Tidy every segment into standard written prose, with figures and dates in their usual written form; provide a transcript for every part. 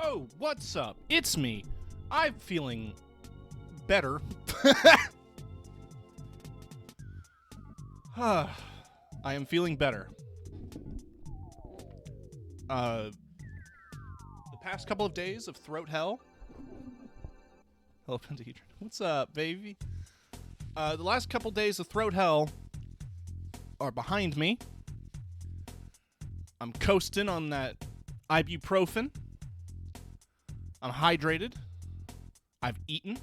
Oh, what's up? It's me. I'm feeling better. I am feeling better. The past couple of days of throat hell. Hello, Pentahedron. What's up, baby? The last couple days of throat hell are behind me. I'm coasting on that ibuprofen. I'm hydrated. I've eaten.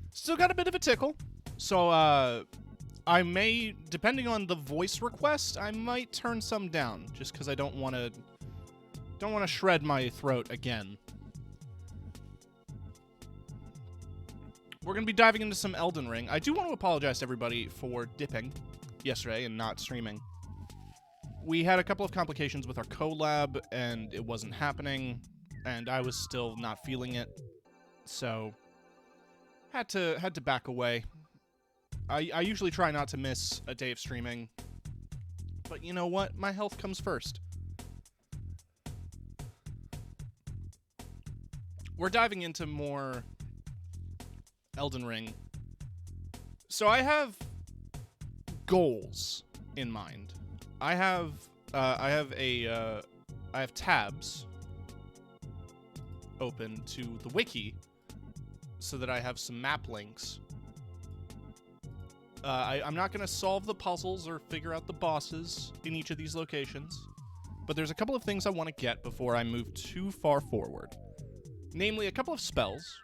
Still got a bit of a tickle. So, I may, depending on the voice request, I might turn some down just because I don't want to shred my throat again. We're going to be diving into some Elden Ring. I do want to apologize to everybody for dipping yesterday and not streaming. We had a couple of complications with our collab, and it wasn't happening, and I was still not feeling it, so had to back away. I usually try not to miss a day of streaming, but you know what? My health comes first. We're diving into more Elden Ring. So I have goals in mind. I have tabs open to the wiki so that I have some map links. I'm not going to solve the puzzles or figure out the bosses in each of these locations, but there's a couple of things I want to get before I move too far forward. Namely, a couple of spells,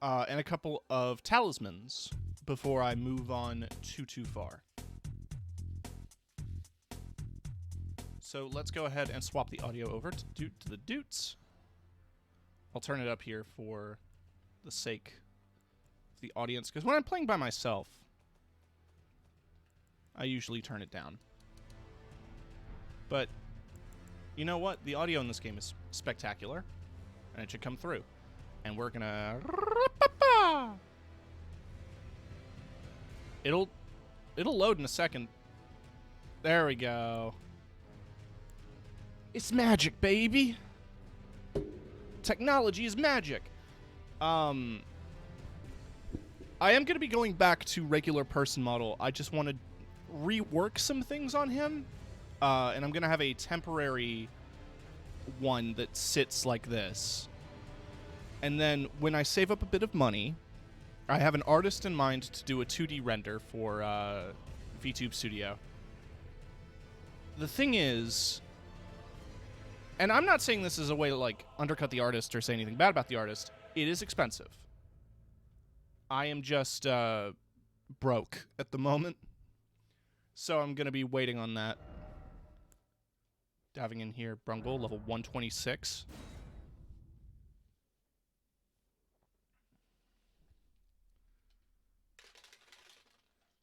and a couple of talismans before I move on too far. So let's go ahead and swap the audio over to the Doots. I'll turn it up here for the sake of the audience, because when I'm playing by myself, I usually turn it down. But you know what? The audio in this game is spectacular, and it should come through. And we're gonna... It'll load in a second. There we go. It's magic, baby. Technology is magic. I am going to be going back to regular person model. I just want to rework some things on him. And I'm going to have a temporary one that sits like this. And then when I save up a bit of money, I have an artist in mind to do a 2D render for VTube Studio. The thing is, and I'm not saying this as a way to like undercut the artist or say anything bad about the artist, it is expensive. I am just broke at the moment, so I'm going to be waiting on that. Diving in here, Brungle, level 126.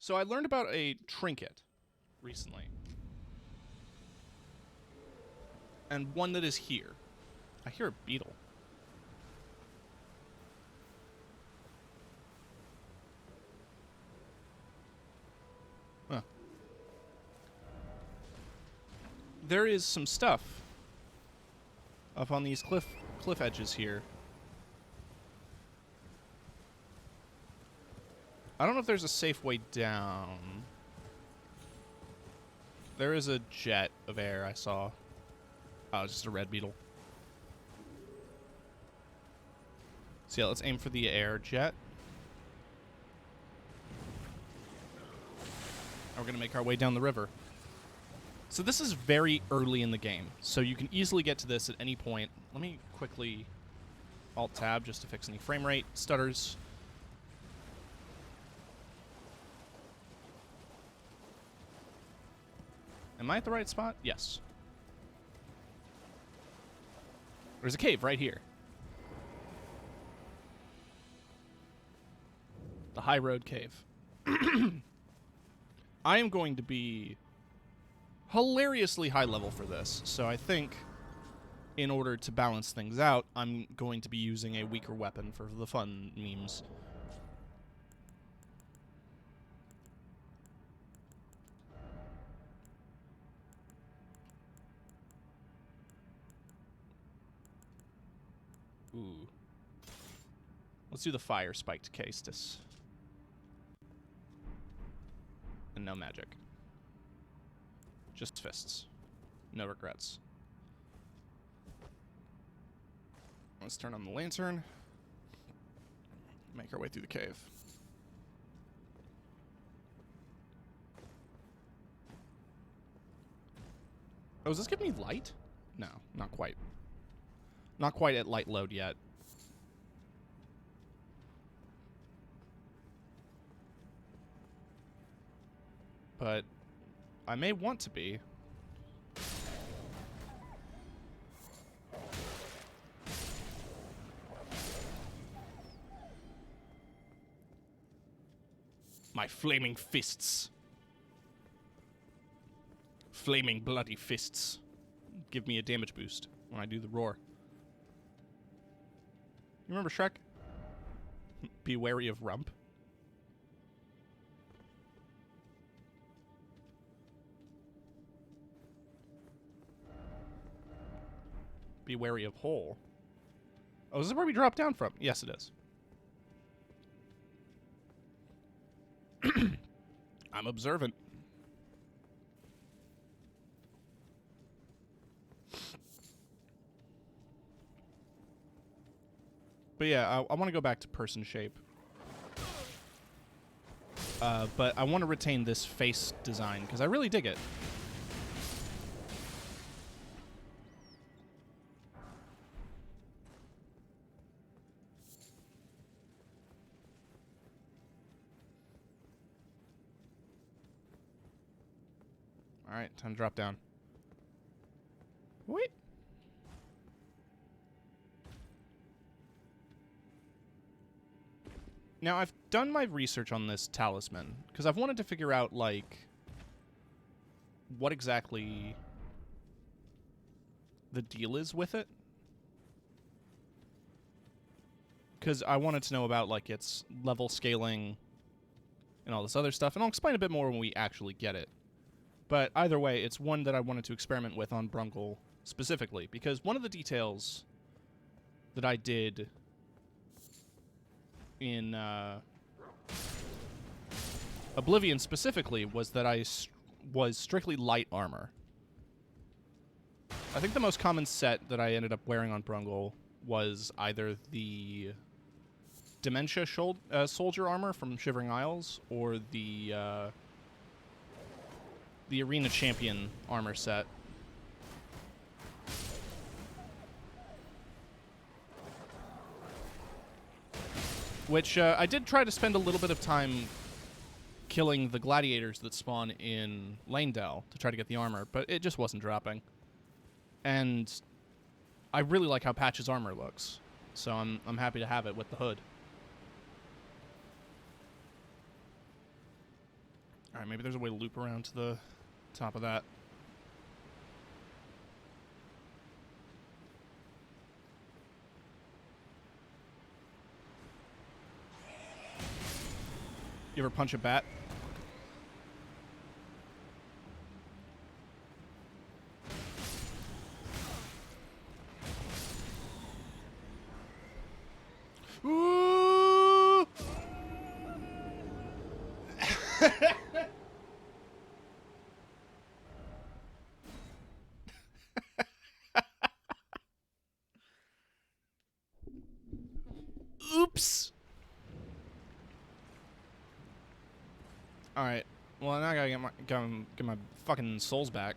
So I learned about a trinket recently. And one that is here. I hear a beetle. Huh. There is some stuff up on these cliff edges here. I don't know if there's a safe way down. There is a jet of air I saw. Oh, it's just a red beetle. So yeah, let's aim for the air jet. And we're going to make our way down the river. So this is very early in the game, so you can easily get to this at any point. Let me quickly Alt-Tab just to fix any frame rate stutters. Am I at the right spot? Yes. There's a cave right here. The High Road Cave. I am going to be hilariously high level for this, so I think in order to balance things out, I'm going to be using a weaker weapon for the fun memes. Ooh. Let's do the fire spiked Castus. And no magic. Just fists. No regrets. Let's turn on the lantern. Make our way through the cave. Oh, does this give me light? No, not quite. Not quite at light load yet. But I may want to be. My flaming fists. Flaming bloody fists. Give me a damage boost when I do the roar. You remember Shrek? Be wary of Rump. Be wary of Hole. Oh, is this where we drop down from? Yes, it is. I'm observant. But yeah, I want to go back to person shape. But I want to retain this face design, because I really dig it. Alright, time to drop down. Wait. Now, I've done my research on this talisman, because I've wanted to figure out, like, what exactly the deal is with it. Because I wanted to know about, like, its level scaling and all this other stuff, and I'll explain a bit more when we actually get it. But either way, it's one that I wanted to experiment with on Brungle specifically, because one of the details that I did in Oblivion specifically was that I was strictly light armor. I think the most common set that I ended up wearing on Brungle was either the Dementia soldier armor from Shivering Isles or the Arena Champion armor set. Which I did try to spend a little bit of time killing the gladiators that spawn in Lanedale to try to get the armor, but it just wasn't dropping. And I really like how Patch's armor looks, so I'm happy to have it with the hood. All right, maybe there's a way to loop around to the top of that. You ever punch a bat? Ooh! Oops. All right. Well, now I gotta get my fucking souls back.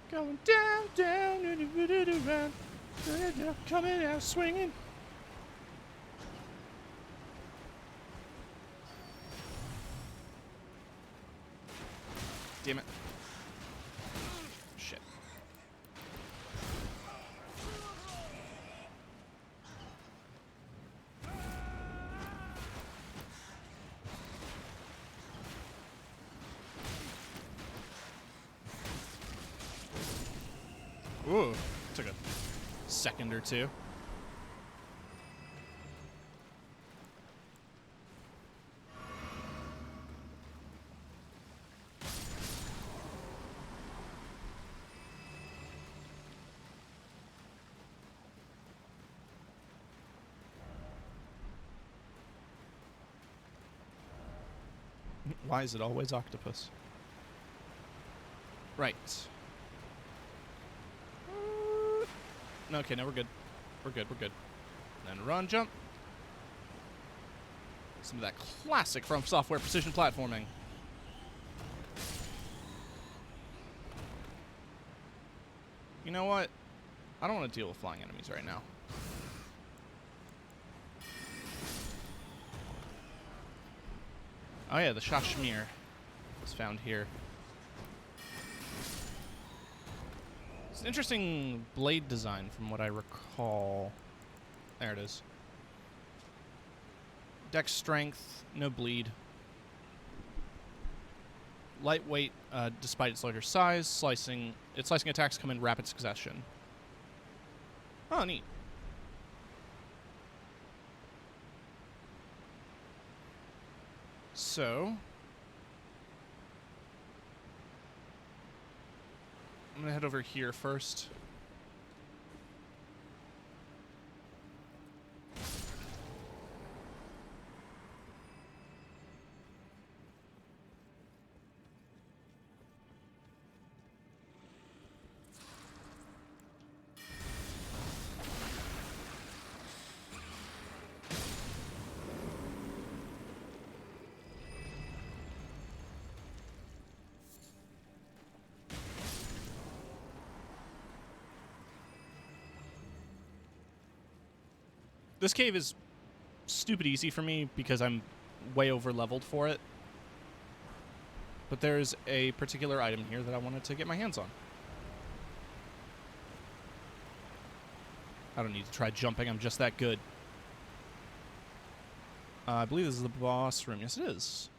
Going down, down, around, coming out swinging. Damn it. Shit. Ooh, took a second or two. Why is it always octopus? Right. Okay, no, we're good. We're good, we're good. Then run, jump. Some of that classic From Software precision platforming. You know what? I don't want to deal with flying enemies right now. Oh yeah, the Shashmir is found here. It's an interesting blade design from what I recall. There it is. Dex strength, no bleed. Lightweight, despite its larger size. Its slicing attacks come in rapid succession. Oh, neat. So, I'm gonna head over here first. This cave is stupid easy for me because I'm way over leveled for it. But there's a particular item here that I wanted to get my hands on. I don't need to try jumping, I'm just that good. I believe this is the boss room. Yes, it is.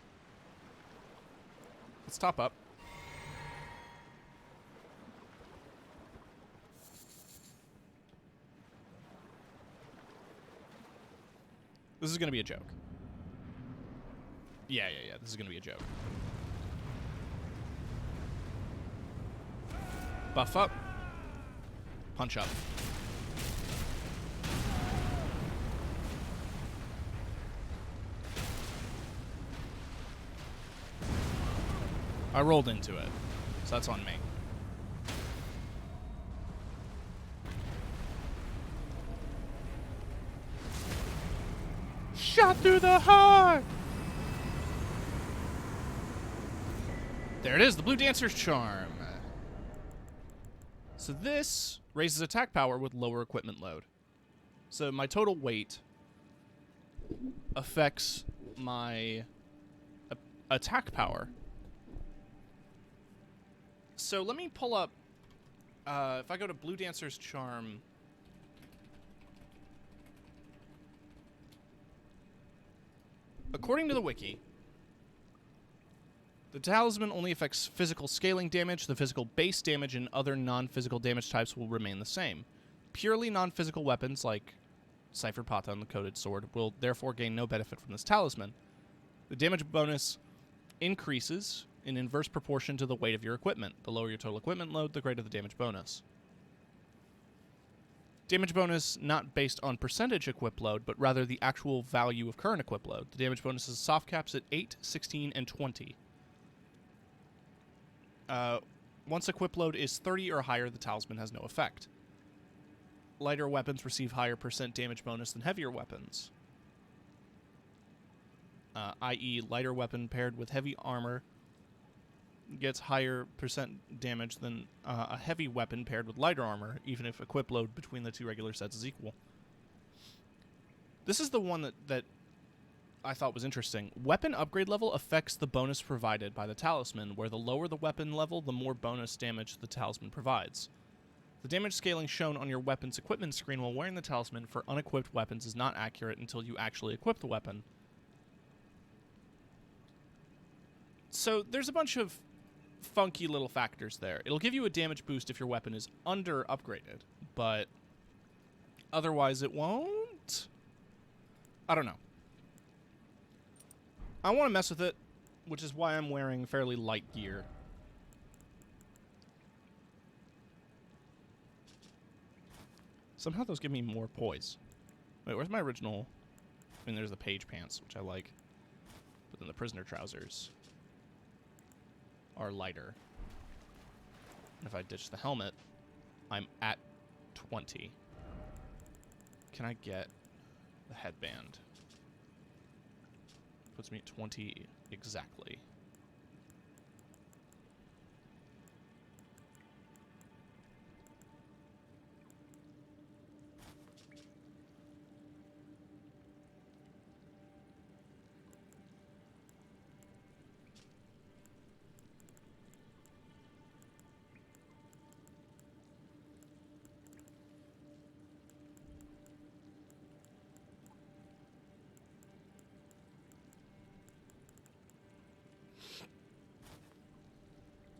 Let's top up. This is going to be a joke. Yeah. This is going to be a joke. Buff up. Punch up. I rolled into it, so that's on me. Shot through the heart! There it is, the Blue Dancer's Charm. So this raises attack power with lower equipment load. So my total weight affects my attack power. So let me pull up, if I go to Blue Dancer's Charm, according to the wiki, the talisman only affects physical scaling damage. The physical base damage and other non-physical damage types will remain the same. Purely non-physical weapons like Cypher Pata and the Coated Sword will therefore gain no benefit from this talisman. The damage bonus increases in inverse proportion to the weight of your equipment. The lower your total equipment load, the greater the damage bonus. Damage bonus not based on percentage equip load, but rather the actual value of current equip load. The damage bonus is soft caps at 8, 16, and 20. Once equip load is 30 or higher, the talisman has no effect. Lighter weapons receive higher percent damage bonus than heavier weapons. I.e., lighter weapon paired with heavy armor gets higher percent damage than a heavy weapon paired with lighter armor, even if equip load between the two regular sets is equal. This is the one that I thought was interesting. Weapon upgrade level affects the bonus provided by the talisman, where the lower the weapon level, the more bonus damage the talisman provides. The damage scaling shown on your weapon's equipment screen while wearing the talisman for unequipped weapons is not accurate until you actually equip the weapon. So there's a bunch of funky little factors there. It'll give you a damage boost if your weapon is under upgraded, but otherwise it won't. I don't know. I want to mess with it, which is why I'm wearing fairly light gear. Somehow those give me more poise. Wait, where's my original? I mean, there's the page pants, which I like. But then the prisoner trousers are lighter. And if I ditch the helmet, I'm at 20. Can I get the headband? Puts me at 20 exactly.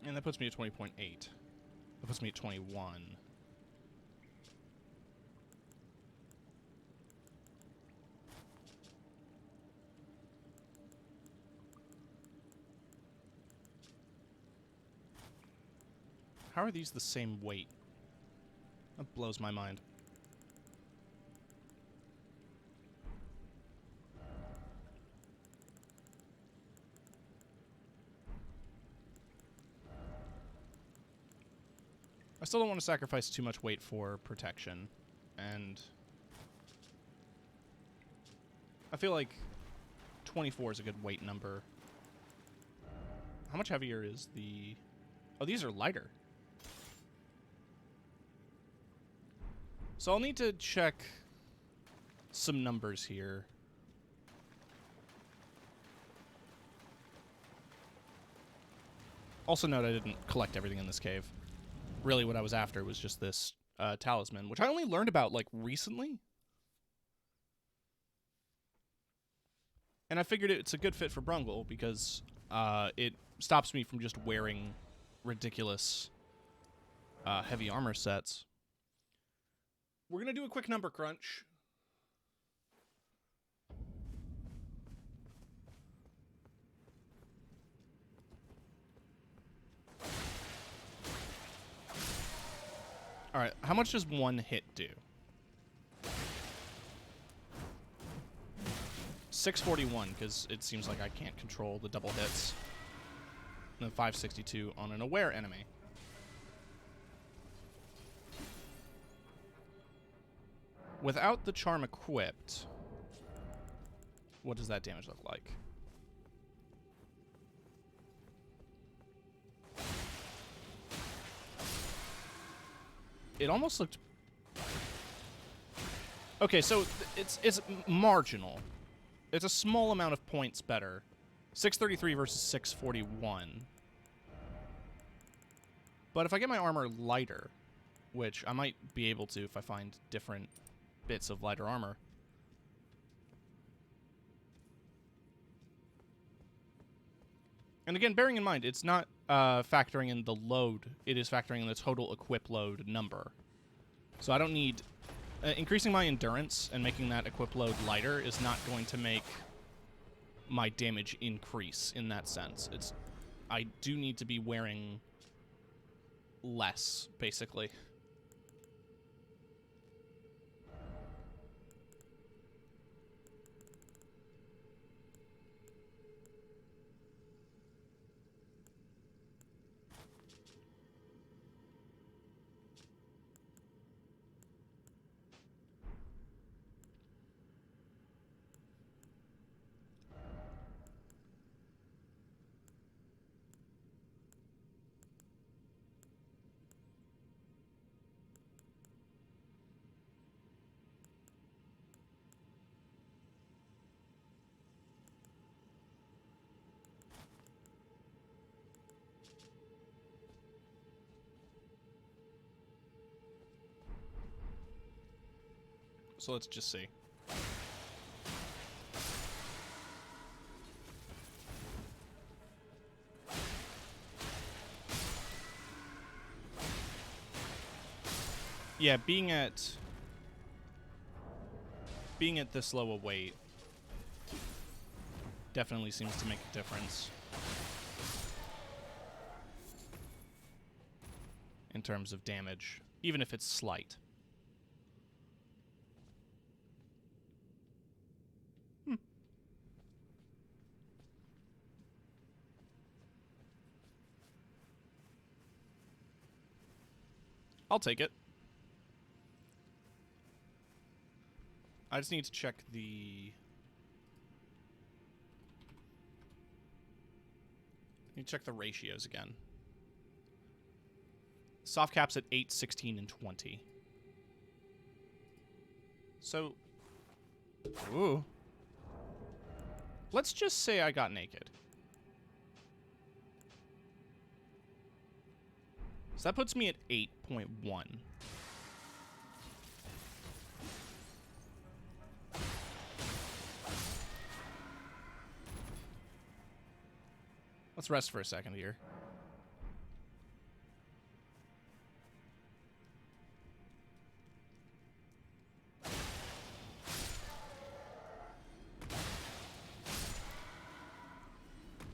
And that puts me at 20.8. That puts me at 21. How are these the same weight? That blows my mind. I still don't want to sacrifice too much weight for protection, and I feel like 24 is a good weight number. How much heavier is the... Oh, these are lighter. So I'll need to check some numbers here. Also note I didn't collect everything in this cave. Really what I was after was just this talisman, which I only learned about, like, recently. And I figured it's a good fit for Brungle because it stops me from just wearing ridiculous heavy armor sets. We're going to do a quick number crunch. All right, how much does one hit do? 641, because it seems like I can't control the double hits. And then 562 on an aware enemy. Without the charm equipped, what does that damage look like? It almost looked... Okay, so it's marginal. It's a small amount of points better. 633 versus 641. But if I get my armor lighter, which I might be able to if I find different bits of lighter armor. And again, bearing in mind, it's not factoring in the load. It is factoring in the total equip load number. So I don't need... increasing my endurance and making that equip load lighter is not going to make my damage increase in that sense. It's... I do need to be wearing less, basically. So let's just see. Yeah, being at this low a weight definitely seems to make a difference in terms of damage, even if it's slight. I'll take it. I just need to check the... ratios again. Soft cap's at 8, 16, and 20. So... Ooh. Let's just say I got naked. So that puts me at 8.1. Let's rest for a second here.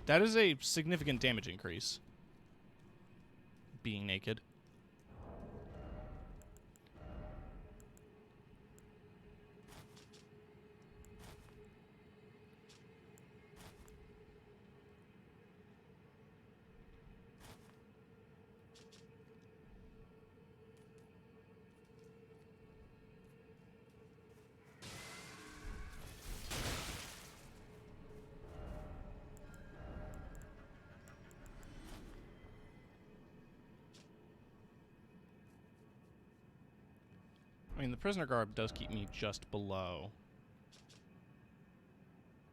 That is a significant damage increase. Being naked. I mean, the prisoner garb does keep me just below.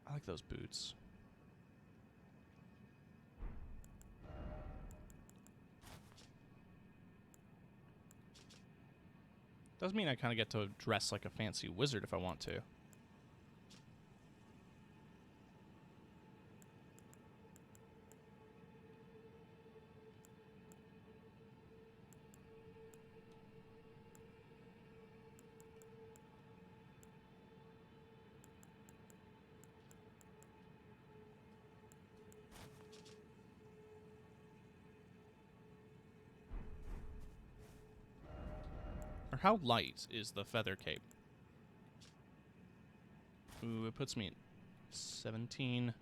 I like those boots. Does mean I kind of get to dress like a fancy wizard if I want to. Or how light is the feather cape? Ooh, it puts me at 17.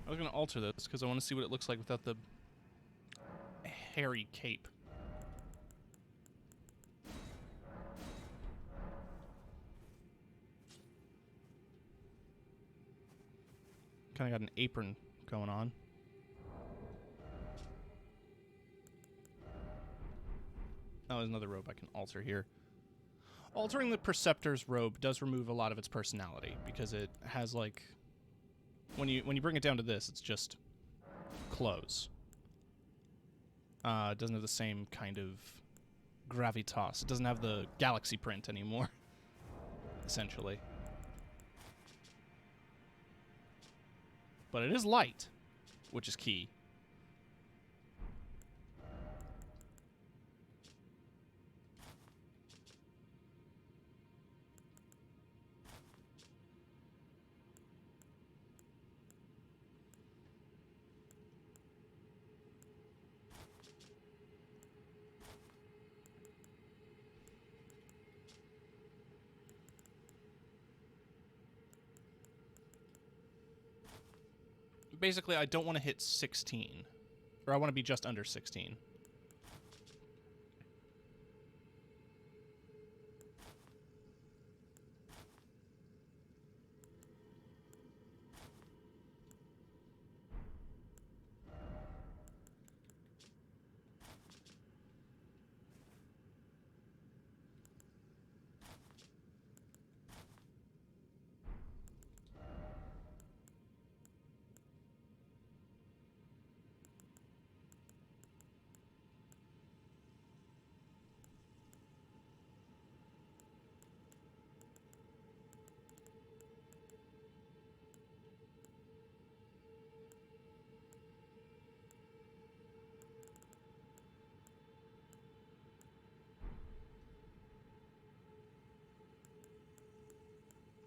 I was going to alter this because I want to see what it looks like without the hairy cape. Kind of got an apron going on. Oh, there's another robe I can alter here. Altering the Preceptor's robe does remove a lot of its personality because it has like... When you bring it down to this, it's just clothes. It doesn't have the same kind of gravitas. It doesn't have the galaxy print anymore, essentially. But it is light, which is key. Basically, I don't want to hit 16. Or I want to be just under 16.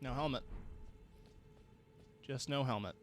No helmet. Just no helmet.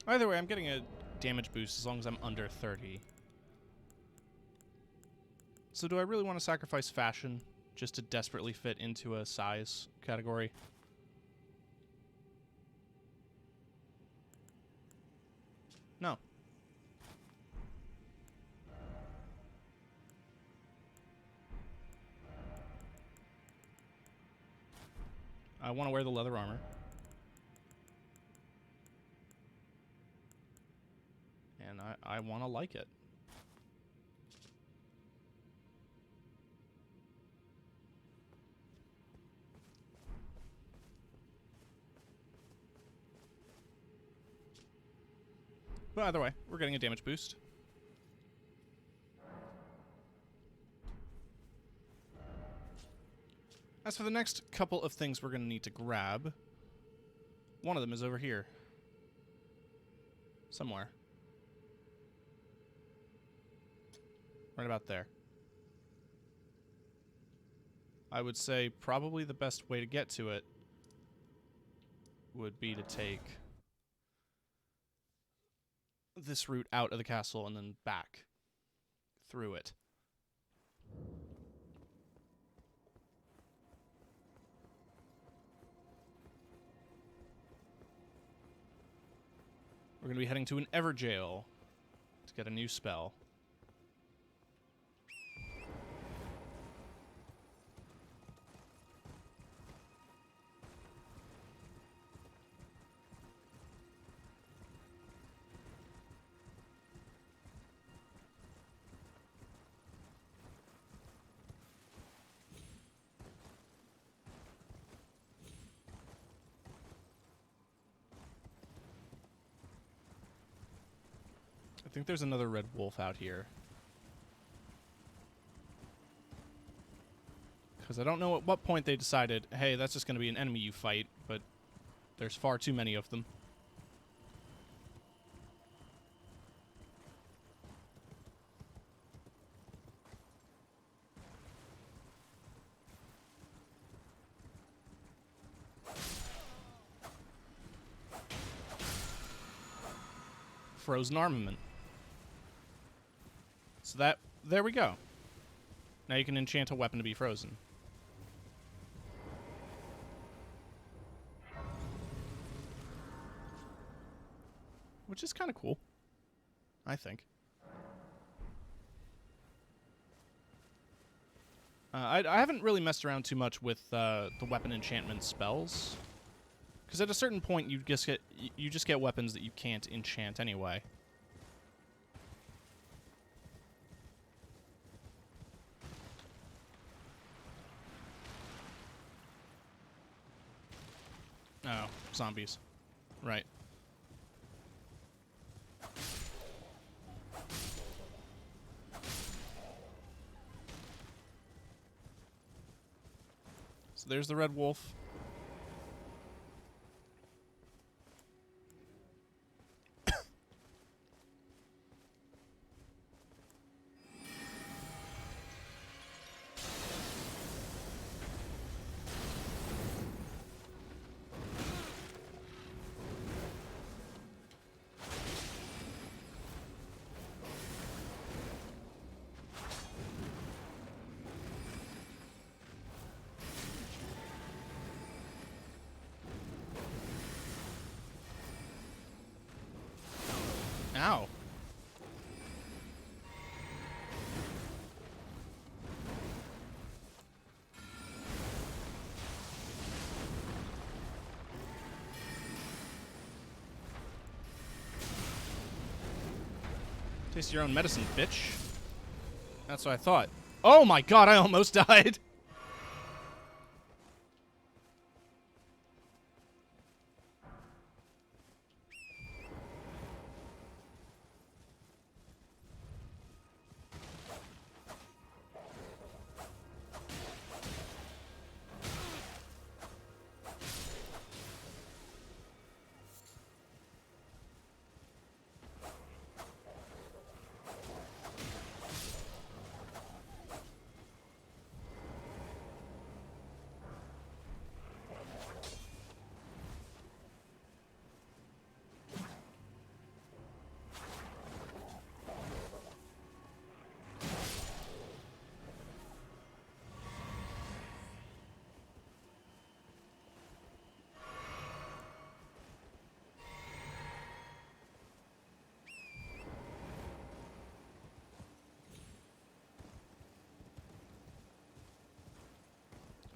Either way, I'm getting a damage boost as long as I'm under 30. So do I really want to sacrifice fashion just to desperately fit into a size category? No. I want to wear the leather armor. And I want to like it. But either way, we're getting a damage boost. As for the next couple of things we're going to need to grab, one of them is over here. Somewhere. Right about there. I would say probably the best way to get to it would be to take this route out of the castle and then back through it. We're going to be heading to an Everjail to get a new spell. I think there's another red wolf out here. Because I don't know at what point they decided, hey, that's just going to be an enemy you fight, but there's far too many of them. Frozen armament. So there we go. Now you can enchant a weapon to be frozen. Which is kind of cool, I think. I haven't really messed around too much with the weapon enchantment spells, because at a certain point you just get weapons that you can't enchant anyway. Oh, zombies. Right. So there's the red wolf. Ow. Taste your own medicine, bitch. That's what I thought. Oh my god, I almost died.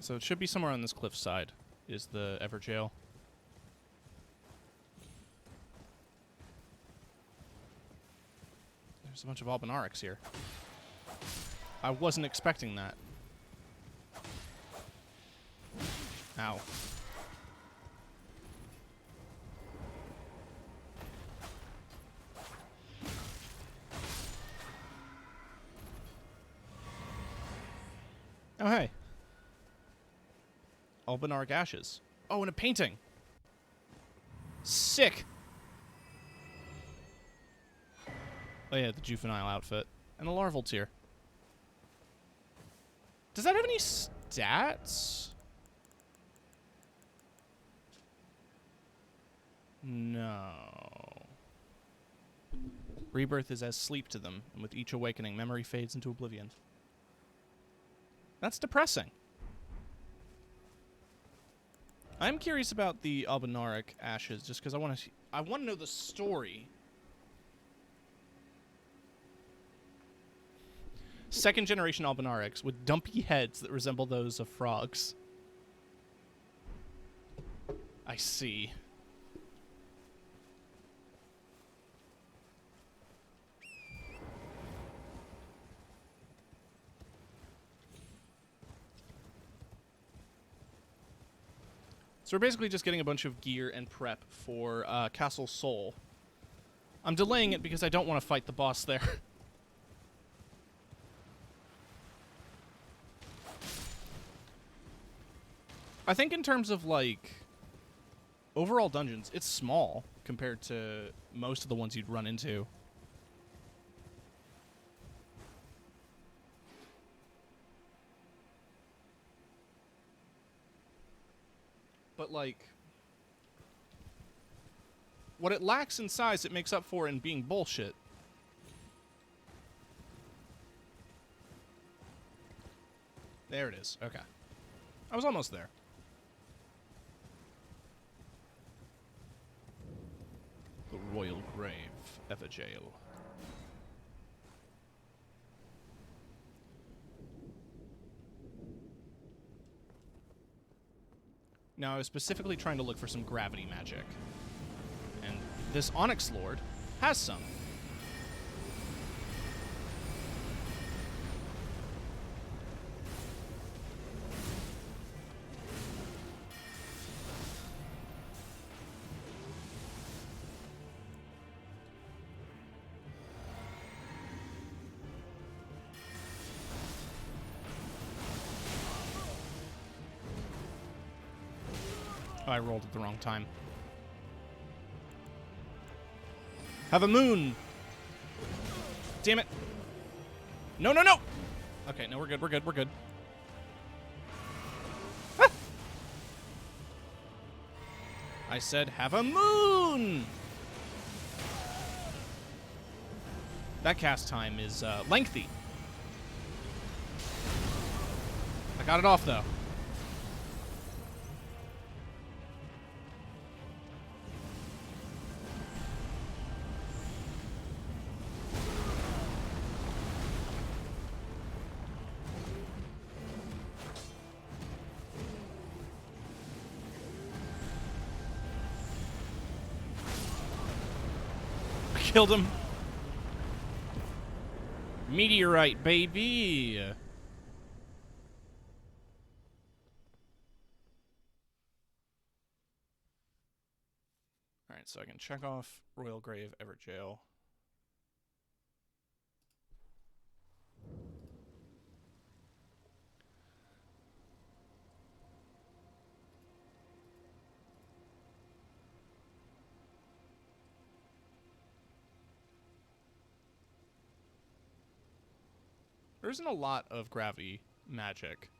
So it should be somewhere on this cliffside, is the Everjail. There's a bunch of Albinarics here. I wasn't expecting that. Ow. Oh, hey. Albinaric ashes. Oh, and a painting. Sick. Oh yeah, the juvenile outfit. And a larval tear. Does that have any stats? No. Rebirth is as sleep to them, and with each awakening, memory fades into oblivion. That's depressing. I'm curious about the Albinaric ashes, just because I want to know the story. Second generation Albinarics with dumpy heads that resemble those of frogs. I see. So we're basically just getting a bunch of gear and prep for Castle Sol. I'm delaying it because I don't want to fight the boss there. I think in terms of, like, overall dungeons, it's small compared to most of the ones you'd run into. But, like, what it lacks in size, it makes up for in being bullshit. There it is. Okay. I was almost there. The Royal Grave, Everjail. Now, I was specifically trying to look for some gravity magic. And this Onyx Lord has some. Oh, I rolled at the wrong time. Have a moon! Damn it. No, no, no! Okay, no, we're good, we're good, we're good. Ah! I said have a moon! That cast time is lengthy. I got it off, though. Killed him. Meteorite, baby! Alright, so I can check off Royal Grave, Everjail. There isn't a lot of gravity magic.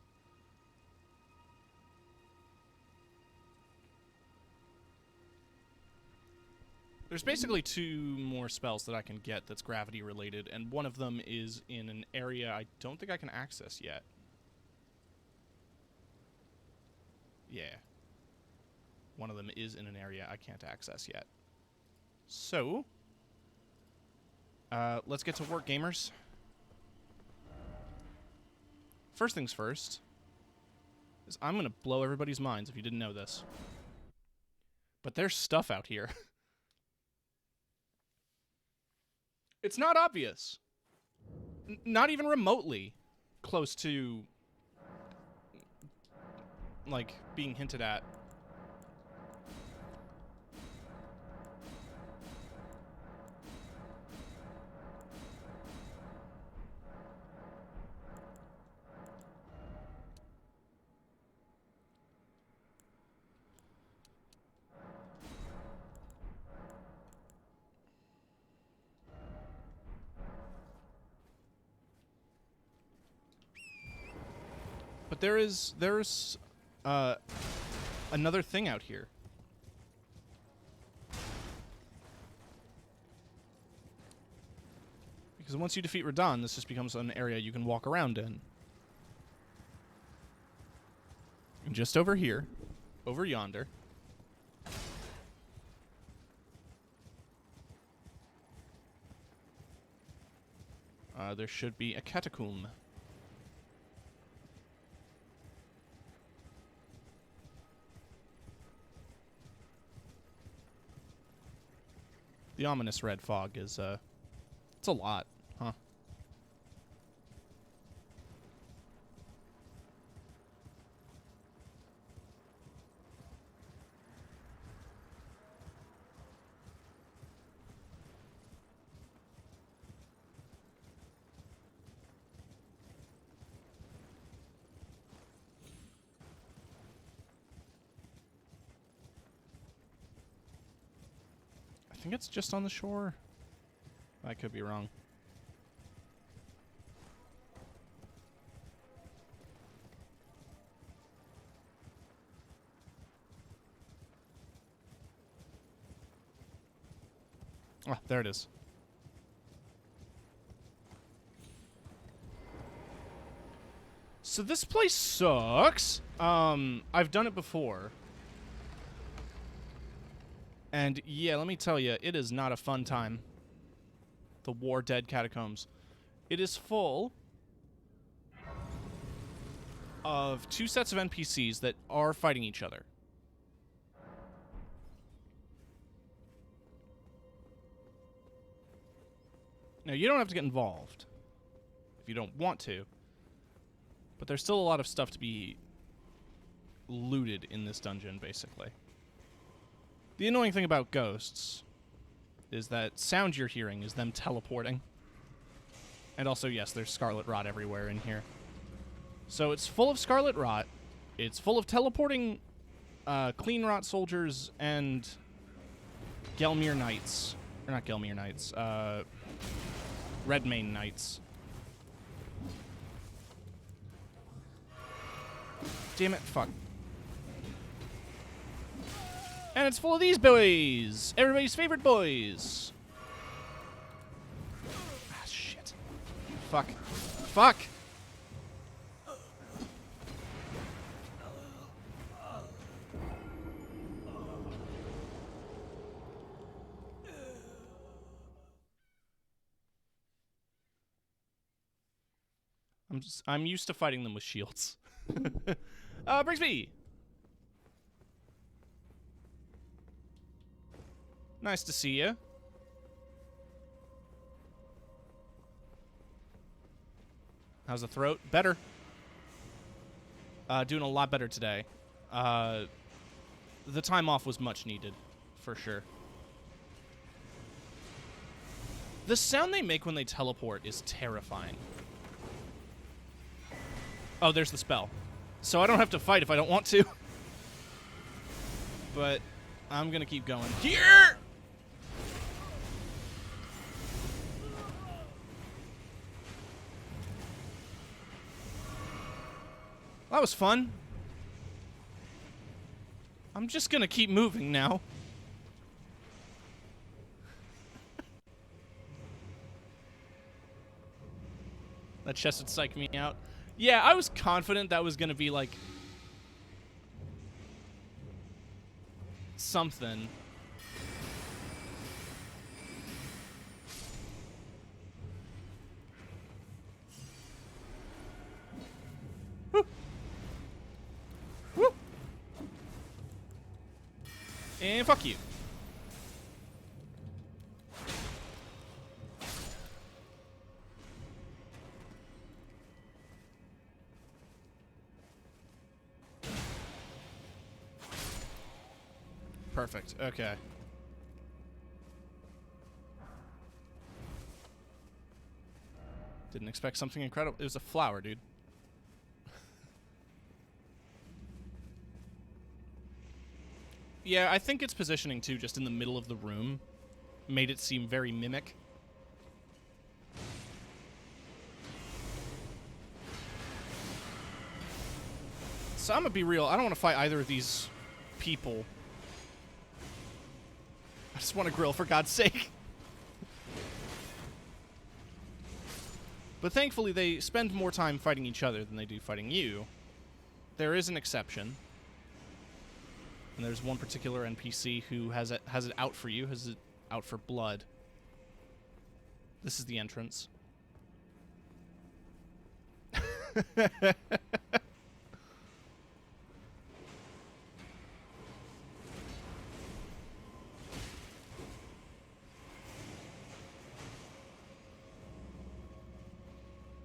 There's basically 2 more spells that I can get that's gravity related, and one of them is in an area I don't think I can access yet. Yeah. One of them is in an area I can't access yet. So, let's get to work, gamers. First things first is I'm going to blow everybody's minds if you didn't know this. But there's stuff out here. It's not obvious. Not even remotely close to, like, being hinted at. But there's another thing out here. Because once you defeat Radahn, this just becomes an area you can walk around in. And just over here, over yonder, there should be a catacomb. The ominous red fog is, it's a lot, huh? I think it's just on the shore. I could be wrong. Ah, there it is. So this place sucks. I've done it before. And yeah, let me tell you, it is not a fun time. The War Dead Catacombs. It is full of 2 sets of NPCs that are fighting each other. Now, you don't have to get involved if you don't want to, but there's still a lot of stuff to be looted in this dungeon, basically. The annoying thing about ghosts is that sound you're hearing is them teleporting. And also, yes, there's scarlet rot everywhere in here. So it's full of scarlet rot. It's full of teleporting clean rot soldiers and Gelmir Knights. Or not Gelmir Knights. Redmane Knights. Damn it, fuck. And it's full of these boys! Everybody's favorite boys! Ah, shit. Fuck. Fuck! I'm used to fighting them with shields. Brigsby! Nice to see you. How's the throat? Better. Doing a lot better today. The time off was much needed, for sure. The sound they make when they teleport is terrifying. Oh, there's the spell. So I don't have to fight if I don't want to. But I'm gonna keep going. Here! That was fun. I'm just gonna keep moving now. That chest would psych me out. Yeah, I was confident that was gonna be like something. Woo. Woo. And fuck you. Perfect. Okay. Didn't expect something incredible. It was a flower, dude. Yeah, I think its positioning, too, just in the middle of the room, made it seem very mimic. So I'm gonna be real. I don't want to fight either of these people. I just want to grill, for God's sake. But thankfully, they spend more time fighting each other than they do fighting you. There is an exception. And there's one particular NPC who has it out for you, has it out for blood. This is the entrance.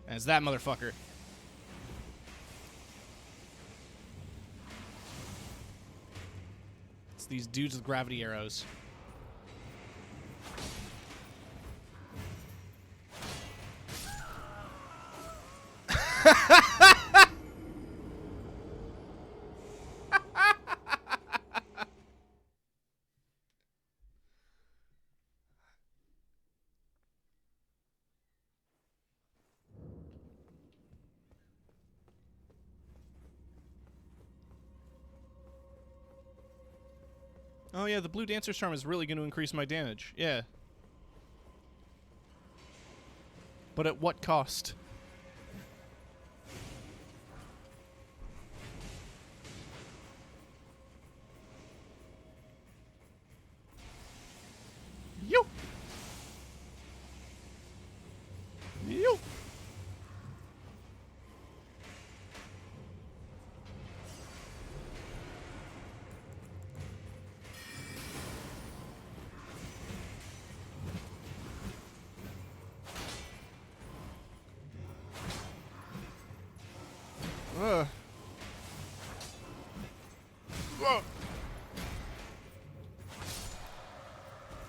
And it's that motherfucker. It's these dudes with gravity arrows. Oh yeah, the blue dancer charm is really going to increase my damage. Yeah. But at what cost? Yo. Yo.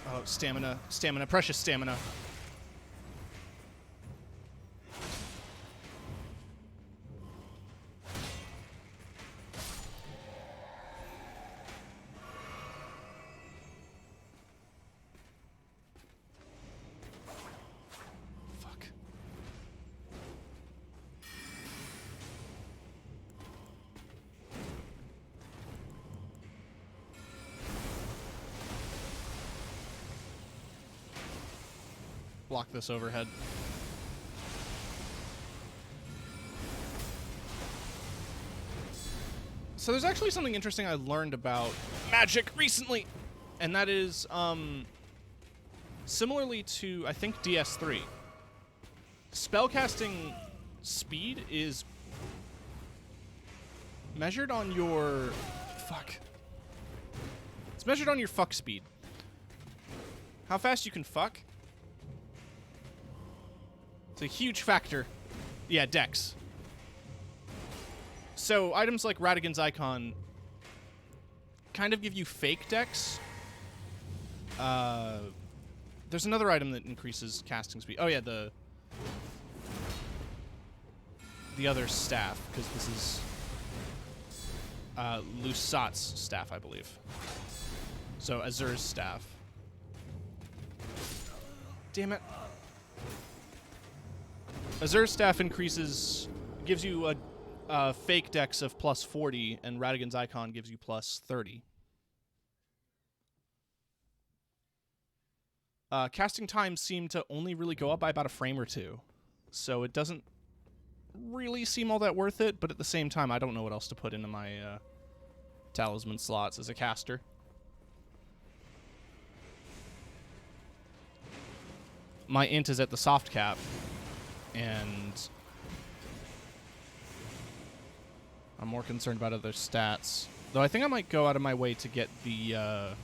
Oh, stamina. Stamina. Precious stamina. Fuck. Block this overhead. So there's actually something interesting I learned about magic recently, and that is, similarly to, I think, DS3, spellcasting speed is measured on your... Fuck. It's measured on your fuck speed. How fast you can fuck. It's a huge factor Yeah, Dex. So items like Radigan's Icon kind of give you fake Dex. There's another item that increases casting speed. Oh yeah, the other staff, because this is Lusat's staff, I believe. So Azur's staff. Damn it. Azur's staff gives you a fake dex of plus 40, and Radigan's Icon gives you plus 30. Casting times seem to only really go up by about a frame or two, so it doesn't really seem all that worth it, but at the same time, I don't know what else to put into my talisman slots as a caster. My int is at the soft cap, and I'm more concerned about other stats. Though I think I might go out of my way to get the,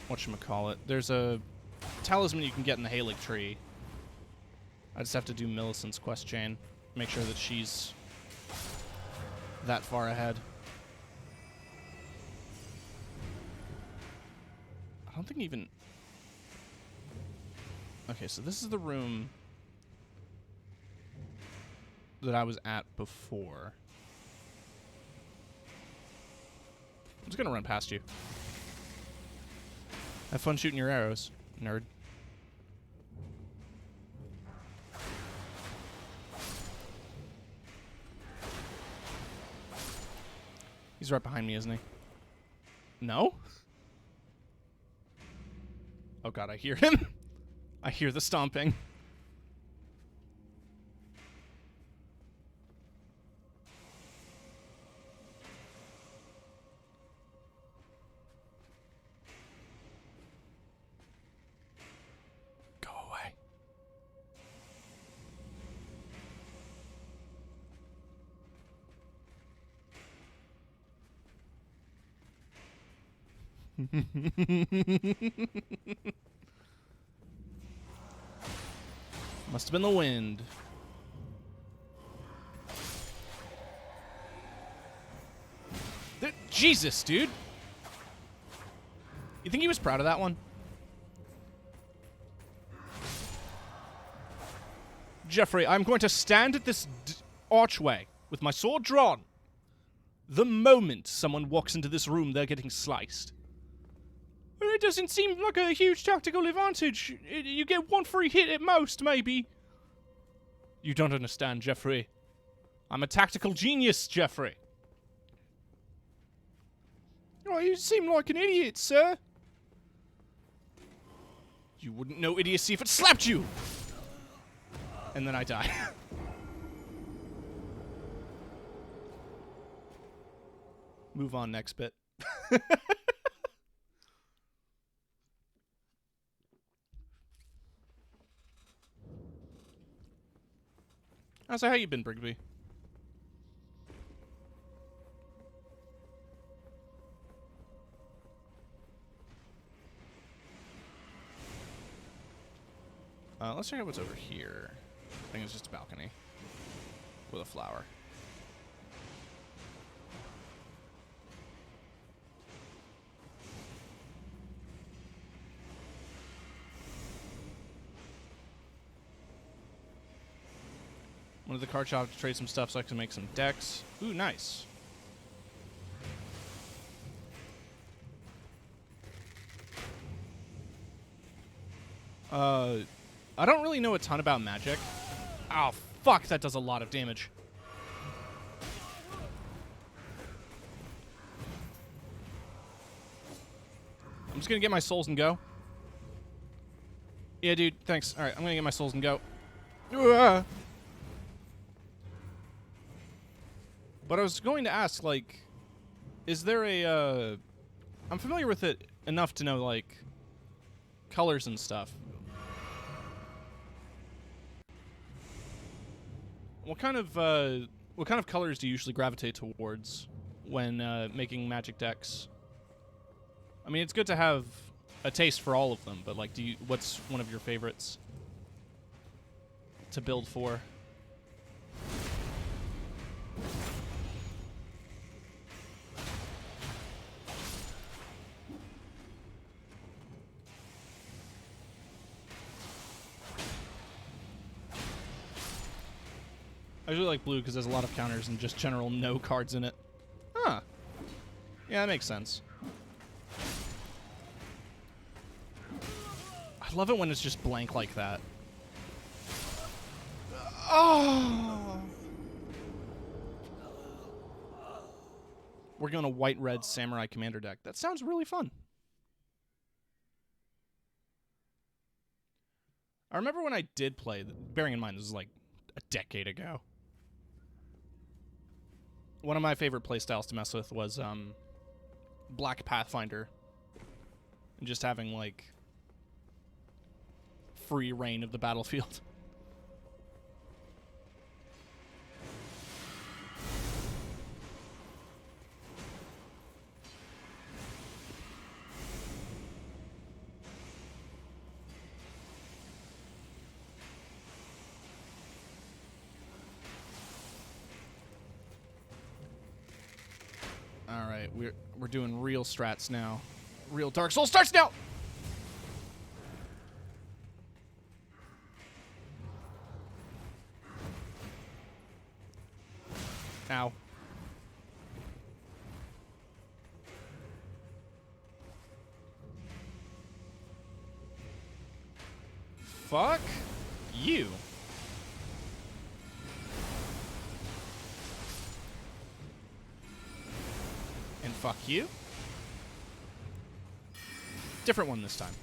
whatchamacallit. There's a talisman you can get in the Halig tree. I just have to do Millicent's quest chain. Make sure that she's that far ahead. I don't think even... Okay, so this is the room that I was at before. I'm just gonna run past you. Have fun shooting your arrows, nerd. He's right behind me, isn't he? No? Oh god, I hear him. I hear the stomping. Go away. Must have been the wind. Jesus, dude. You think he was proud of that one? Jeffrey, I'm going to stand at this archway with my sword drawn. The moment someone walks into this room, they're getting sliced. It doesn't seem like a huge tactical advantage. You get one free hit at most, maybe. You don't understand, Jeffrey. I'm a tactical genius, Jeffrey. Oh, you seem like an idiot, sir. You wouldn't know idiocy if it slapped you. And then I die. Move on, next bit. So how you been, Brigsby? Let's check out what's over here. I think it's just a balcony with a flower. One of the card shop to trade some stuff so I can make some decks. Ooh, nice. I don't really know a ton about magic. Oh, fuck, that does a lot of damage. I'm just gonna get my souls and go. Yeah, dude, thanks. Alright, I'm gonna get my souls and go. But I was going to ask, like, is there a, I'm familiar with it enough to know, like, colors and stuff. What kind of colors do you usually gravitate towards when making magic decks? I mean, it's good to have a taste for all of them, but like, what's one of your favorites? to build for. I really like blue because there's a lot of counters and just general no cards in it. Huh. Yeah, that makes sense. I love it when it's just blank like that. Oh! We're going to white-red Samurai Commander deck. That sounds really fun. I remember when I did play, bearing in mind this was like a decade ago. One of my favorite playstyles to mess with was Black Pathfinder. And just having, like, free reign of the battlefield. All right, we're doing real strats now. Real Dark Souls starts now. Ow. Fuck you. And fuck you. Different one this time.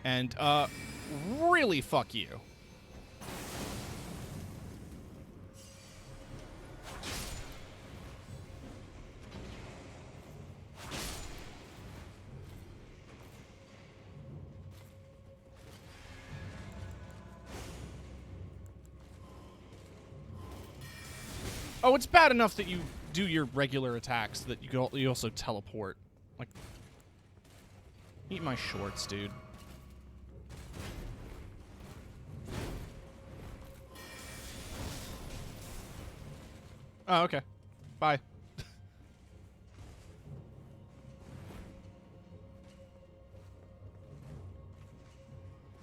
And, really fuck you. Oh, it's bad enough that you do your regular attacks that you also teleport. Like, eat my shorts, dude. Oh, okay. Bye.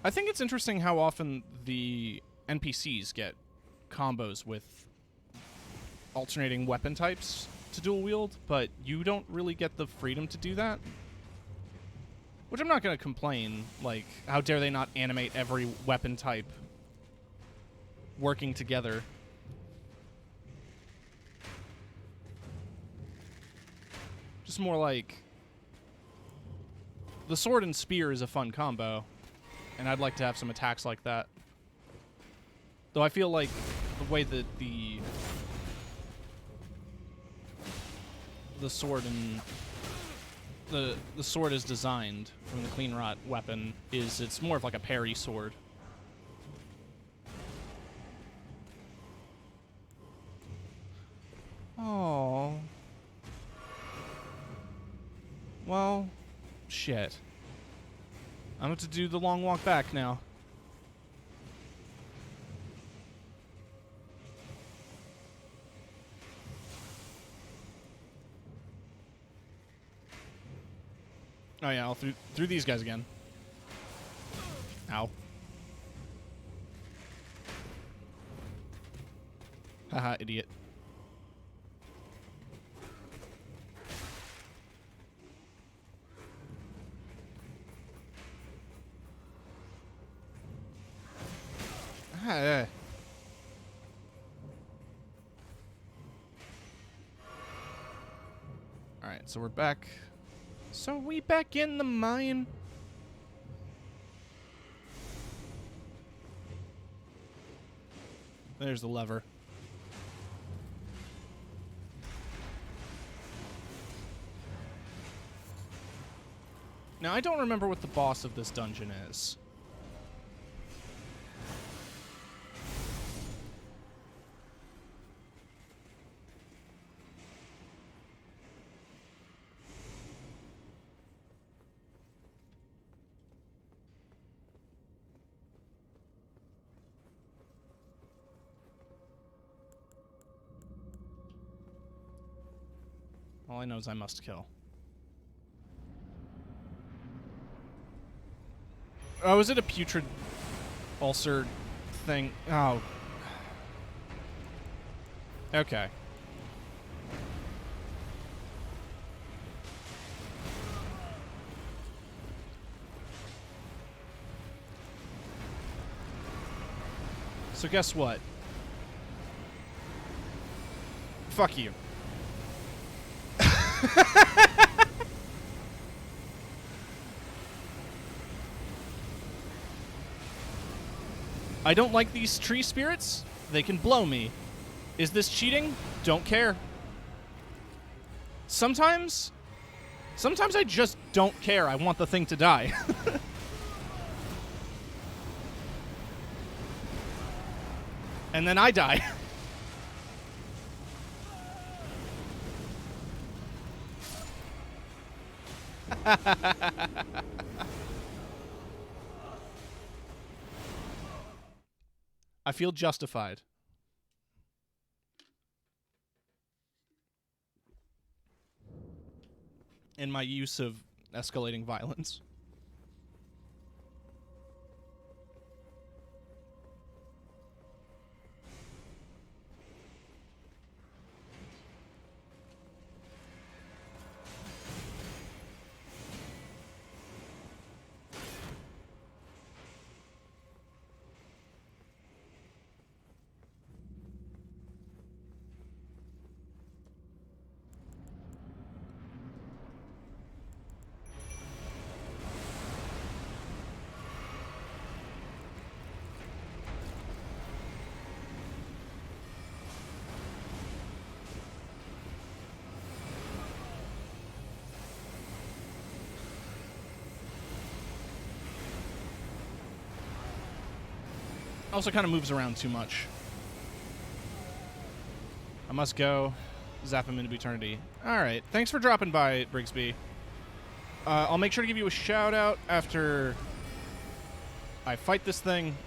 I think it's interesting how often the NPCs get combos with alternating weapon types to dual wield, but you don't really get the freedom to do that. Which I'm not going to complain. Like, how dare they not animate every weapon type working together? Just more like, the sword and spear is a fun combo, and I'd like to have some attacks like that. Though I feel like the way that the sword and the sword is designed from the Clean Rot weapon is it's more of like a parry sword. Oh. Well, shit. I'm going to do the long walk back now. Oh yeah, I'll through these guys again. Ow. Haha, idiot. Ah, Alright, so we're back. So we back in the mine. There's the lever. Now, I don't remember what the boss of this dungeon is. All I know is I must kill. Oh, is it a putrid ulcer thing? Oh. Okay. So guess what? Fuck you. I don't like these tree spirits. They can blow me. Is this cheating? Don't care. Sometimes I just don't care. I want the thing to die. And then I die. I feel justified. In my use of escalating violence. Also kind of moves around too much. I must go. Zap him into eternity. Alright, thanks for dropping by, Brigsby. I'll make sure to give you a shout out after I fight this thing.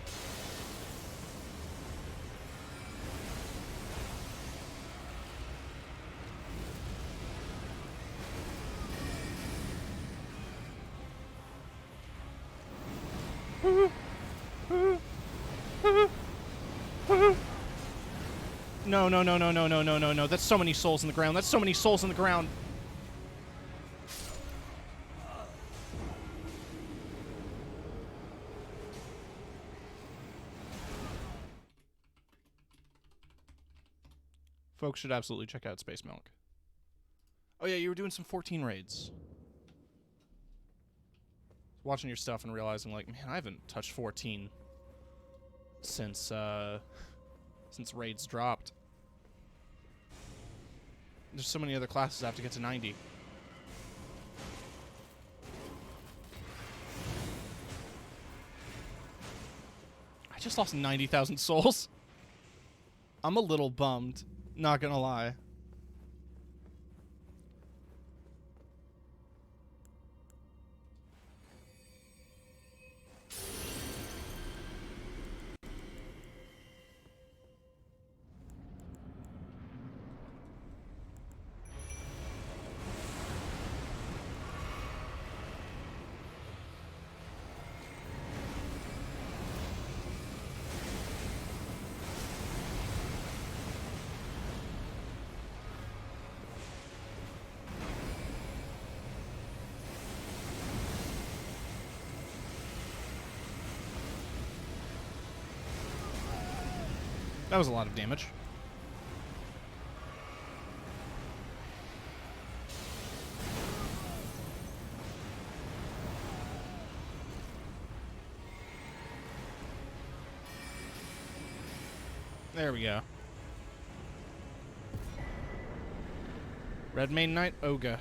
No, no, no, no, no, no, no, no, no. That's so many souls in the ground. That's so many souls in the ground. Folks should absolutely check out Space Milk. Oh yeah, you were doing some 14 raids. Watching your stuff and realizing, like, man, I haven't touched 14 since raids dropped. There's so many other classes I have to get to 90. I just lost 90,000 souls. I'm a little bummed, not gonna lie. That was a lot of damage. There we go. Red Main Knight Ogre.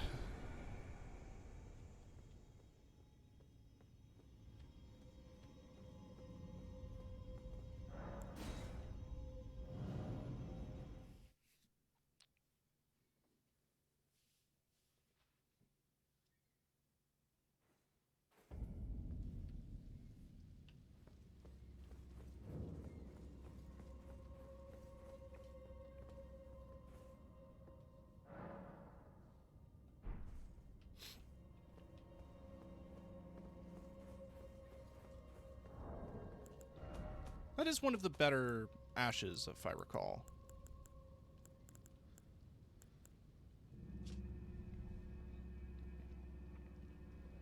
That is one of the better ashes, if I recall.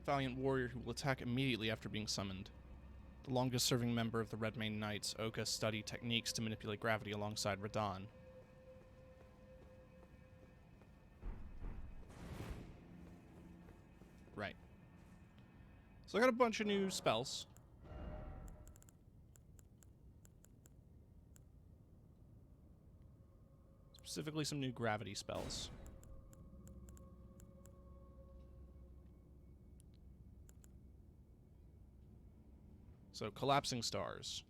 Valiant warrior who will attack immediately after being summoned. The longest-serving member of the Redmane Knights, Oka studied techniques to manipulate gravity alongside Radahn. Right. So I got a bunch of new spells. Specifically some new gravity spells. So, collapsing stars.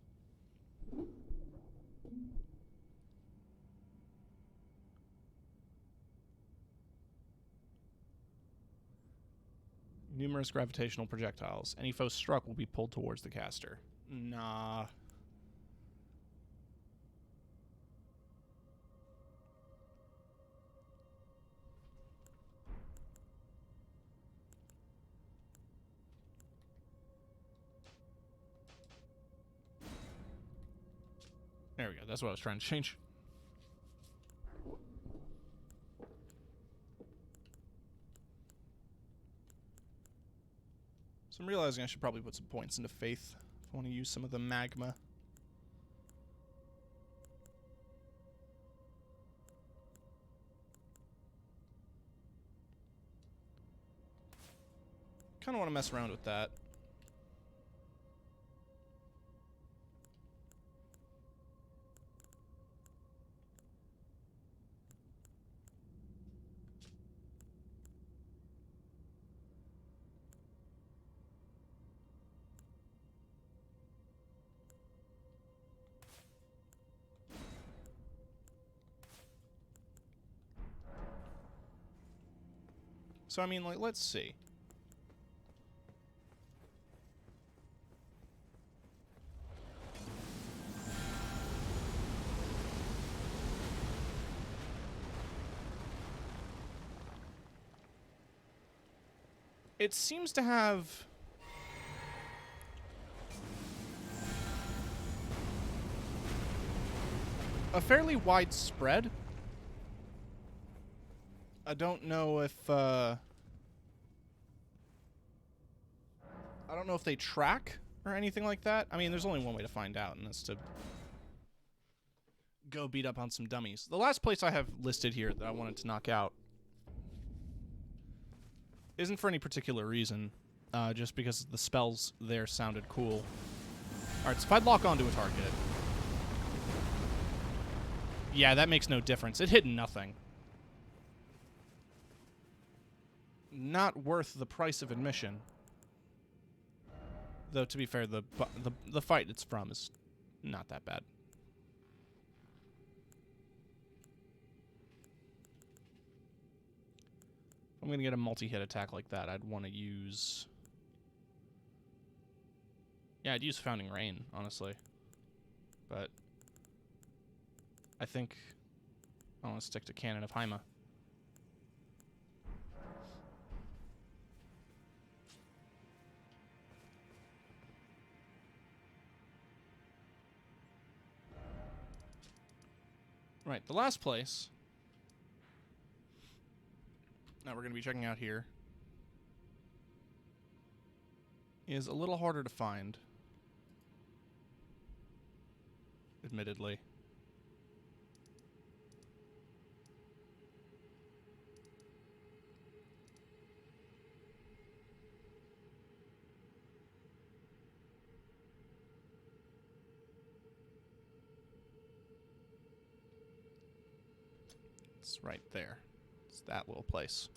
Numerous gravitational projectiles. Any foe struck will be pulled towards the caster. Nah. There we go. That's what I was trying to change. So I'm realizing I should probably put some points into Faith if I want to use some of the magma. Kind of want to mess around with that. So, I mean, like, let's see. It seems to have a fairly wide spread. I don't know if I don't know if they track or anything like that. I mean, there's only one way to find out, and that's to go beat up on some dummies. The last place I have listed here that I wanted to knock out isn't for any particular reason, just because the spells there sounded cool. Alright, so if I lock onto a target... Yeah, that makes no difference. It hit nothing. Not worth the price of admission. Though, to be fair, the fight it's from is not that bad. If I'm going to get a multi-hit attack like that, I'd want to use... Yeah, I'd use Founding Rain, honestly. But I think I want to stick to Cannon of Haima. Right, the last place that we're going to be checking out here is a little harder to find, admittedly. It's right there. It's that little place.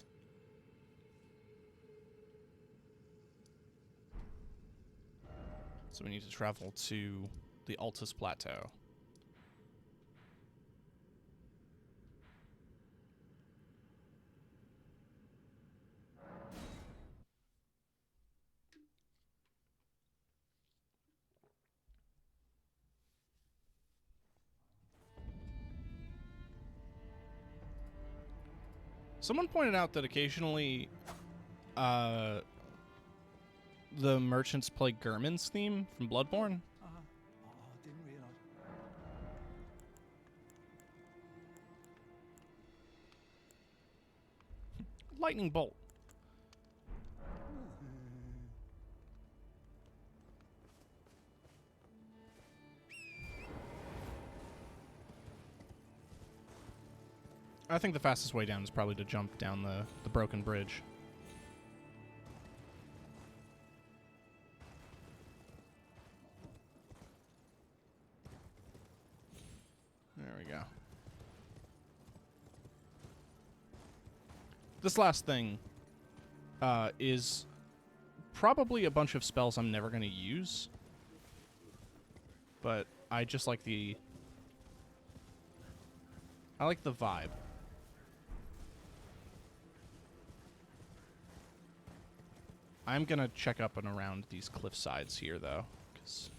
So we need to travel to the Altus Plateau. Someone pointed out that occasionally the merchants play Gurman's theme from Bloodborne. lightning bolt. I think the fastest way down is probably to jump down the broken bridge. There we go. This last thing is probably a bunch of spells I'm never going to use. But I just like the... I like the vibe. I'm going to check up and around these cliff sides here, though, because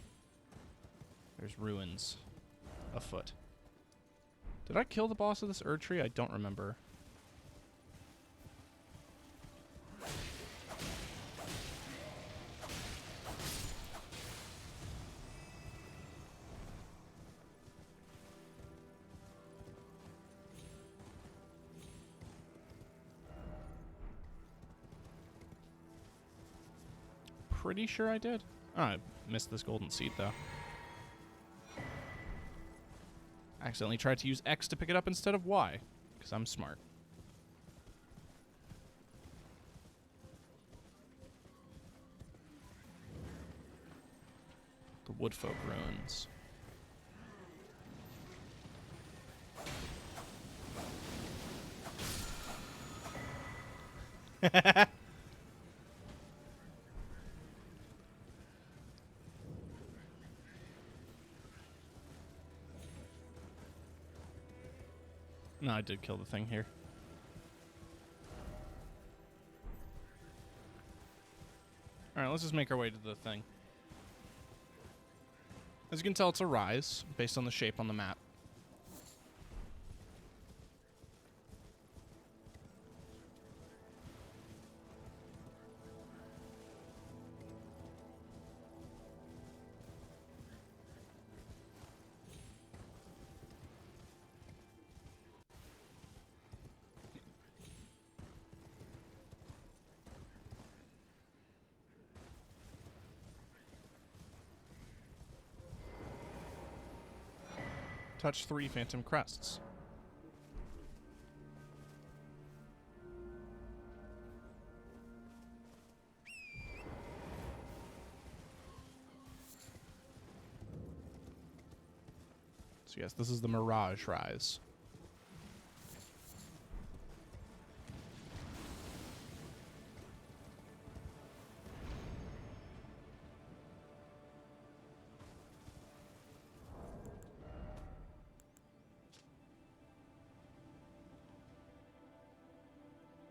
there's ruins afoot. Did I kill the boss of this Erd Tree? I don't remember. Pretty sure I did. Oh, I missed this golden seed, though. Accidentally tried to use X to pick it up instead of Y, because I'm smart. The Woodfolk Ruins. No, I did kill the thing here. Alright, let's just make our way to the thing. As you can tell, it's a rise, based on the shape on the map. Touch 3 phantom crests. So yes, this is the Mirage Rise.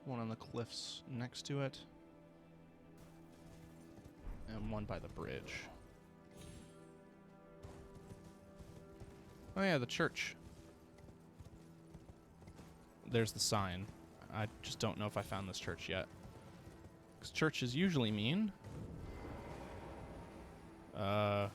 One on the cliffs next to it. And one by the bridge. Oh yeah, the church. There's the sign. I just don't know if I found this church yet. Because churches usually mean... Oh.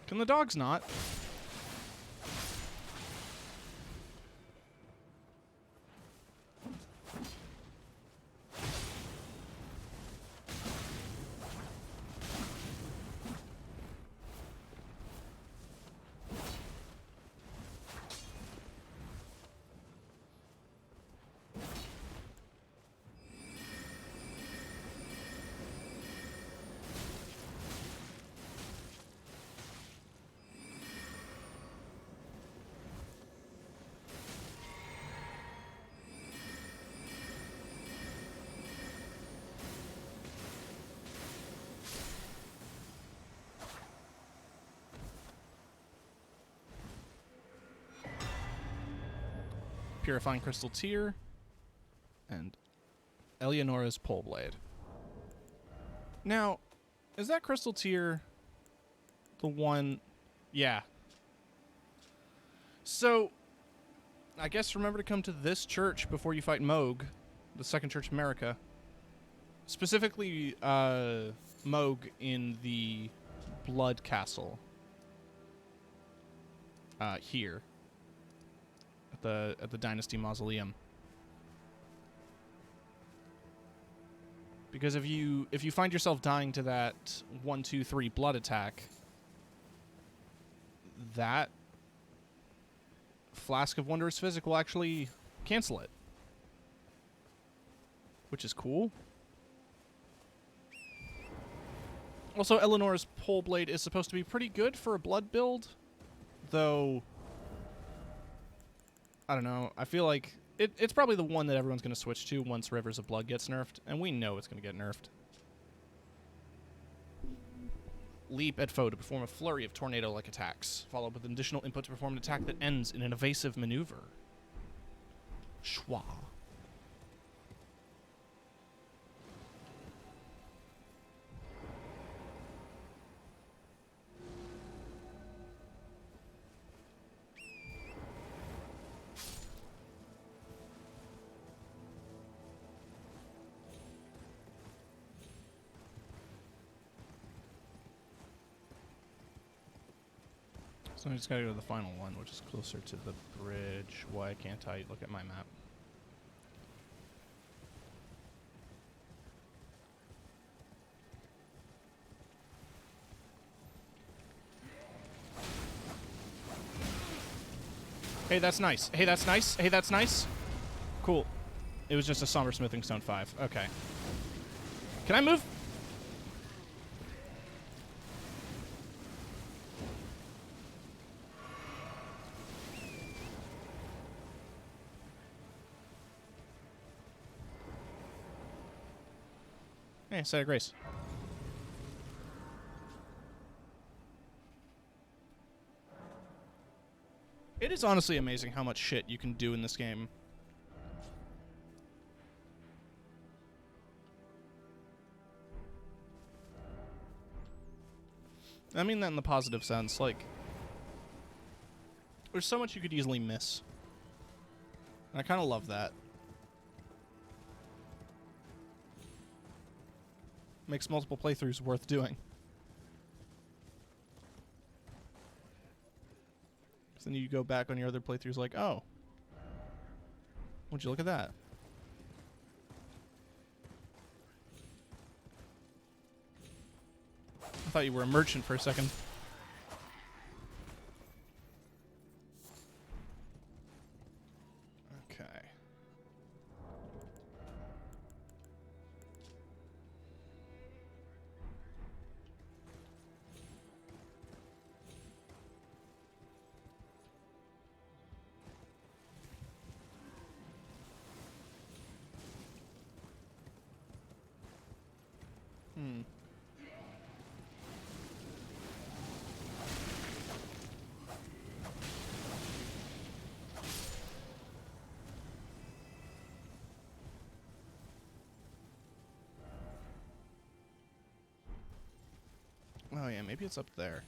Can the dogs not? Purifying Crystal Tear, and Eleonora's Pole Blade. Now, is that Crystal Tear the one? Yeah. So, I guess remember to come to this church before you fight Moog, the Second Church of America. Specifically, Moog in the Blood Castle. Here. At the Dynasty Mausoleum. Because if you find yourself dying to that 1, 2, 3 blood attack, that Flask of Wondrous Physic will actually cancel it. Which is cool. Also, Eleanor's Pole Blade is supposed to be pretty good for a blood build, though I don't know. I feel like it's probably the one that everyone's going to switch to once Rivers of Blood gets nerfed, and we know it's going to get nerfed. Leap at foe to perform a flurry of tornado-like attacks, followed with an additional input to perform an attack that ends in an evasive maneuver. Schwa. So I just gotta go to the final one, which is closer to the bridge. Why can't I look at my map? Hey, that's nice. Hey, that's nice. Hey, that's nice. Cool. It was just a Somber Smithing Stone 5. Okay. Can I move? Hey, Site of Grace. It is honestly amazing how much shit you can do in this game. I mean that in the positive sense, like, there's so much you could easily miss. And I kind of love that. Makes multiple playthroughs worth doing. Because then you go back on your other playthroughs like, oh, would you look at that? I thought you were a merchant for a second. Okay. Oh yeah, maybe it's up there.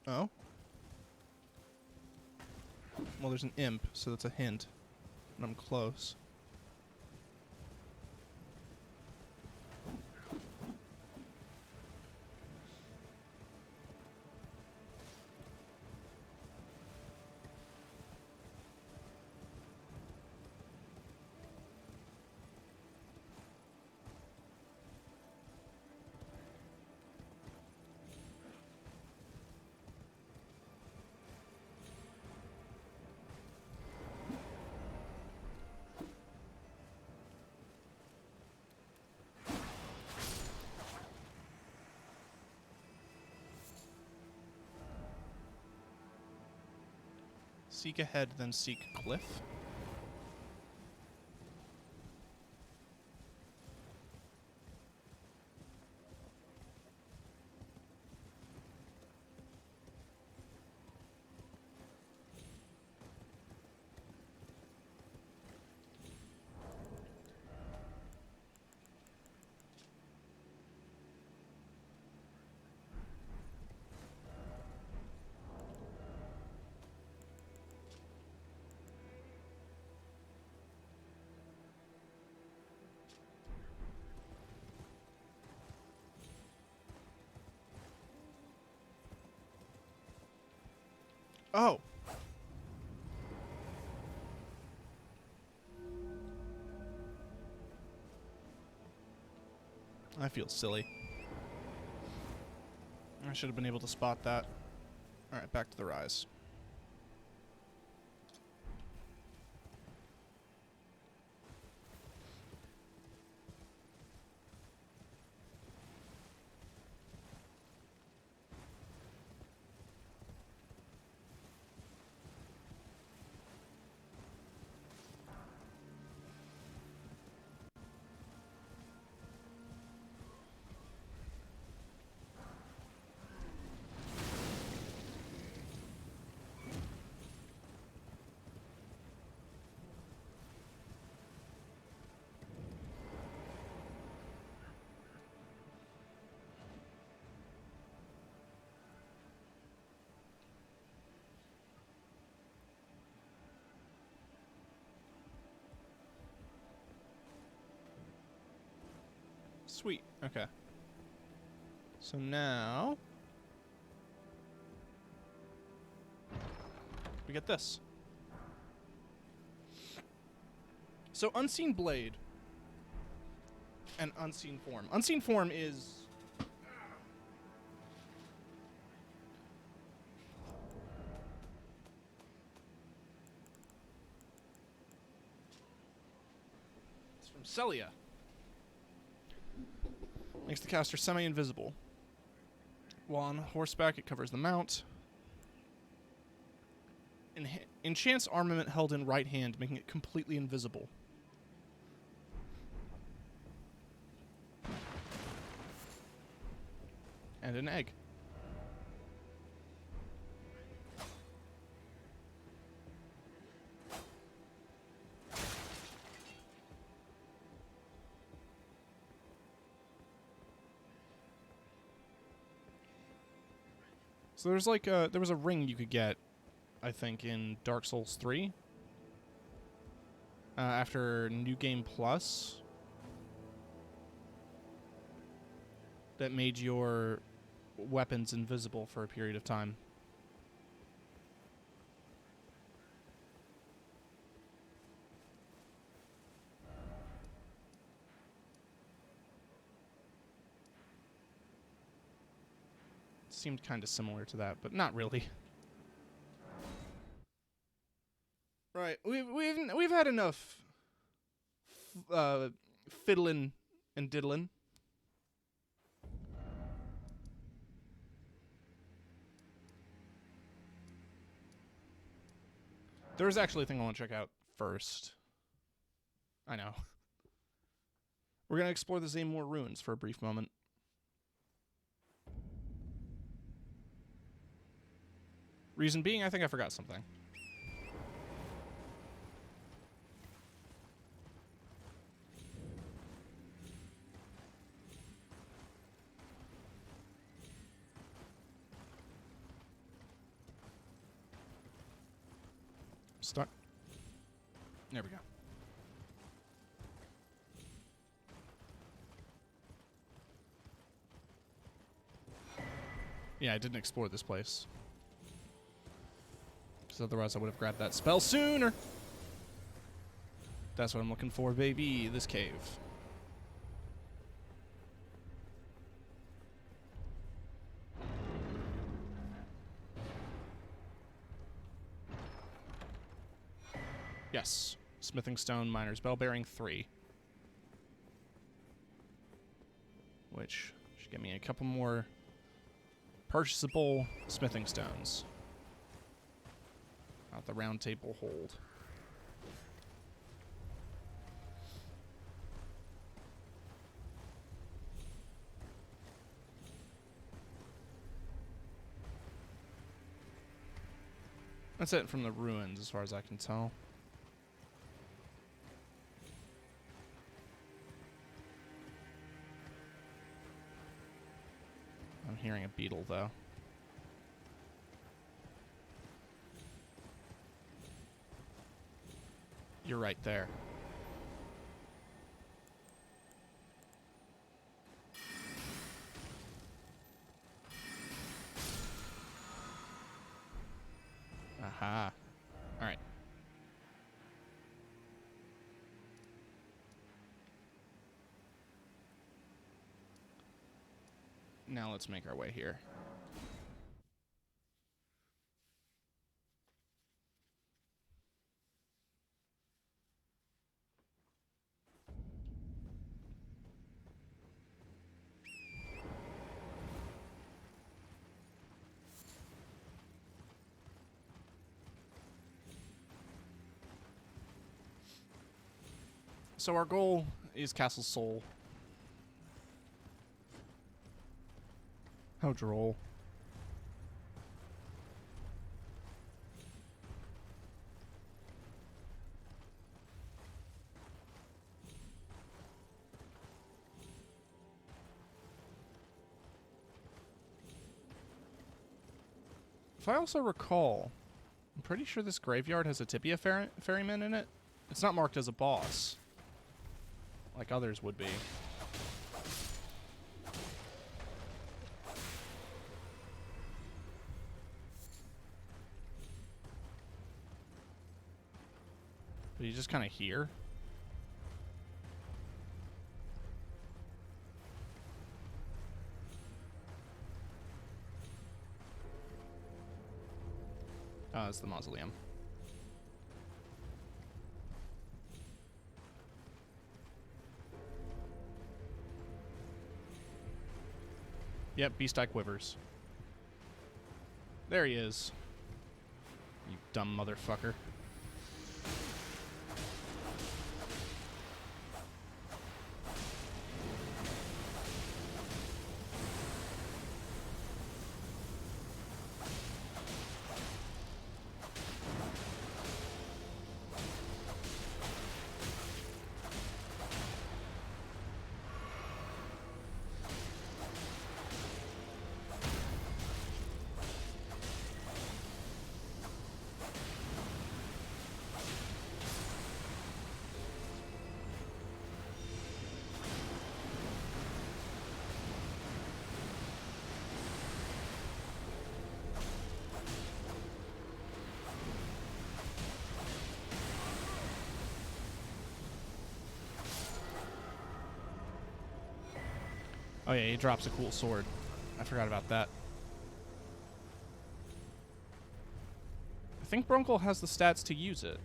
Oh? Well, there's an imp, so that's a hint. And I'm close. Seek ahead, then seek cliff. Oh. I feel silly. I should have been able to spot that. Alright, back to the rise. Sweet. Okay. So now we get this. So Unseen Blade and Unseen Form. Unseen Form is it's from Celia. Makes the caster semi-invisible. While on horseback, it covers the mount. Enchants armament held in right hand, making it completely invisible. And an egg. So there's like there was a ring you could get, I think, in Dark Souls 3. After New Game Plus. That made your weapons invisible for a period of time. Seemed kind of similar to that, but not really. Right, we've had enough fiddling and diddling. There's actually a thing I want to check out first. I know. We're gonna explore the Zamor ruins for a brief moment. Reason being, I think I forgot something. Stuck. There we go. Yeah, I didn't explore this place. Because otherwise I would have grabbed that spell sooner. That's what I'm looking for, baby. This cave. Yes. Smithing Stone, Miner's Bell, bearing 3. Which should get me a couple more purchasable smithing stones. Not the round table hold. That's it from the ruins, as far as I can tell. I'm hearing a beetle, though. You're right there. Aha. All right. Now let's make our way here. So our goal is Castle Sol. How droll. If I also recall, I'm pretty sure this graveyard has a Tibia ferryman in it. It's not marked as a boss, like others would be. But you just kind of hear. Oh, it's the mausoleum. Yep, Beast Eye quivers. There he is. You dumb motherfucker. Oh yeah, he drops a cool sword. I forgot about that. I think Brungle has the stats to use it.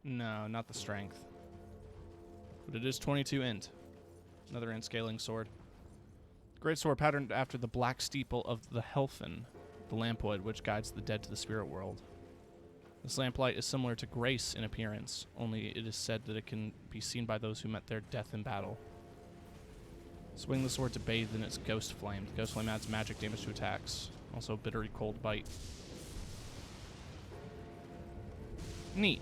No, not the strength. But it is 22 int. Another int scaling sword. Great sword patterned after the black steeple of the Helfen, the lampwood which guides the dead to the spirit world. This lamplight is similar to Grace in appearance, only it is said that it can be seen by those who met their death in battle. Swing the sword to bathe in its ghost flame. The ghost flame adds magic damage to attacks. Also bittery cold bite. Neat.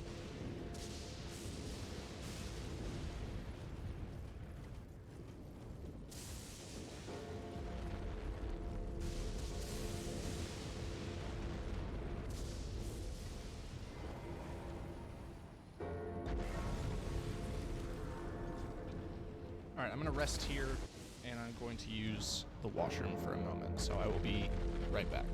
Alright, I'm going to rest here, and I'm going to use the washroom for a moment, so I will be right back.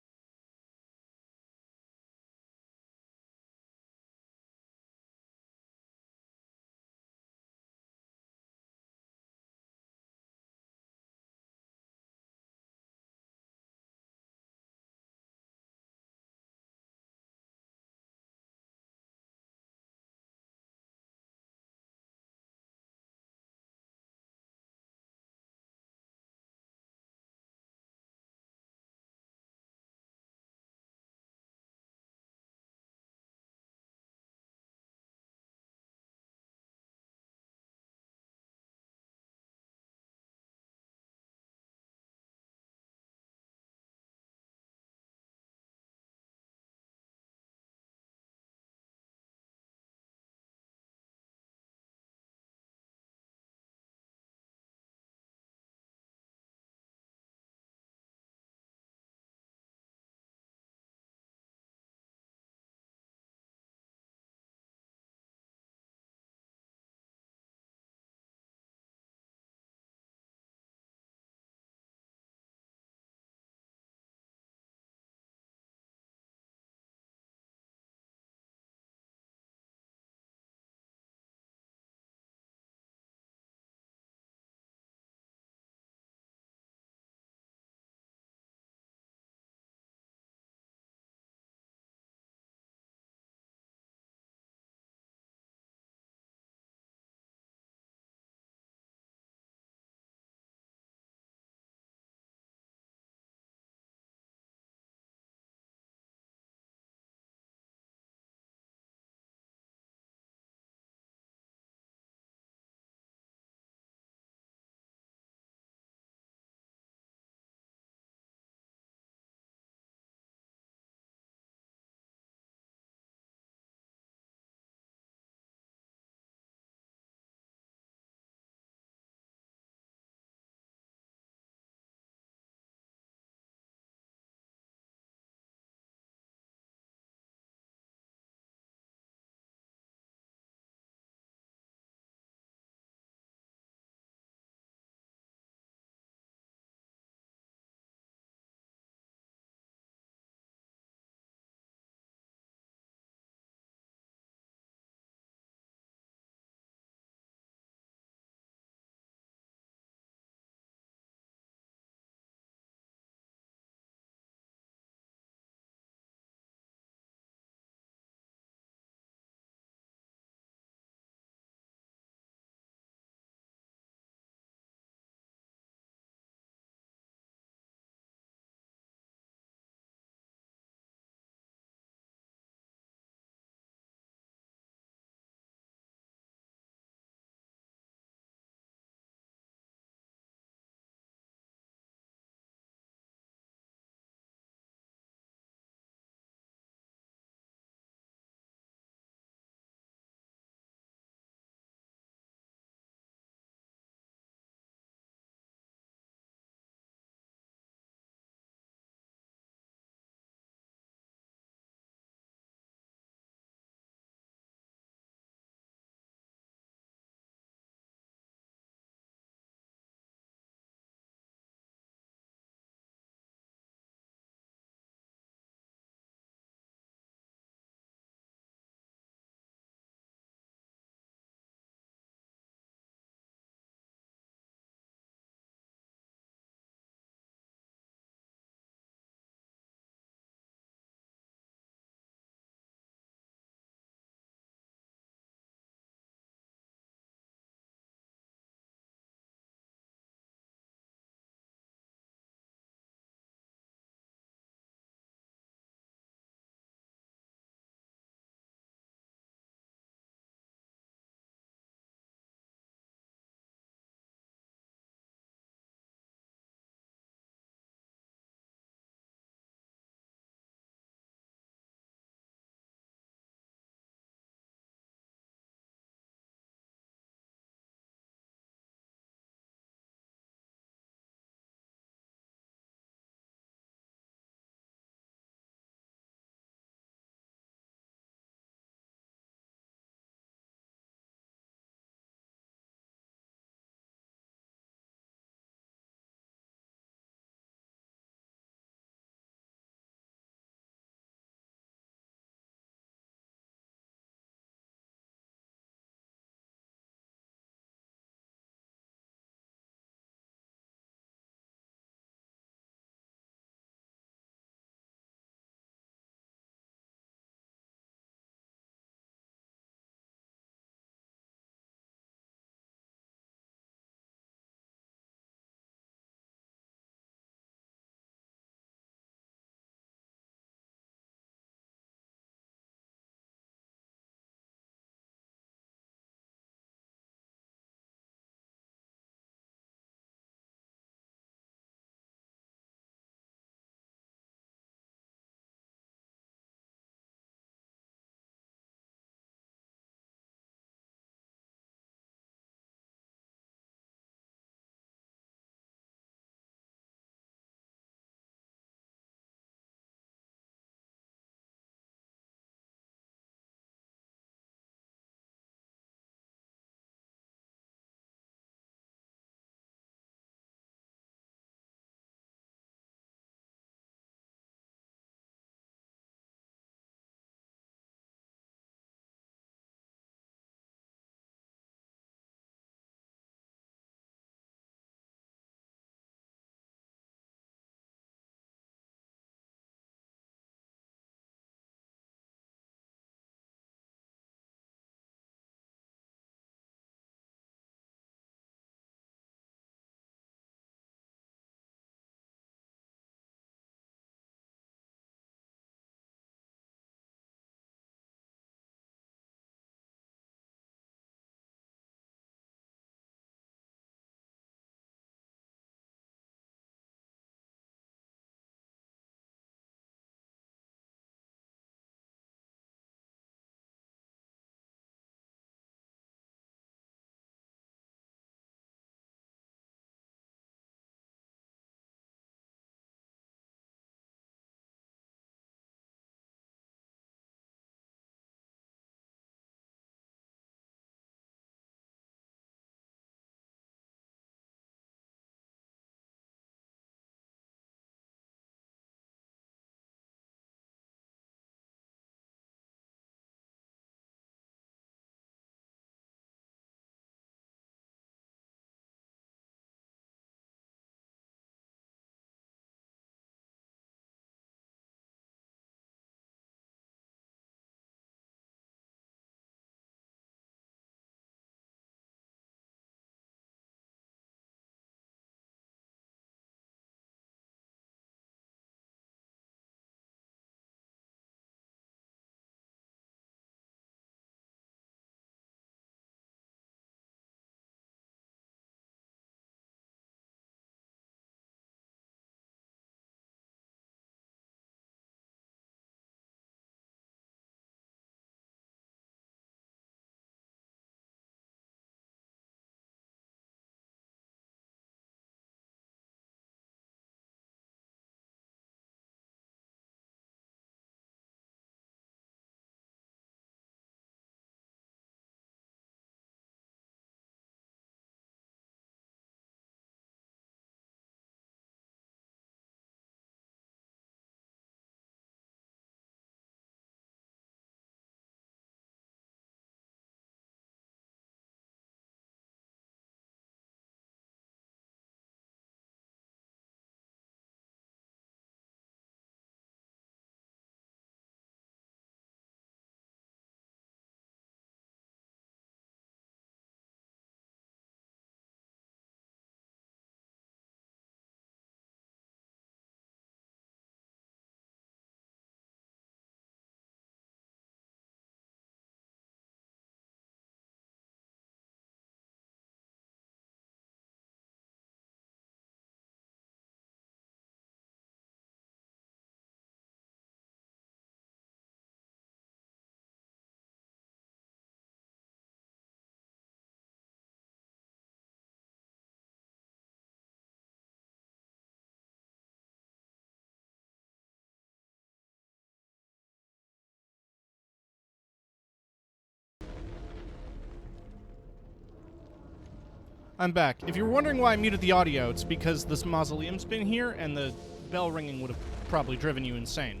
I'm back. If you're wondering why I muted the audio, it's because this mausoleum's been here, and the bell ringing would have probably driven you insane.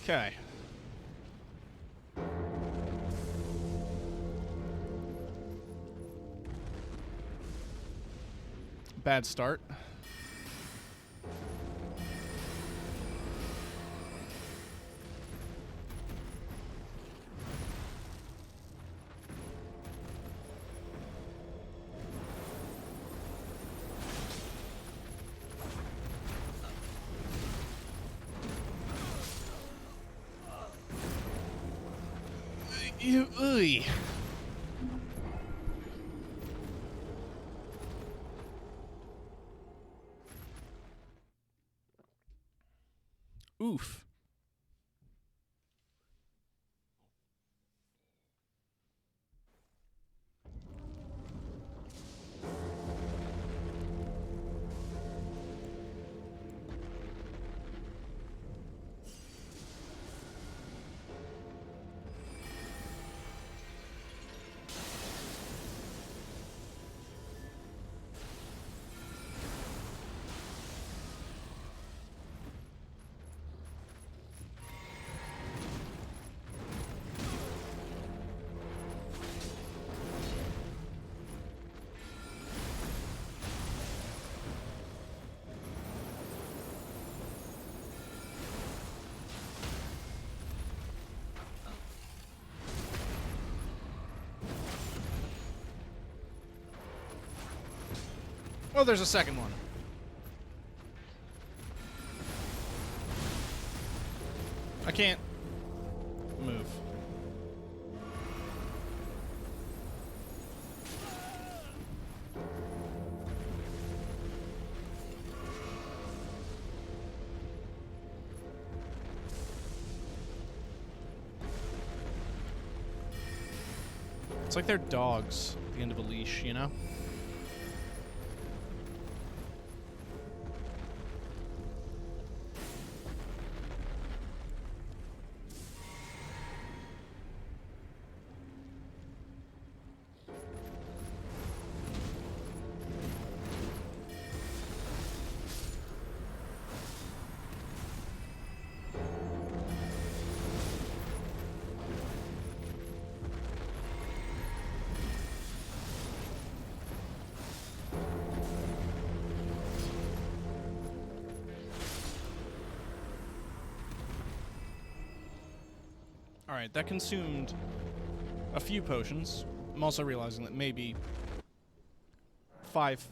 Okay. Bad start. Ooh. Oof. Oh, there's a second one. I can't move. It's like they're dogs at the end of a leash, you know? Alright, that consumed a few potions. I'm also realizing that maybe 5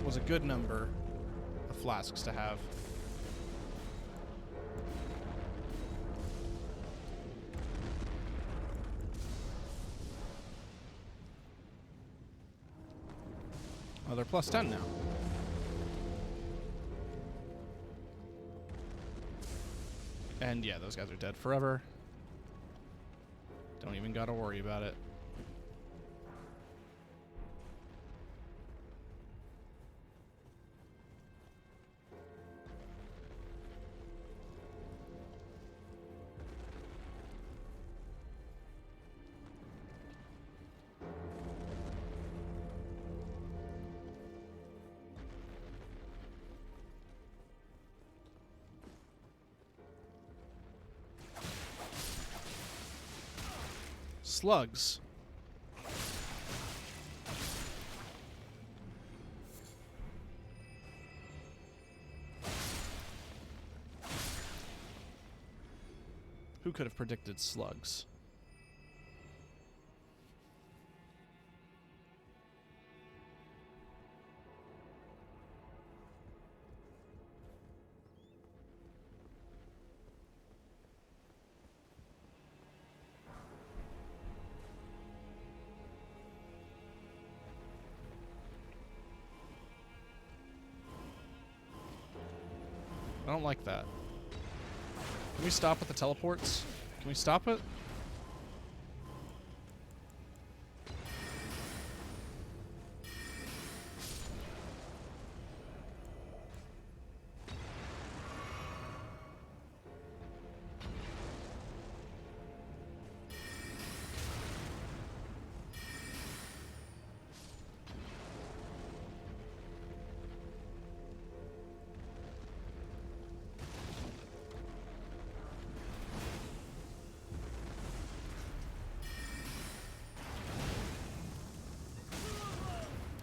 was a good number of flasks to have. Oh, they're plus 10 now. And yeah, those guys are dead forever. Don't even gotta worry about it. Slugs. Who could have predicted slugs? I don't like that. Can we stop with the teleports? Can we stop it?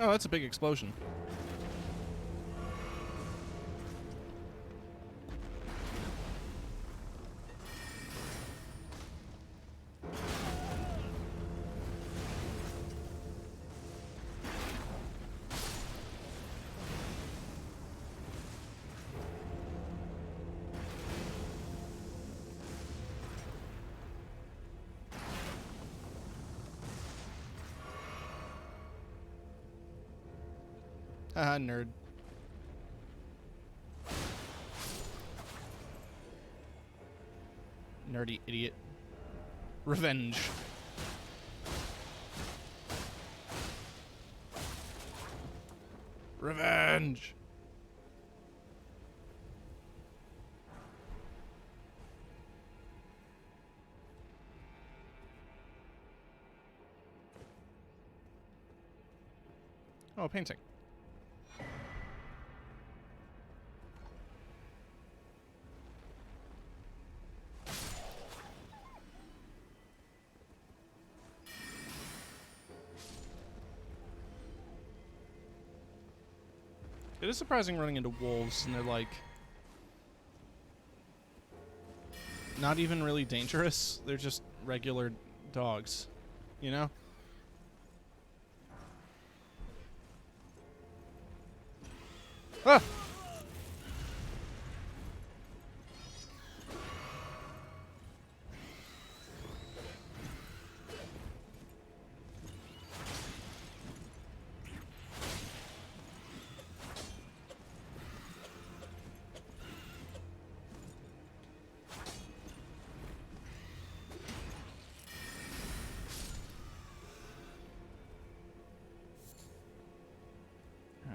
Oh, that's a big explosion. Haha, nerd. Nerdy idiot. Revenge. Revenge! Oh, a painting. It is surprising running into wolves and they're like not even really dangerous. They're just regular dogs, you know? Ah!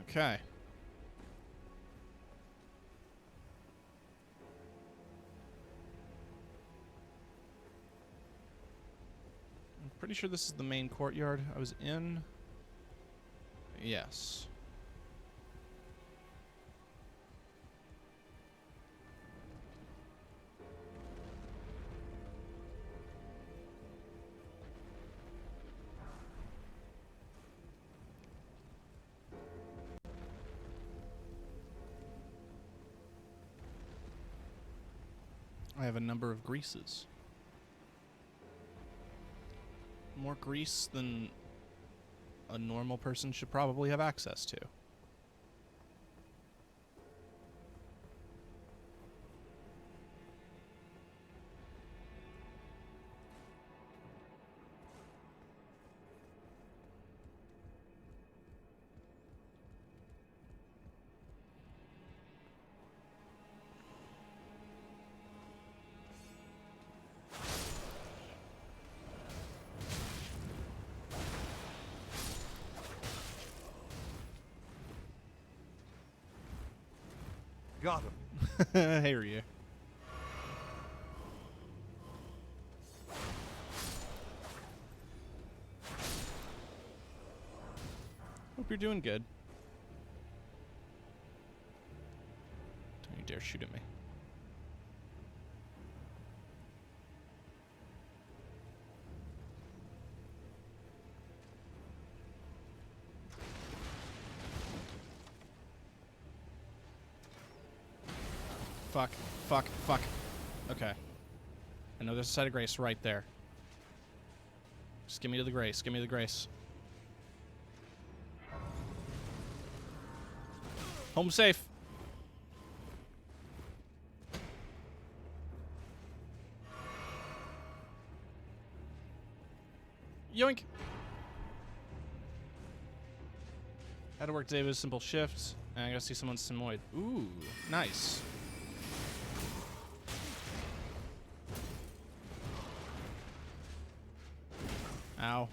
Okay. I'm pretty sure this is the main courtyard I was in. Yes. I have a number of greases. More grease than a normal person should probably have access to. Got him. Hey, Ryu. Hope you're doing good. Don't you dare shoot at me. Fuck, fuck, fuck. Okay. I know there's a site of grace right there. Just give me to the grace, give me the grace. Home safe. Yoink. Had to work today with a simple shift. And I gotta see someone Samoyed. Ooh, nice. Ow.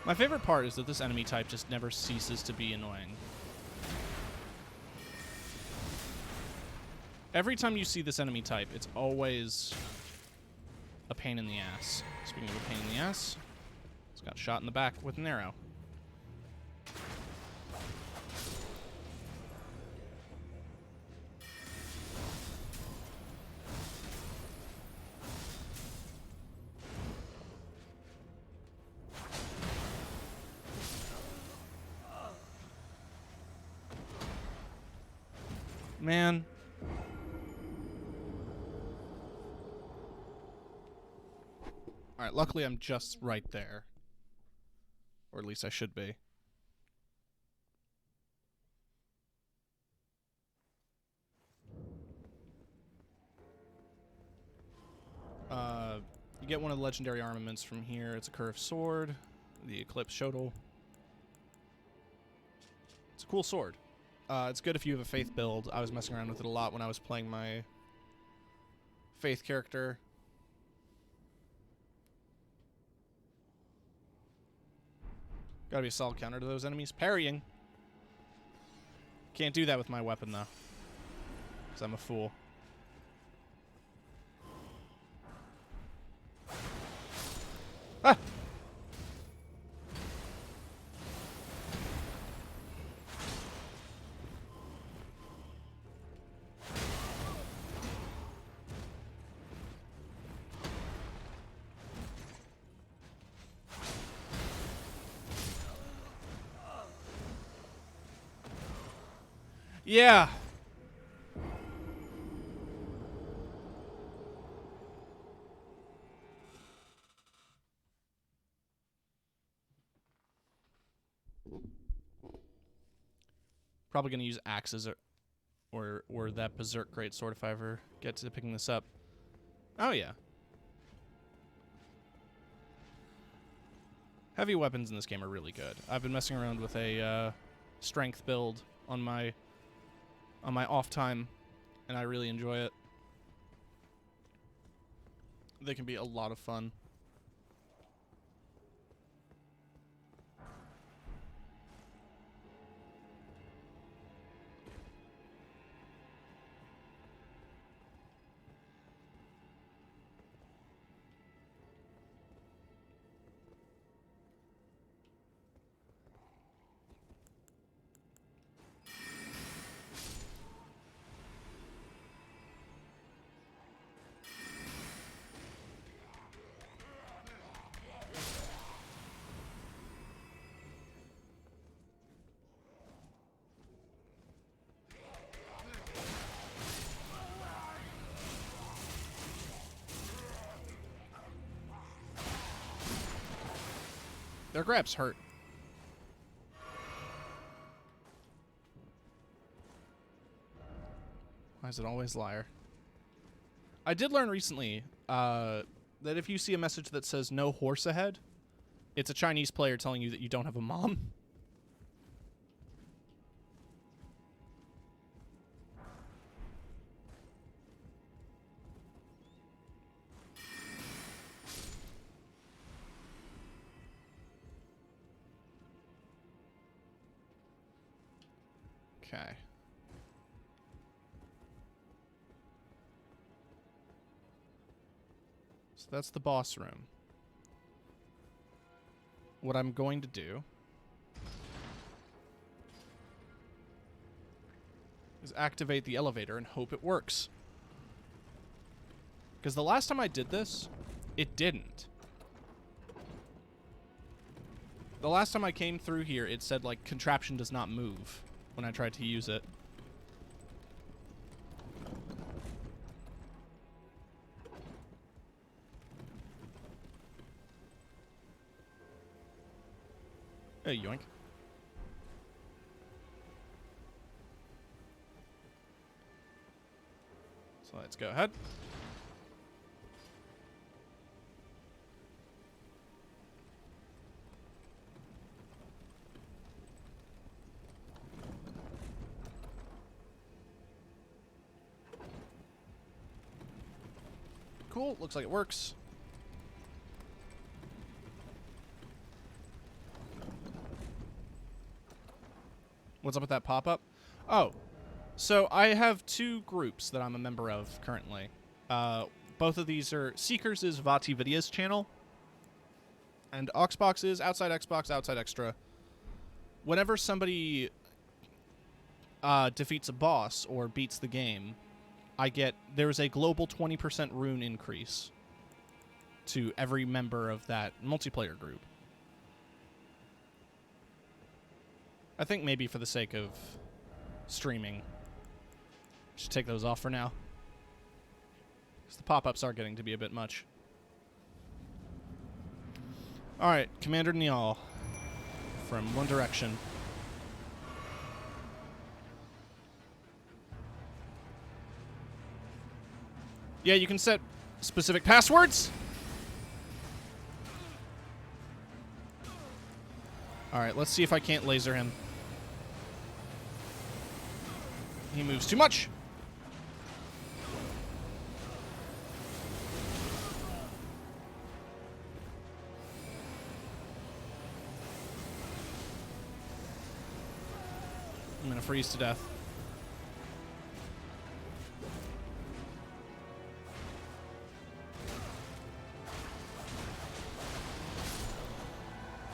My favorite part is that this enemy type just never ceases to be annoying. Every time you see this enemy type, it's always a pain in the ass. Speaking of a pain in the ass, it's got shot in the back with an arrow. Man. Alright, luckily I'm just right there. Or at least I should be. You get one of the legendary armaments from here. It's a curved sword. The Eclipse Shodel. It's a cool sword. It's good if you have a Faith build. I was messing around with it a lot when I was playing my Faith character. Gotta be a solid counter to those enemies. Parrying. Can't do that with my weapon, though. Because I'm a fool. Ah! Yeah. Probably gonna use axes or that berserk greatsword if I ever get to picking this up. Oh yeah. Heavy weapons in this game are really good. I've been messing around with a strength build on my off time, and I really enjoy it. They can be a lot of fun. Their grabs hurt. Why is it always liar? I did learn recently that if you see a message that says no horse ahead, it's a Chinese player telling you that you don't have a mom. Okay. So that's the boss room. What I'm going to do is activate the elevator and hope it works. Because the last time I did this, it didn't. The last time I came through here, it said, like, contraption does not move when I tried to use it. Hey, yoink. So let's go ahead. Cool, looks like it works. What's up with that pop-up? Oh, so I have two groups that I'm a member of currently. Both of these are Seekers is Vati Vidya's channel, and Oxbox is Outside Xbox, Outside Extra. Whenever somebody defeats a boss or beats the game, there's a global 20% rune increase to every member of that multiplayer group. I think maybe for the sake of streaming. Should take those off for now. Because the pop-ups are getting to be a bit much. Alright, Commander Niall. From One Direction. Yeah, you can set specific passwords. Alright, let's see if I can't laser him. He moves too much. I'm gonna freeze to death.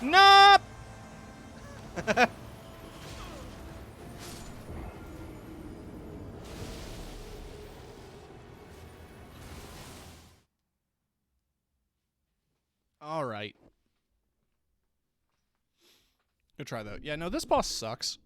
Nope! All right. Go try that. Yeah, no, this boss sucks.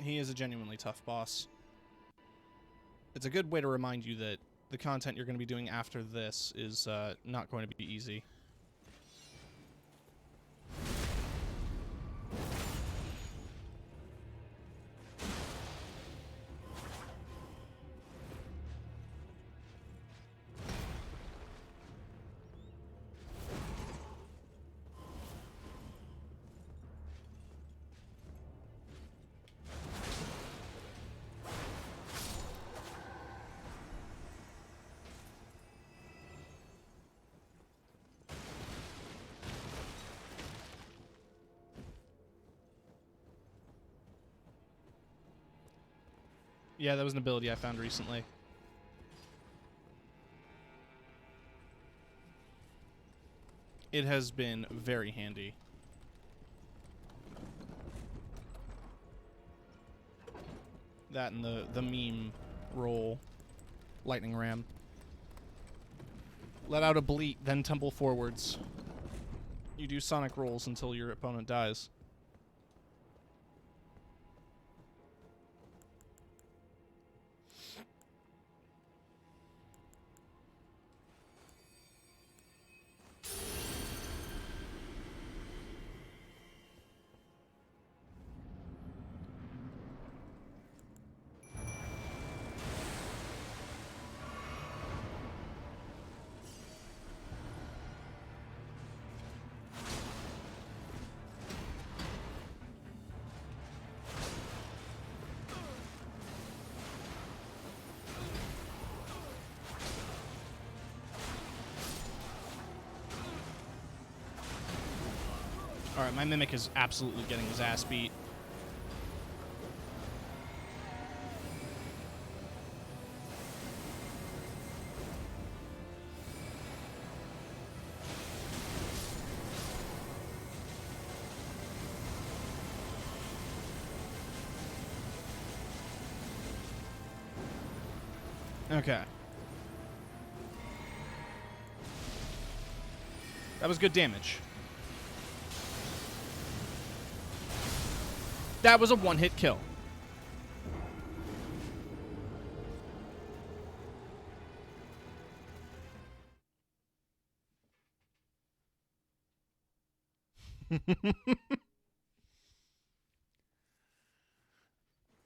He is a genuinely tough boss. It's a good way to remind you that the content you're going to be doing after this is not going to be easy. Yeah, that was an ability I found recently. It has been very handy. That and the meme roll. Lightning ram. Let out a bleat, then tumble forwards. You do sonic rolls until your opponent dies. Alright, my Mimic is absolutely getting his ass beat. Okay. That was good damage. That was a one-hit kill.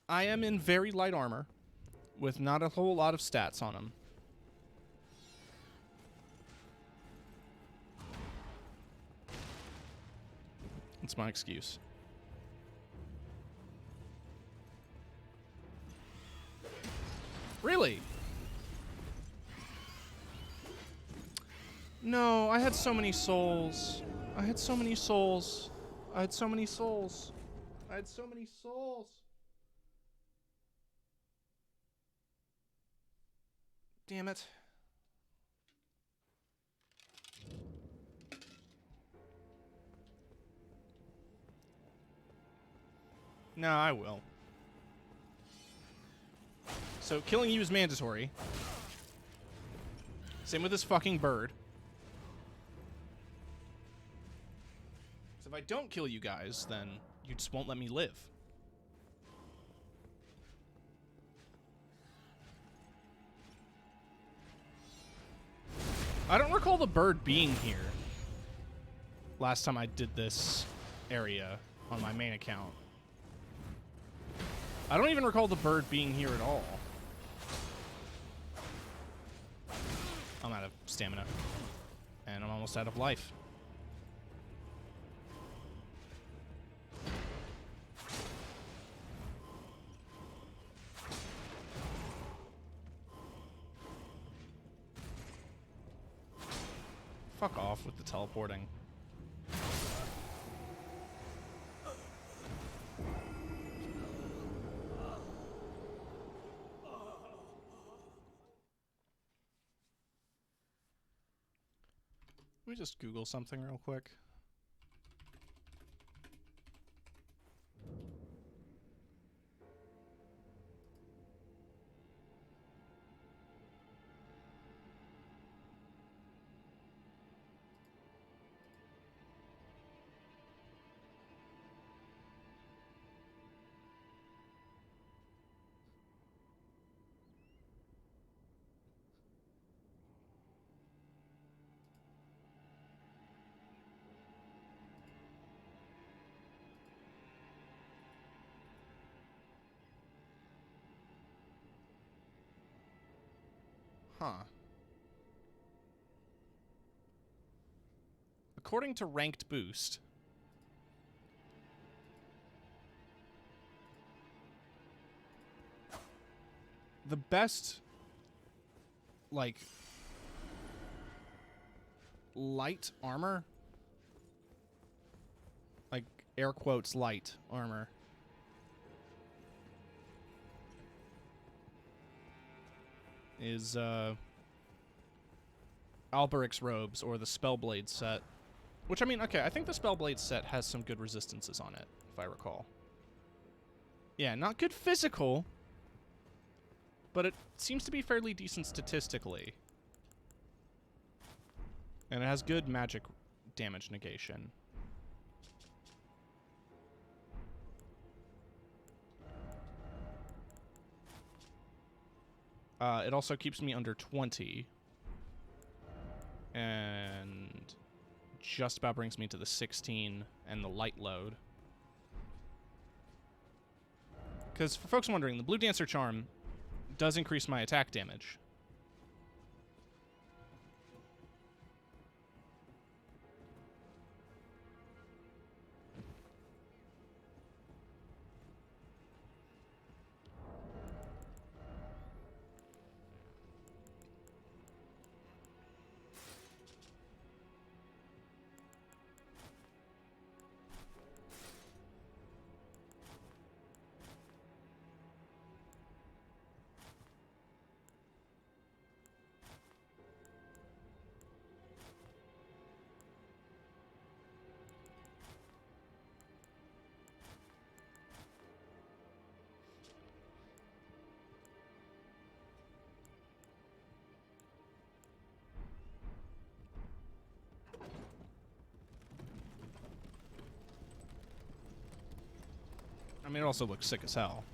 I am in very light armor with not a whole lot of stats on him. That's my excuse. Really? No, I had so many souls. I had so many souls. I had so many souls. I had so many souls. Damn it. No, I will. So killing you is mandatory. Same with this fucking bird. So if I don't kill you guys, then you just won't let me live. I don't recall the bird being here last time I did this area on my main account. I don't even recall the bird being here at all. I'm out of stamina. And I'm almost out of life. Fuck off with the teleporting. Let me just Google something real quick. Huh. According to Ranked Boost, the best, like, light armor, like, air quotes, light armor, is, Alberic's robes, or the Spellblade set. Which, I mean, okay, I think the Spellblade set has some good resistances on it, if I recall. Yeah, not good physical, but it seems to be fairly decent statistically. And it has good magic damage negation. It also keeps me under 20. And just about brings me to the 16 and the light load. Because for folks wondering, the Blue Dancer Charm does increase my attack damage. I mean, it also looks sick as hell.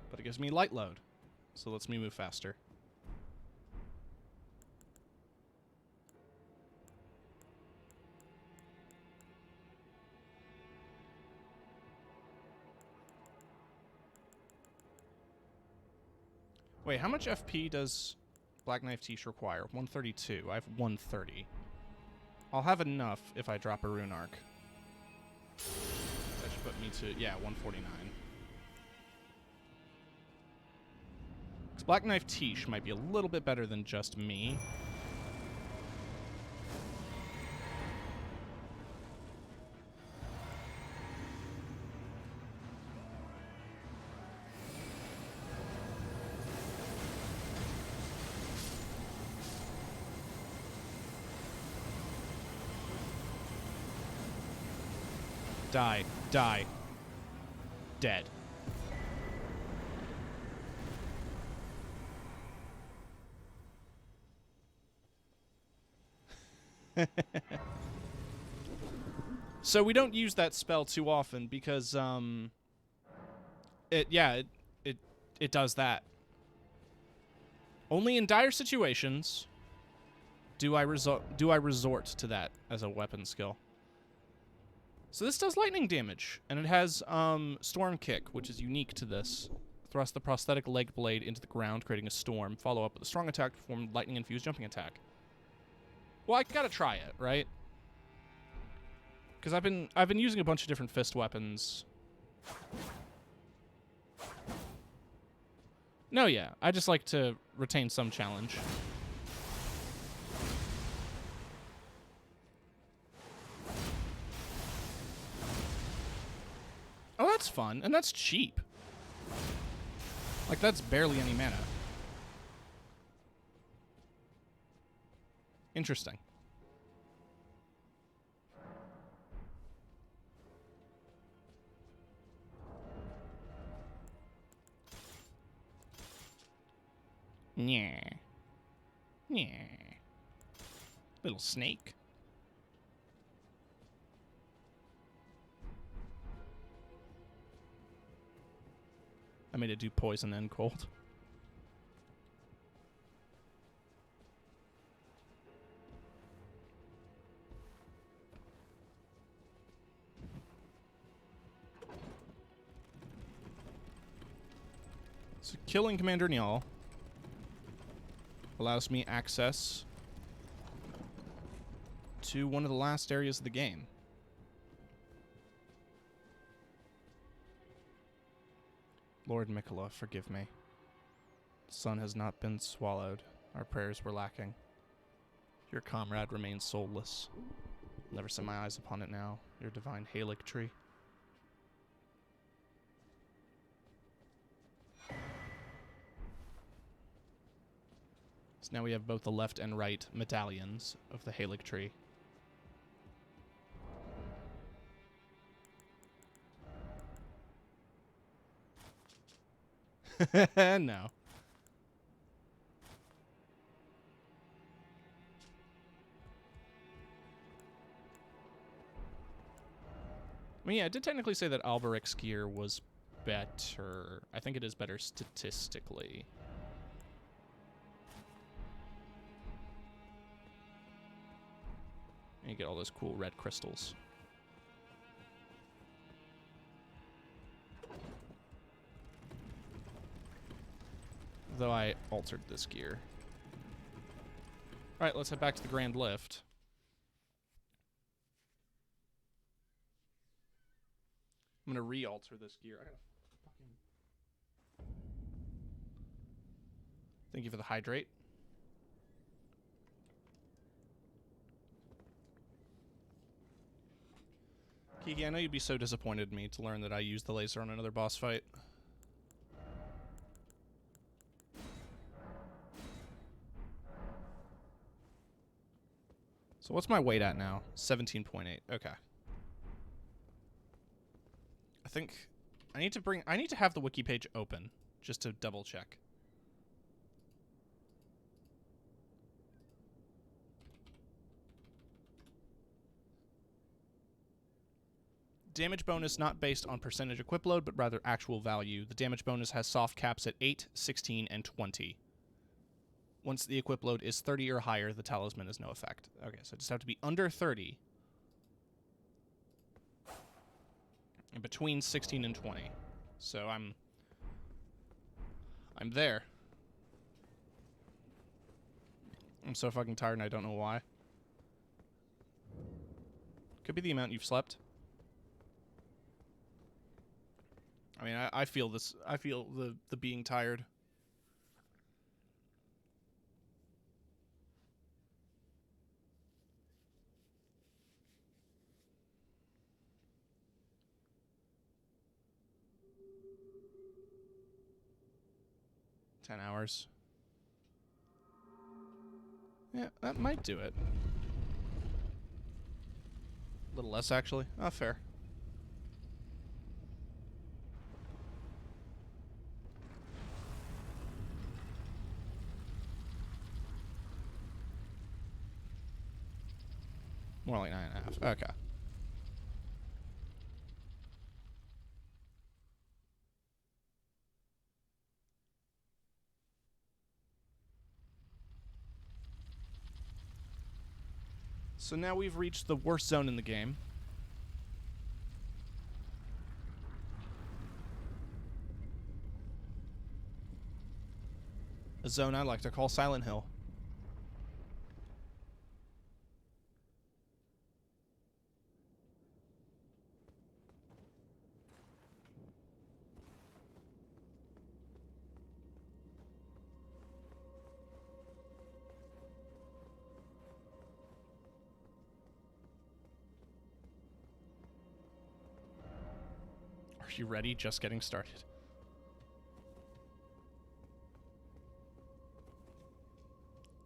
But it gives me light load, so it lets me move faster. Wait, how much FP does Black Knife Tiche require? 132. I have 130. I'll have enough if I drop a Rune Arc. That should put me to, yeah, 149. Because Black Knife Tiche might be a little bit better than just me. Die. Die. Dead. So we don't use that spell too often because it does that. Only in dire situations do I resort to that as a weapon skill. So this does lightning damage, and it has Storm Kick, which is unique to this. Thrust the prosthetic leg blade into the ground, creating a storm. Follow up with a strong attack to perform lightning-infused jumping attack. Well, I gotta try it, right? Because I've been using a bunch of different fist weapons. No, yeah, I just like to retain some challenge. Oh, that's fun, and that's cheap. Like, that's barely any mana. Interesting. Yeah. Yeah. Little snake. I made it do poison and cold. So killing Commander Nyal allows me access to one of the last areas of the game. Lord Mikola, forgive me. The sun has not been swallowed. Our prayers were lacking. Your comrade remains soulless. I'll never set my eyes upon it now. Your divine Halic tree. So now we have both the left and right medallions of the Halic tree. No. I mean, yeah, it did technically say that Alberic's gear was better. I think it is better statistically. And you get all those cool red crystals. Though I altered this gear. Alright, let's head back to the Grand Lift. I'm gonna re-alter this gear. I gotta fucking... Thank you for the hydrate. Kiki, I know you'd be so disappointed in me to learn that I used the laser on another boss fight. So what's my weight at now? 17.8. Okay. I think I need to have the wiki page open just to double check. Damage bonus not based on percentage equip load, but rather actual value. The damage bonus has soft caps at 8, 16, and 20. Once the equip load is 30 or higher, the talisman is no effect. Okay, so I just have to be under 30. And between 16 and 20. So I'm there. I'm so fucking tired and I don't know why. Could be the amount you've slept. I mean, I feel this. I feel the being tired. $10 hours. Yeah, that might do it. A little less, actually. Oh, fair. More like 9.5. Okay. So now we've reached the worst zone in the game. A zone I like to call Silent Hill. Are you ready? Just getting started.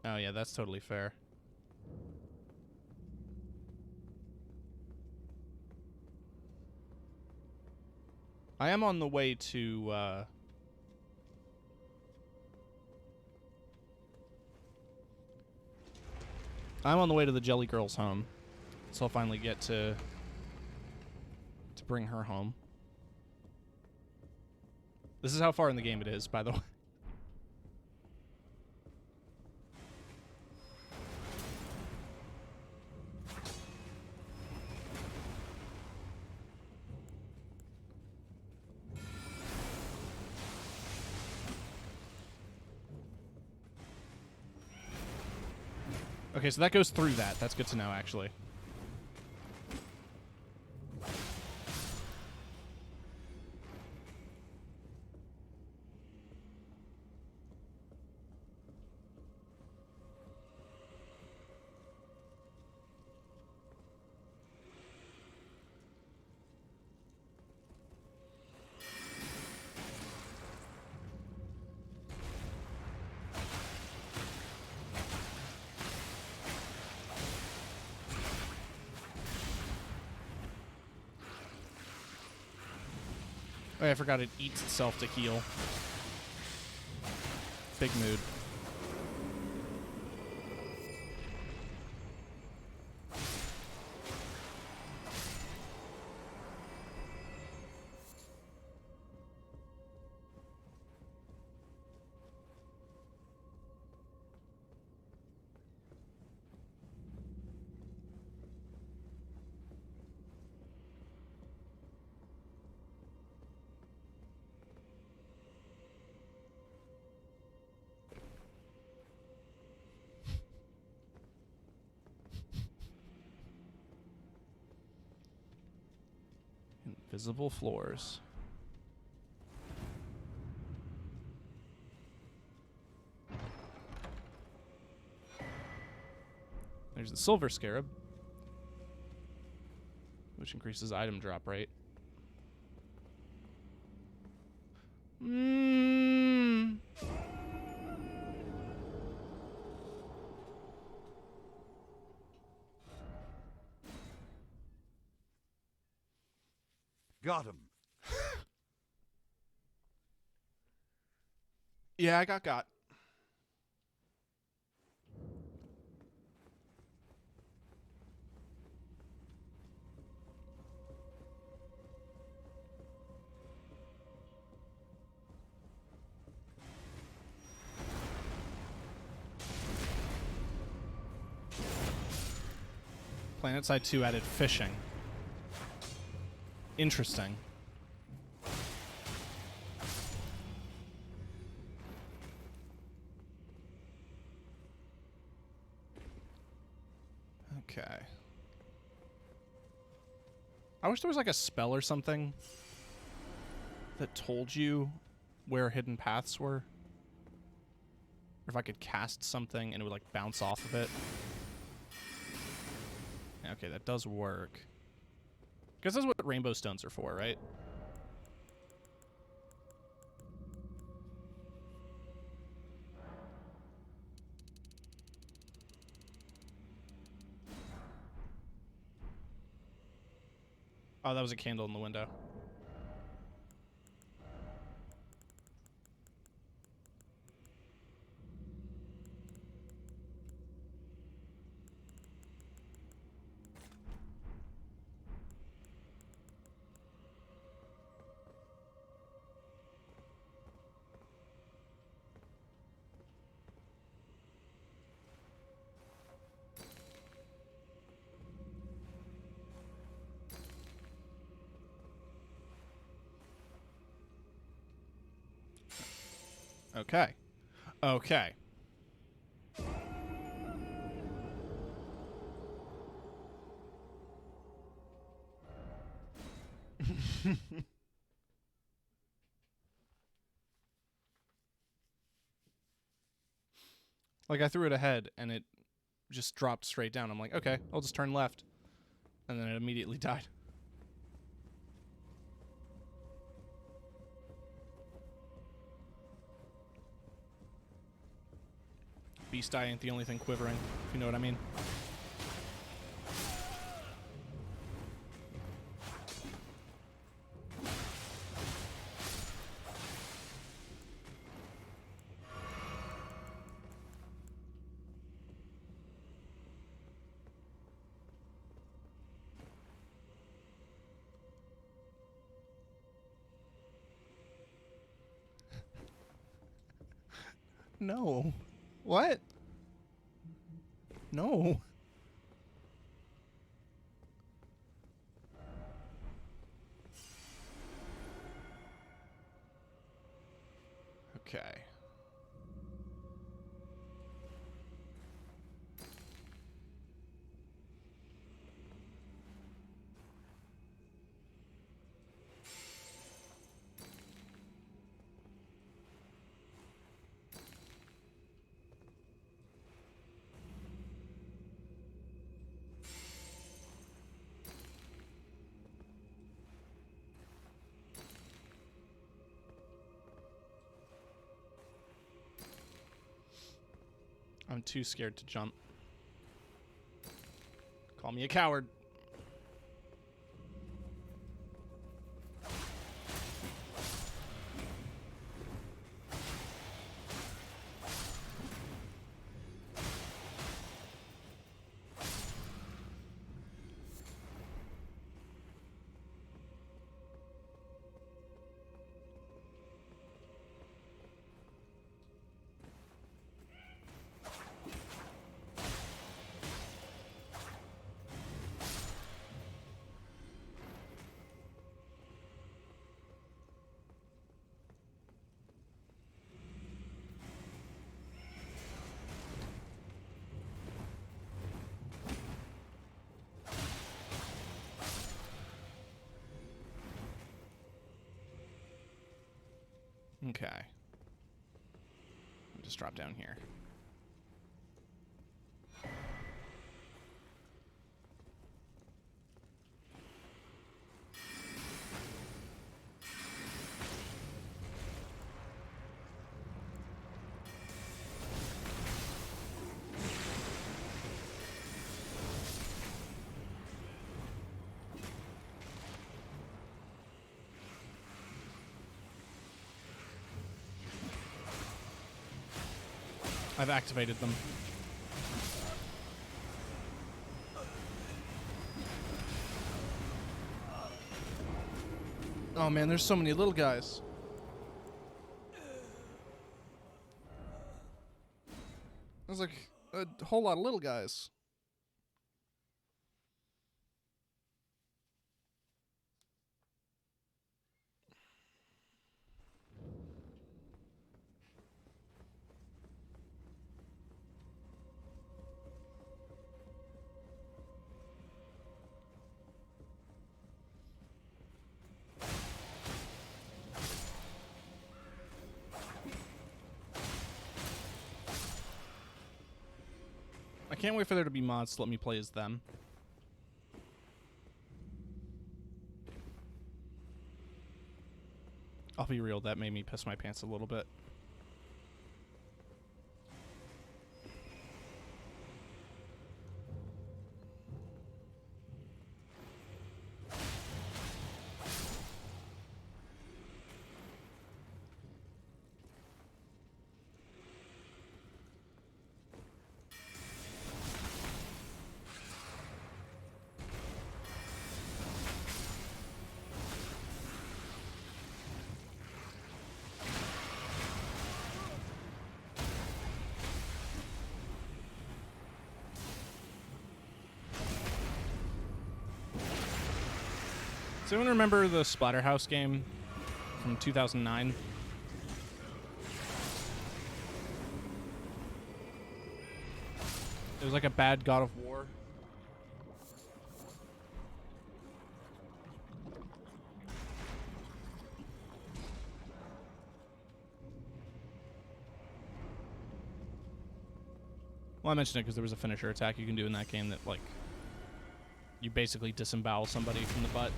Oh yeah, that's totally fair. I am on the way to, I'm on the way to the Jelly Girl's home. So I'll finally get to bring her home. This is how far in the game it is, by the way. Okay, so that goes through that. That's good to know, actually. Oh, I forgot it eats itself to heal. Big mood. Invisible floors. There's the Silver Scarab, which increases item drop rate. Got him. Yeah, I got. PlanetSide 2 added fishing. Interesting. Okay. I wish there was like a spell or something that told you where hidden paths were. Or if I could cast something and it would like bounce off of it. Okay, that does work. Because that's what rainbow stones are for, right? Oh, that was a candle in the window. Okay. Okay. Like, I threw it ahead, and it just dropped straight down. I'm like, okay, I'll just turn left. And then it immediately died. Beast Eye ain't the only thing quivering, if you know what I mean. No. What? No. Okay. I'm too scared to jump. Call me a coward. Okay. I'll just drop down here. I've activated them. Oh man, there's so many little guys. There's like a whole lot of little guys. I can't wait for there to be mods to let me play as them. I'll be real, that made me piss my pants a little bit. Does anyone remember the Splatterhouse game from 2009? It was like a bad God of War. Well, I mentioned it because there was a finisher attack you can do in that game that, like, you basically disembowel somebody from the butt.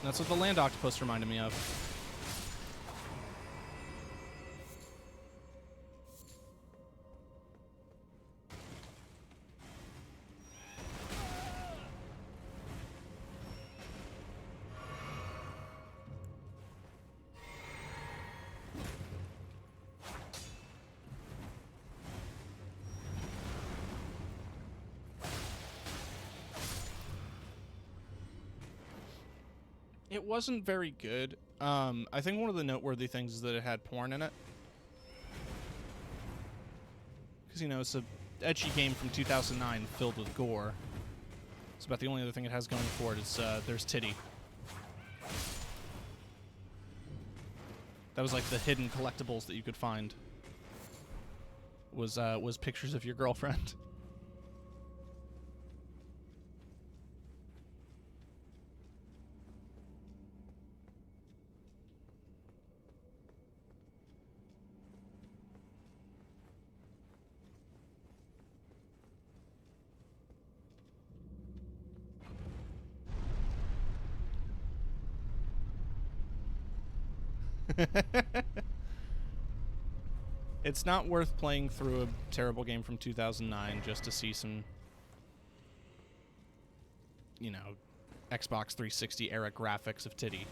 That's what the land octopus reminded me of. It wasn't very good. I think one of the noteworthy things is that it had porn in it. Because, you know, it's a ecchi game from 2009 filled with gore. It's about the only other thing it has going for it is there's titty. That was like the hidden collectibles that you could find. Was pictures of your girlfriend. It's not worth playing through a terrible game from 2009 just to see some, you know, Xbox 360 era graphics of titty.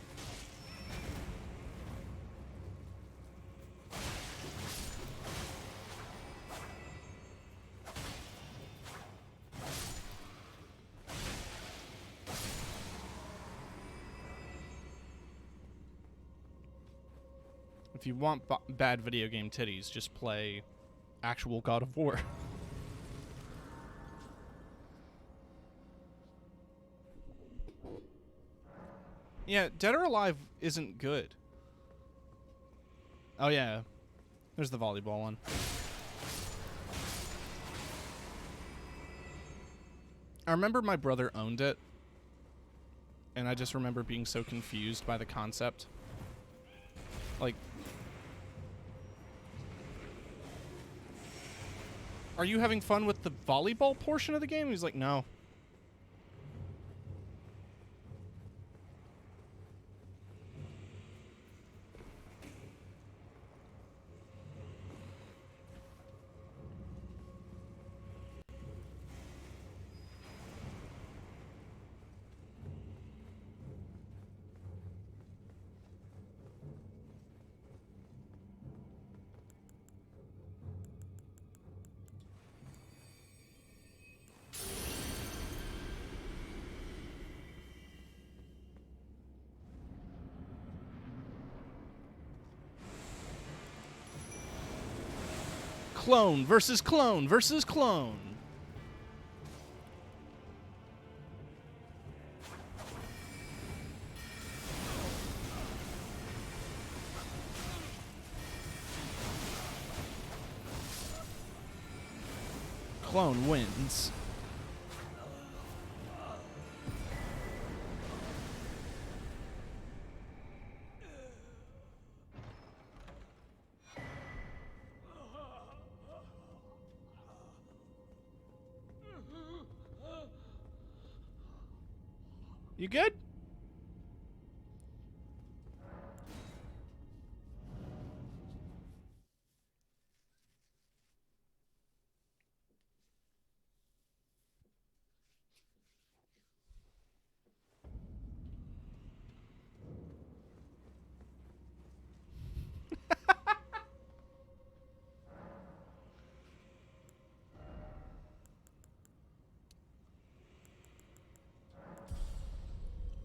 If you want bad video game titties, just play actual God of War. Yeah, Dead or Alive isn't good. Oh yeah, there's the volleyball one. I remember my brother owned it, and I just remember being so confused by the concept. Like, are you having fun with the volleyball portion of the game? He's like, no. Clone versus clone versus clone. Clone wins. You good?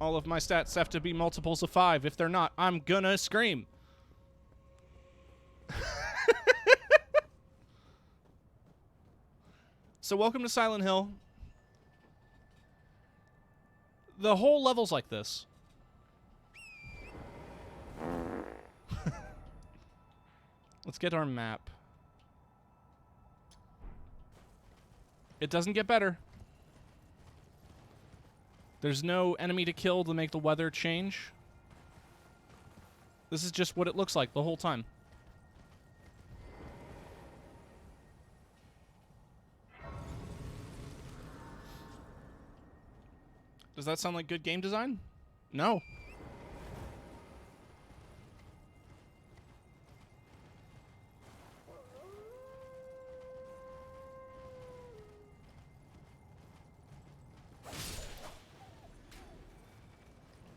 All of my stats have to be multiples of 5. If they're not, I'm gonna scream. So welcome to Silent Hill. The whole level's like this. Let's get our map. It doesn't get better. There's no enemy to kill to make the weather change. This is just what it looks like the whole time. Does that sound like good game design? No.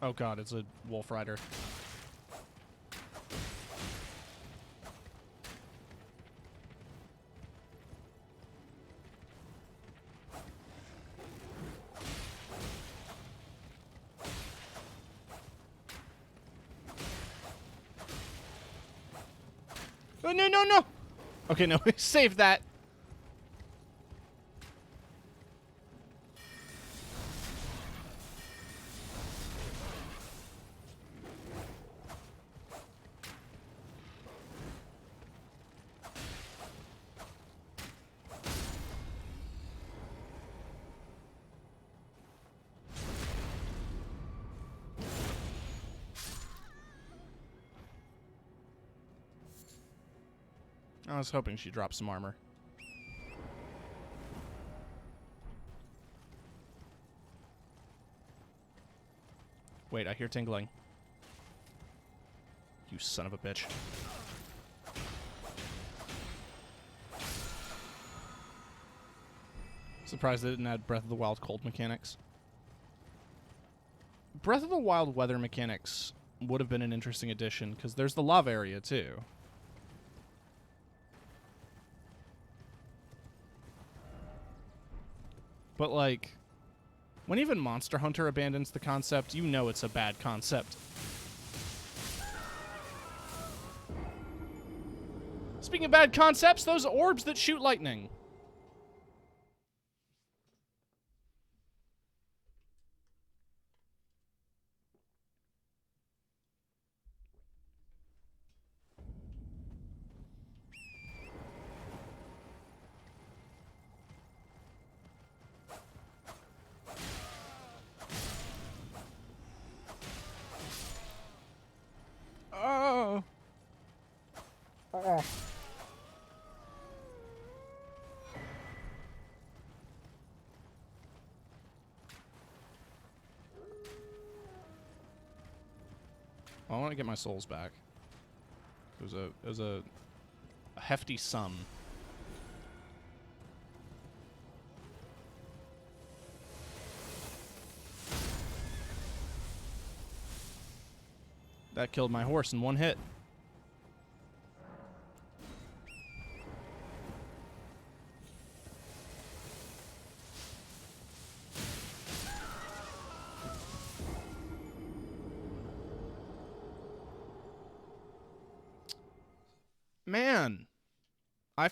Oh god, it's a wolf rider. Oh, no, no, no! Okay, no, save that. I was hoping she'd drop some armor. Wait, I hear tingling. You son of a bitch. Surprised they didn't add Breath of the Wild cold mechanics. Breath of the Wild weather mechanics would have been an interesting addition, because there's the lava area, too. But, like, when even Monster Hunter abandons the concept, you know it's a bad concept. Speaking of bad concepts, those orbs that shoot lightning. Oh. Oh. I want to get my souls back. It was a hefty sum. That killed my horse in one hit. Man, I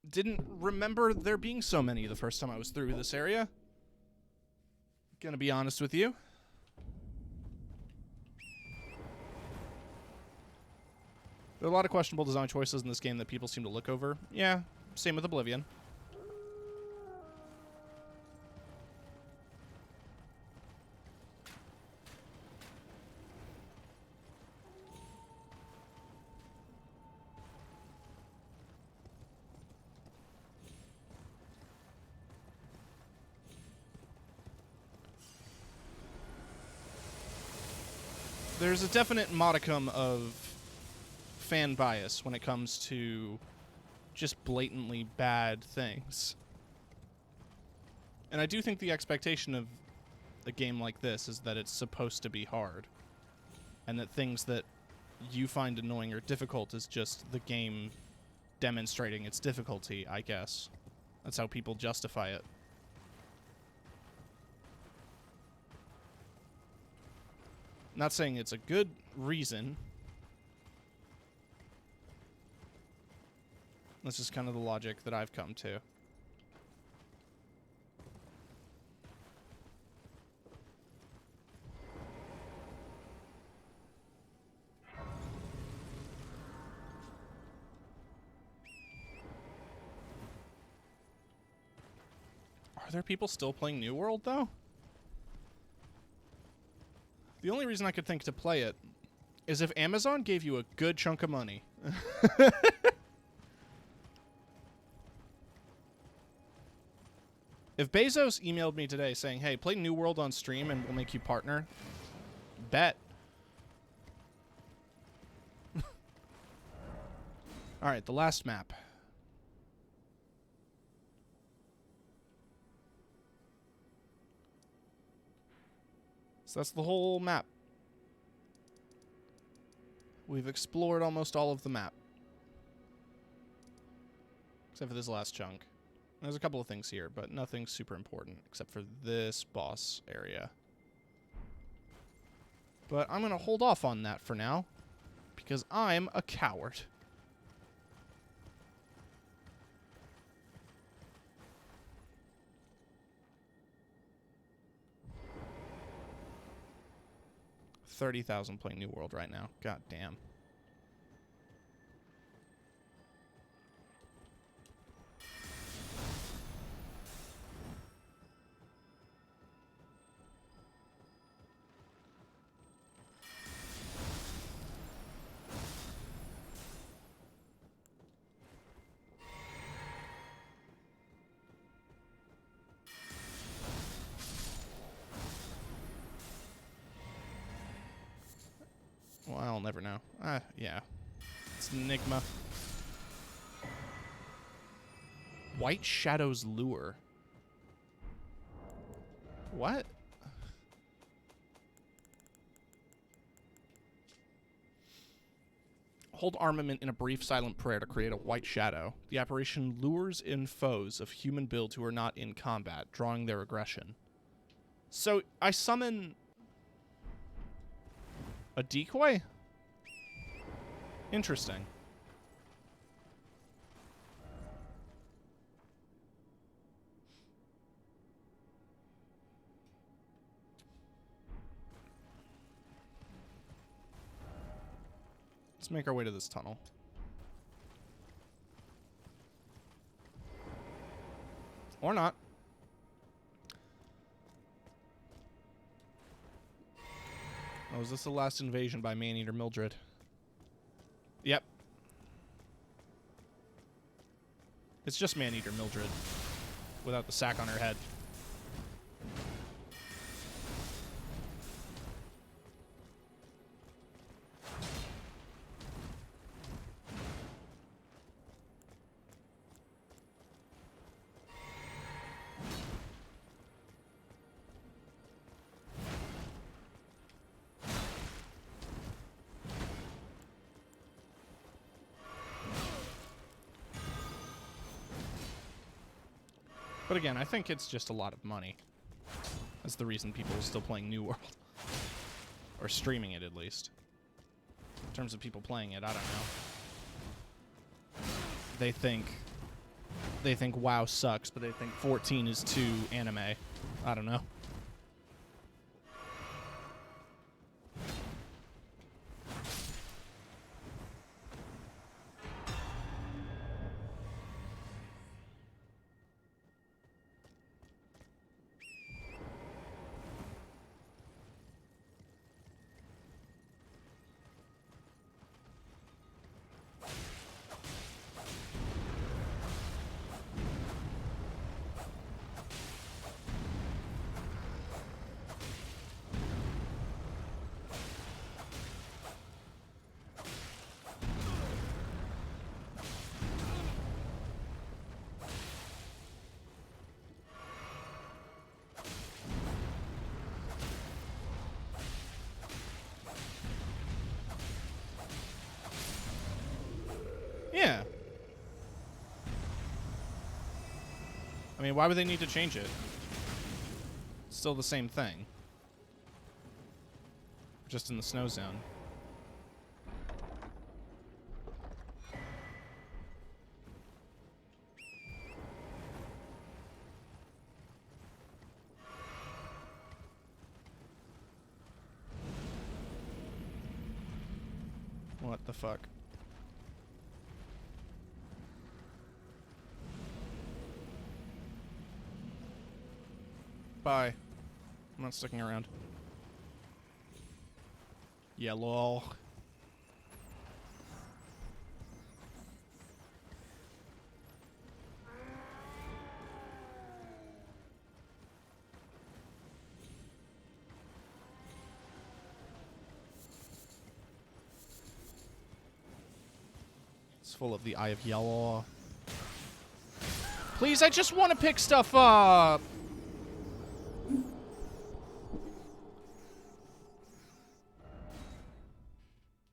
didn't remember there being so many the first time I was through this area. Gonna be honest with you. There are a lot of questionable design choices in this game that people seem to look over. Yeah, same with Oblivion. There's a definite modicum of fan bias when it comes to just blatantly bad things. And I do think the expectation of a game like this is that it's supposed to be hard. And that things that you find annoying or difficult is just the game demonstrating its difficulty, I guess. That's how people justify it. Not saying it's a good reason. That's just kind of the logic that I've come to. Are there people still playing New World, though? The only reason I could think to play it is if Amazon gave you a good chunk of money. If Bezos emailed me today saying, hey, play New World on stream and we'll make you partner, bet. All right, the last map. So that's the whole map. We've explored almost all of the map. Except for this last chunk. There's a couple of things here, but nothing super important except for this boss area. But I'm going to hold off on that for now because I'm a coward. $30,000 playing New World right now. God damn. Well, I'll never know. Yeah. It's an enigma. White Shadow's Lure. What? Hold armament in a brief silent prayer to create a white shadow. The apparition lures in foes of human build who are not in combat, drawing their aggression. So I summon a decoy? Interesting. Let's make our way to this tunnel. Or not. Oh, is this the last invasion by Maneater Mildred? Yep. It's just Maneater Mildred without the sack on her head. But again, I think it's just a lot of money. That's the reason people are still playing New World. Or streaming it, at least. In terms of people playing it, I don't know. They think WoW sucks, but they think 14 is too anime. I don't know. Yeah. I mean, why would they need to change it? It's still the same thing. Just in the snow zone. What the fuck? bye. I'm not sticking around. Yeah, lol. It's full of the Eye of Yellow. Please, I just want to pick stuff up!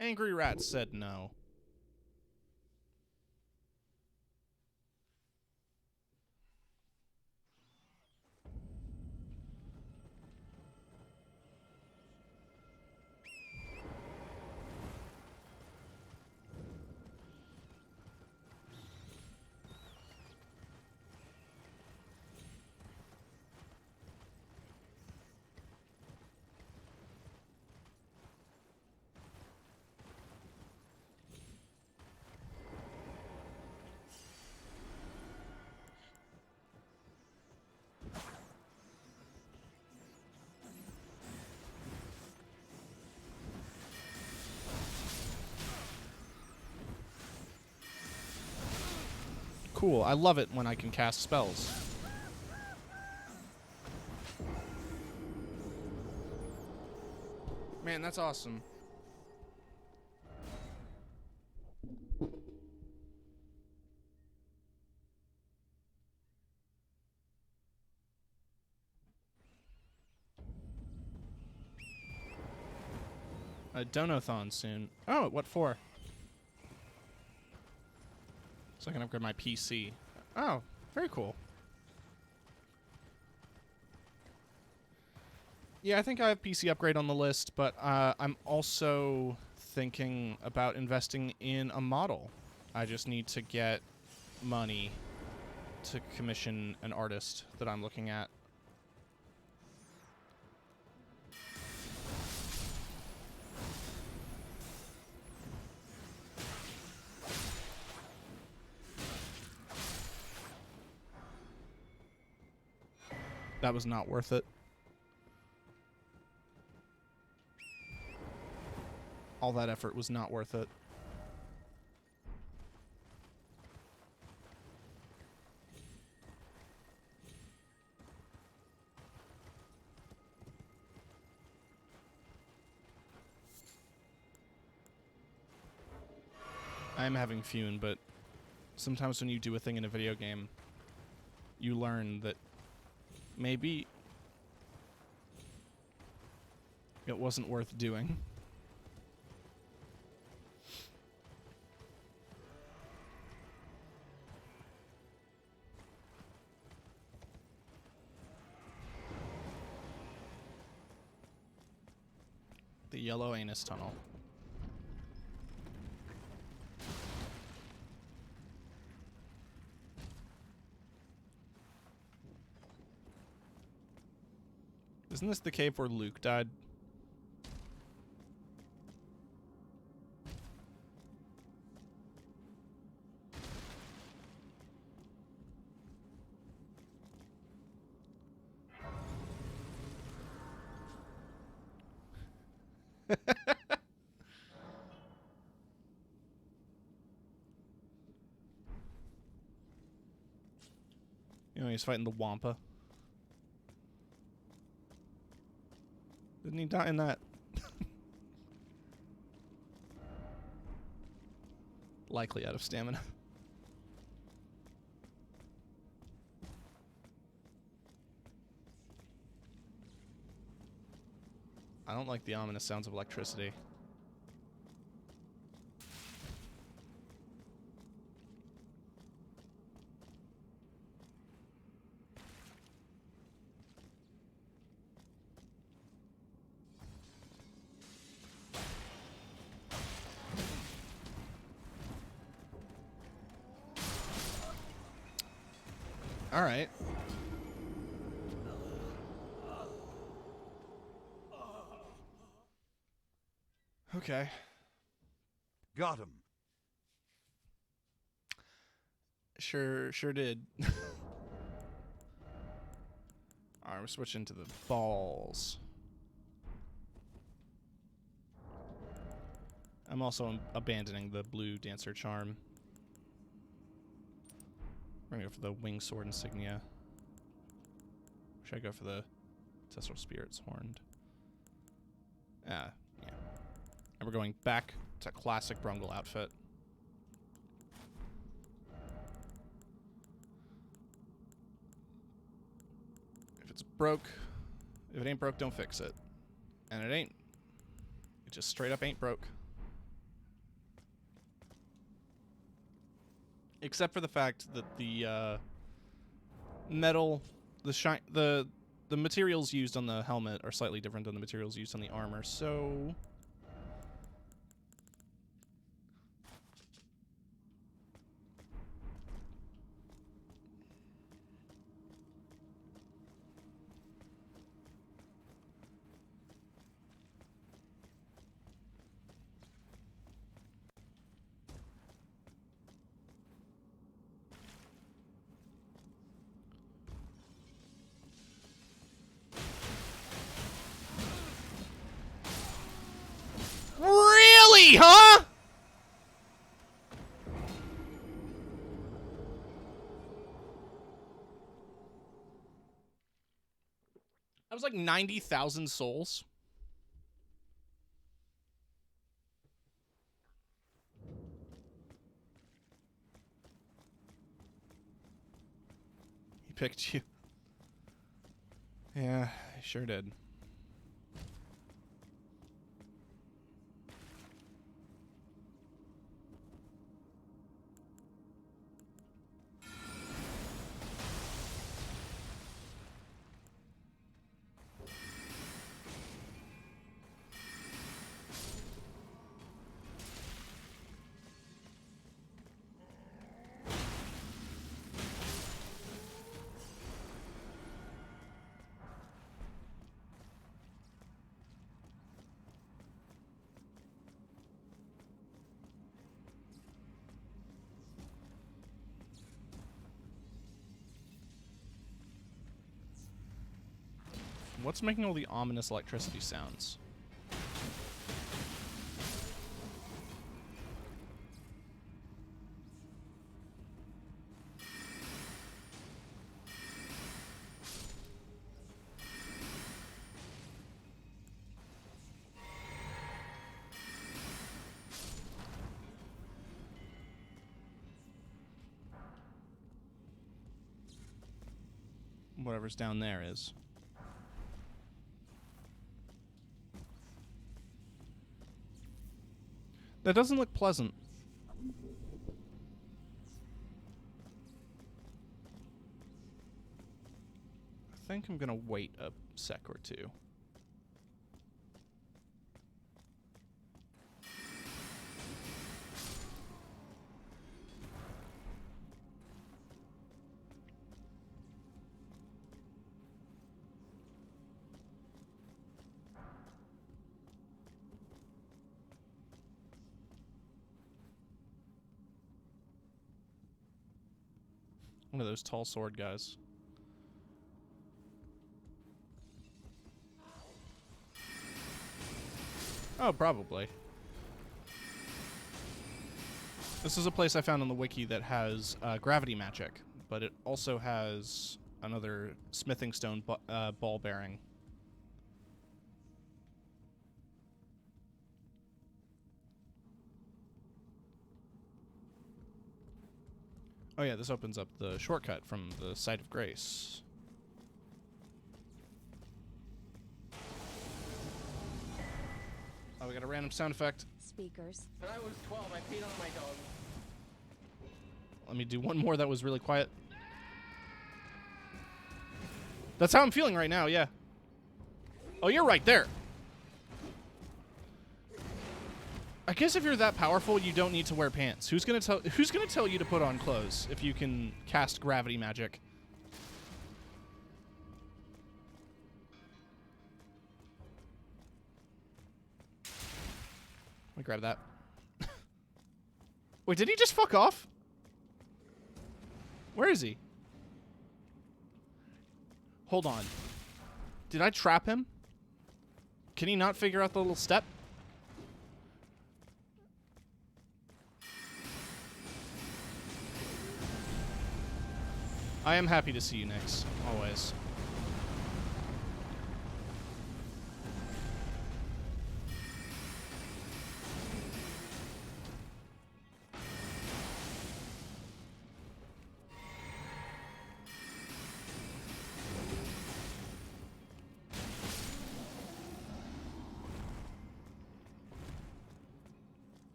Angry Rat said no. Cool, I love it when I can cast spells. Man, that's awesome. A Donathon soon. Oh, what for? So I can upgrade my PC. Oh, very cool. Yeah, I think I have PC upgrade on the list, but I'm also thinking about investing in a model. I just need to get money to commission an artist that I'm looking at. That was not worth it. All that effort was not worth it. I am having fun, but sometimes when you do a thing in a video game, you learn that maybe it wasn't worth doing. The yellow anus tunnel. Isn't this the cave where Luke died? You know, he's fighting the Wampa. Didn't he die in that? Likely out of stamina. I don't like the ominous sounds of electricity. All right. Okay. Got him. Sure did. All Alright, we're switching to the balls. I'm also abandoning the blue dancer charm. We're gonna go for the wing sword insignia. Should I go for the ancestral spirits horned? Yeah. And we're going back to classic Brungle outfit. If it's broke, if it ain't broke, don't fix it. And it ain't. It just straight up ain't broke. Except for the fact that the metal, the materials used on the helmet are slightly different than the materials used on the armor, so really, huh? That was like 90,000 souls. He picked you. Yeah, he sure did. What's making all the ominous electricity sounds? Whatever's down there is. That doesn't look pleasant. I think I'm gonna wait a sec or two. One of those tall sword guys. Oh, probably. This is a place I found on the wiki that has gravity magic, but it also has another smithing stone ball bearing. Oh yeah, this opens up the shortcut from the Site of Grace. Oh, we got a random sound effect. Speakers. When I was 12, I peed on my dog. Let me do one more that was really quiet. That's how I'm feeling right now, yeah. Oh, you're right there. I guess if you're that powerful, you don't need to wear pants. Who's gonna tell you to put on clothes if you can cast gravity magic? Let me grab that. Wait, did he just fuck off? Where is he? Hold on. Did I trap him? Can he not figure out the little step? I am happy to see you, Nyx. Always.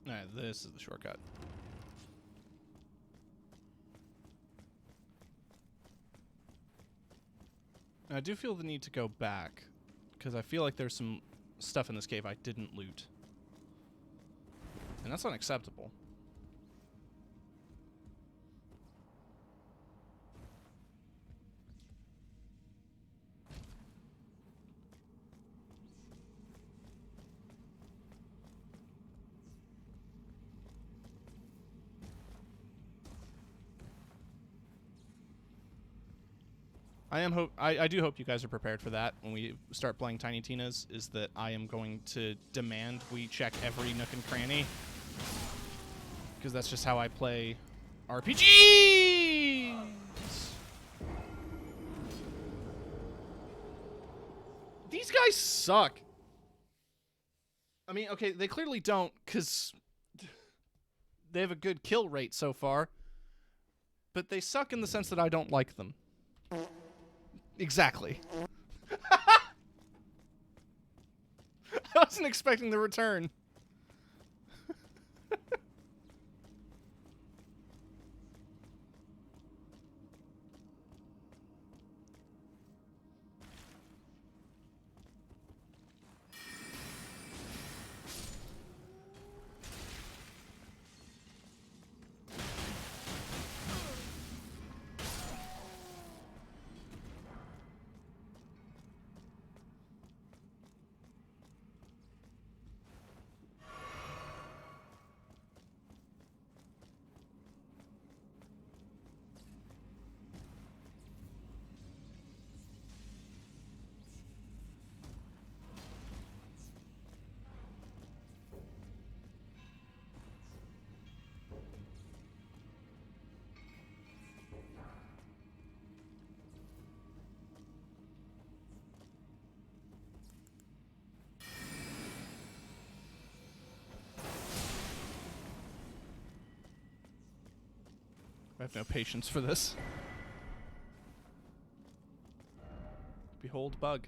Alright, this is the shortcut. Now, I do feel the need to go back, because I feel like there's some stuff in this cave I didn't loot. And that's unacceptable. I do hope you guys are prepared for that when we start playing Tiny Tina's, is that I am going to demand we check every nook and cranny. Because that's just how I play RPGs! These guys suck. I mean, okay, they clearly don't, because they have a good kill rate so far. But they suck in the sense that I don't like them. Exactly. I wasn't expecting the return. I have no patience for this. Behold, bug.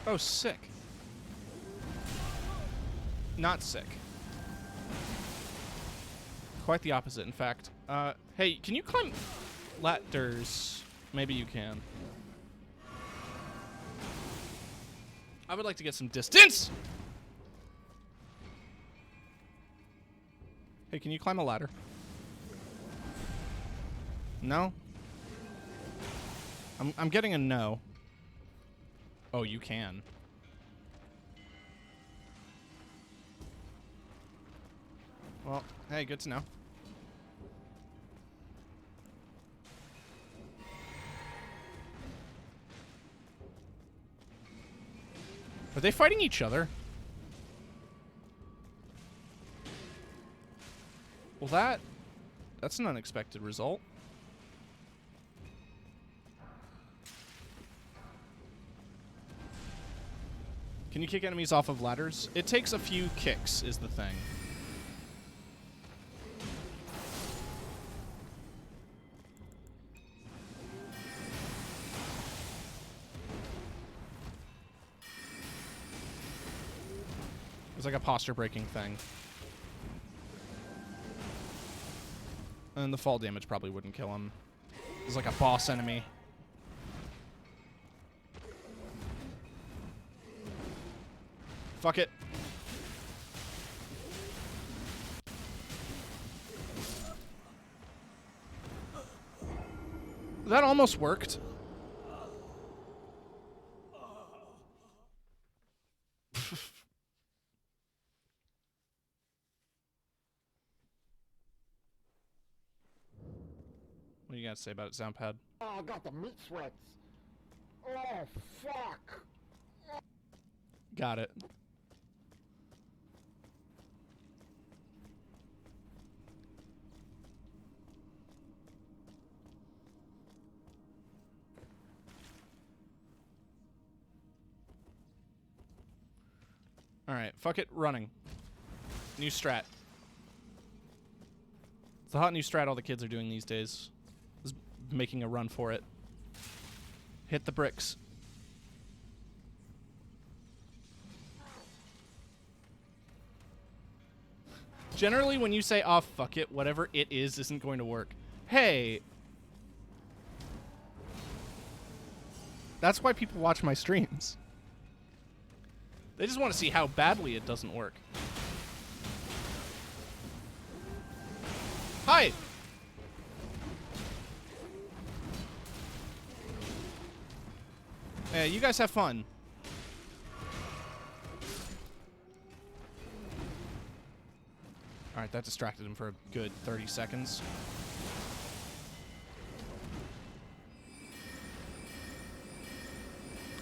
Oh, sick. Not sick. Quite the opposite, in fact. Hey, can you climb ladders? Maybe you can. I would like to get some distance! Hey, can you climb a ladder? No? I'm getting a no. Oh, you can. Well, hey, good to know. Are they fighting each other? Well, that's an unexpected result. Can you kick enemies off of ladders? It takes a few kicks, is the thing. It's like a posture-breaking thing. And the fall damage probably wouldn't kill him. It's like a boss enemy. Fuck it. That almost worked. What do you got to say about it, Soundpad? Oh, I got the meat sweats. Oh, fuck. Got it. Alright, fuck it, running. New strat. It's a hot new strat all the kids are doing these days. Is making a run for it. Hit the bricks. Generally, when you say, oh, fuck it, whatever it is isn't going to work. Hey. That's why people watch my streams. They just want to see how badly it doesn't work. Hi! Yeah, you guys have fun. Alright, that distracted him for a good 30 seconds.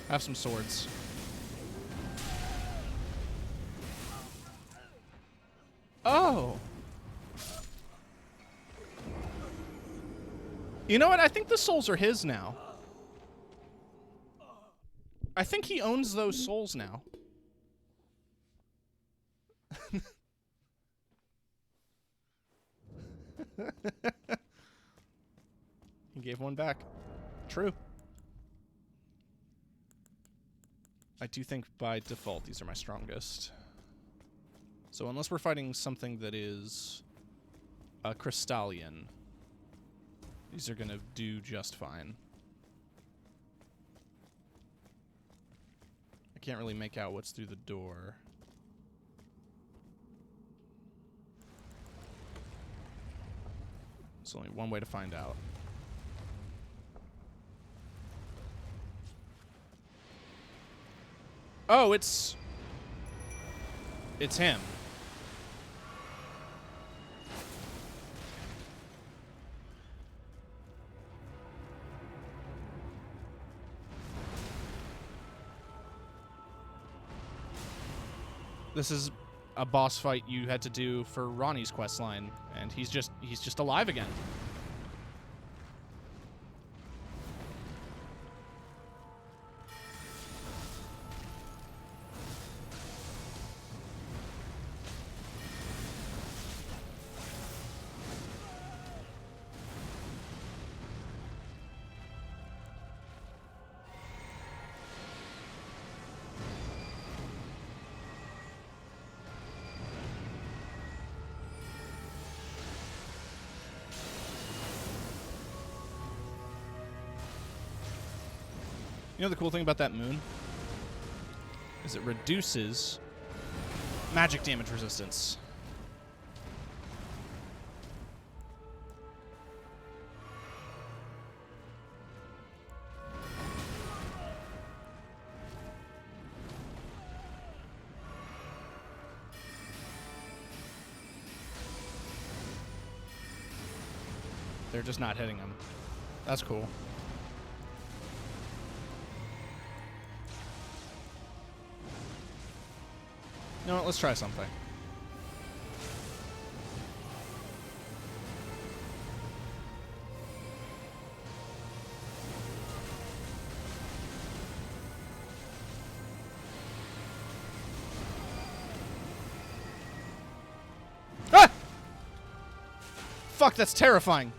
I have some swords. Oh! You know what? I think the souls are his now. I think he owns those souls now. He gave one back. True. I do think by default these are my strongest. So unless we're fighting something that is a Crystallion, these are gonna do just fine. I can't really make out what's through the door. There's only one way to find out. Oh, it's him. This is a boss fight you had to do for Ronnie's questline, and he's just alive again. You know the cool thing about that moon? Is it reduces magic damage resistance. They're just not hitting him. That's cool. You know what? Let's try something. Ah! Fuck, that's terrifying.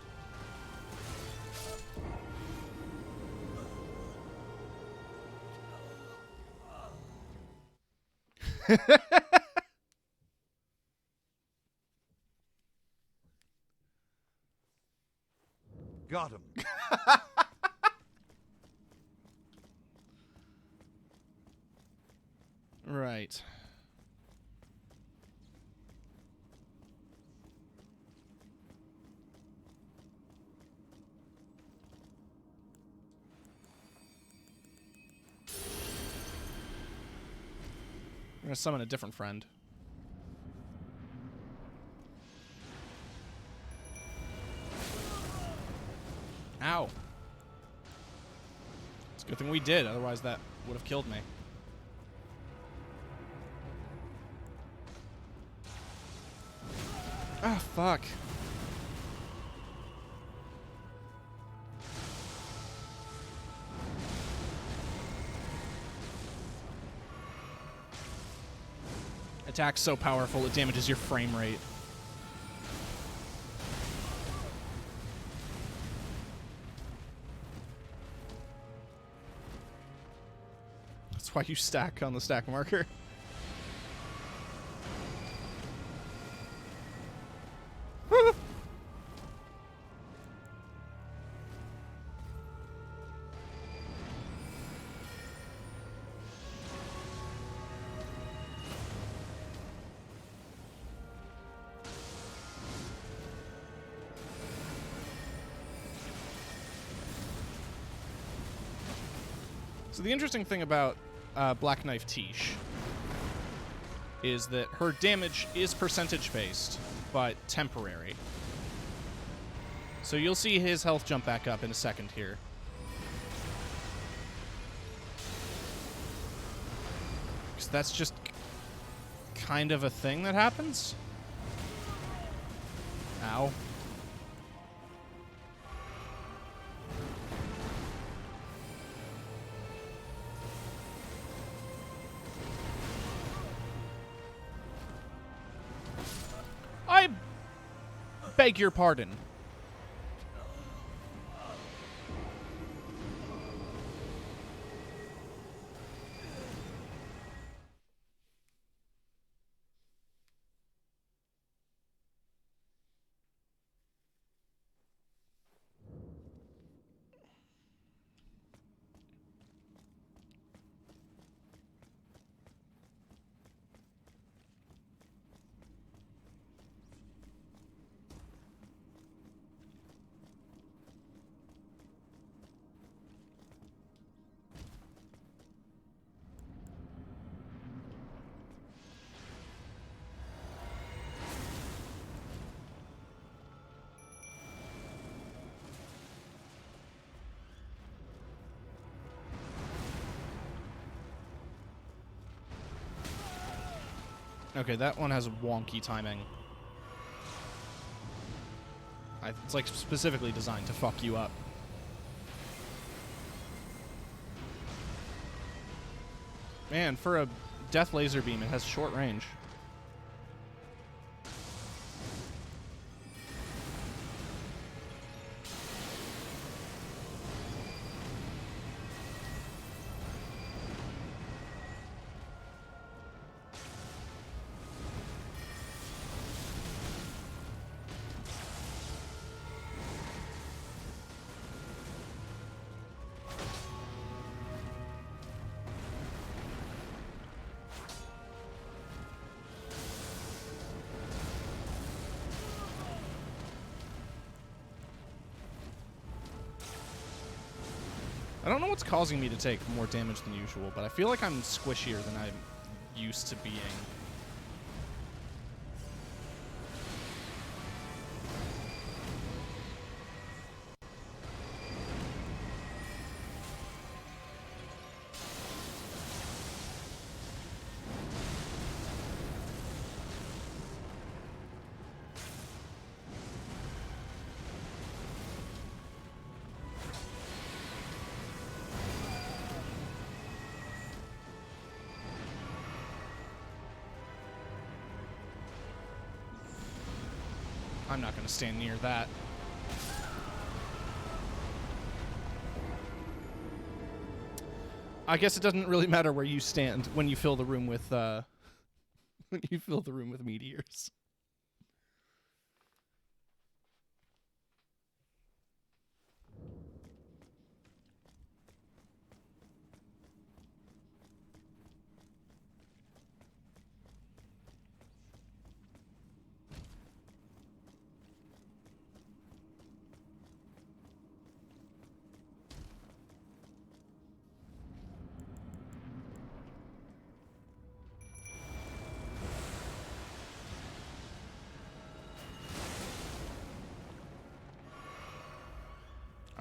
Got him. Right. I'm gonna summon a different friend. Ow. It's a good thing we did, otherwise that would have killed me. Ah, fuck. Attack's so powerful, it damages your frame rate. That's why you stack on the stack marker. So the interesting thing about Black Knife Tish is that her damage is percentage based, but temporary. So you'll see his health jump back up in a second here. Because that's just kind of a thing that happens. Ow. I beg your pardon. Okay, that one has wonky timing. It's like specifically designed to fuck you up. Man, for a death laser beam, it has short range. I don't know what's causing me to take more damage than usual, but I feel like I'm squishier than I'm used to being. I'm not going to stand near that. I guess it doesn't really matter where you stand when you fill the room with when you fill the room with meteors.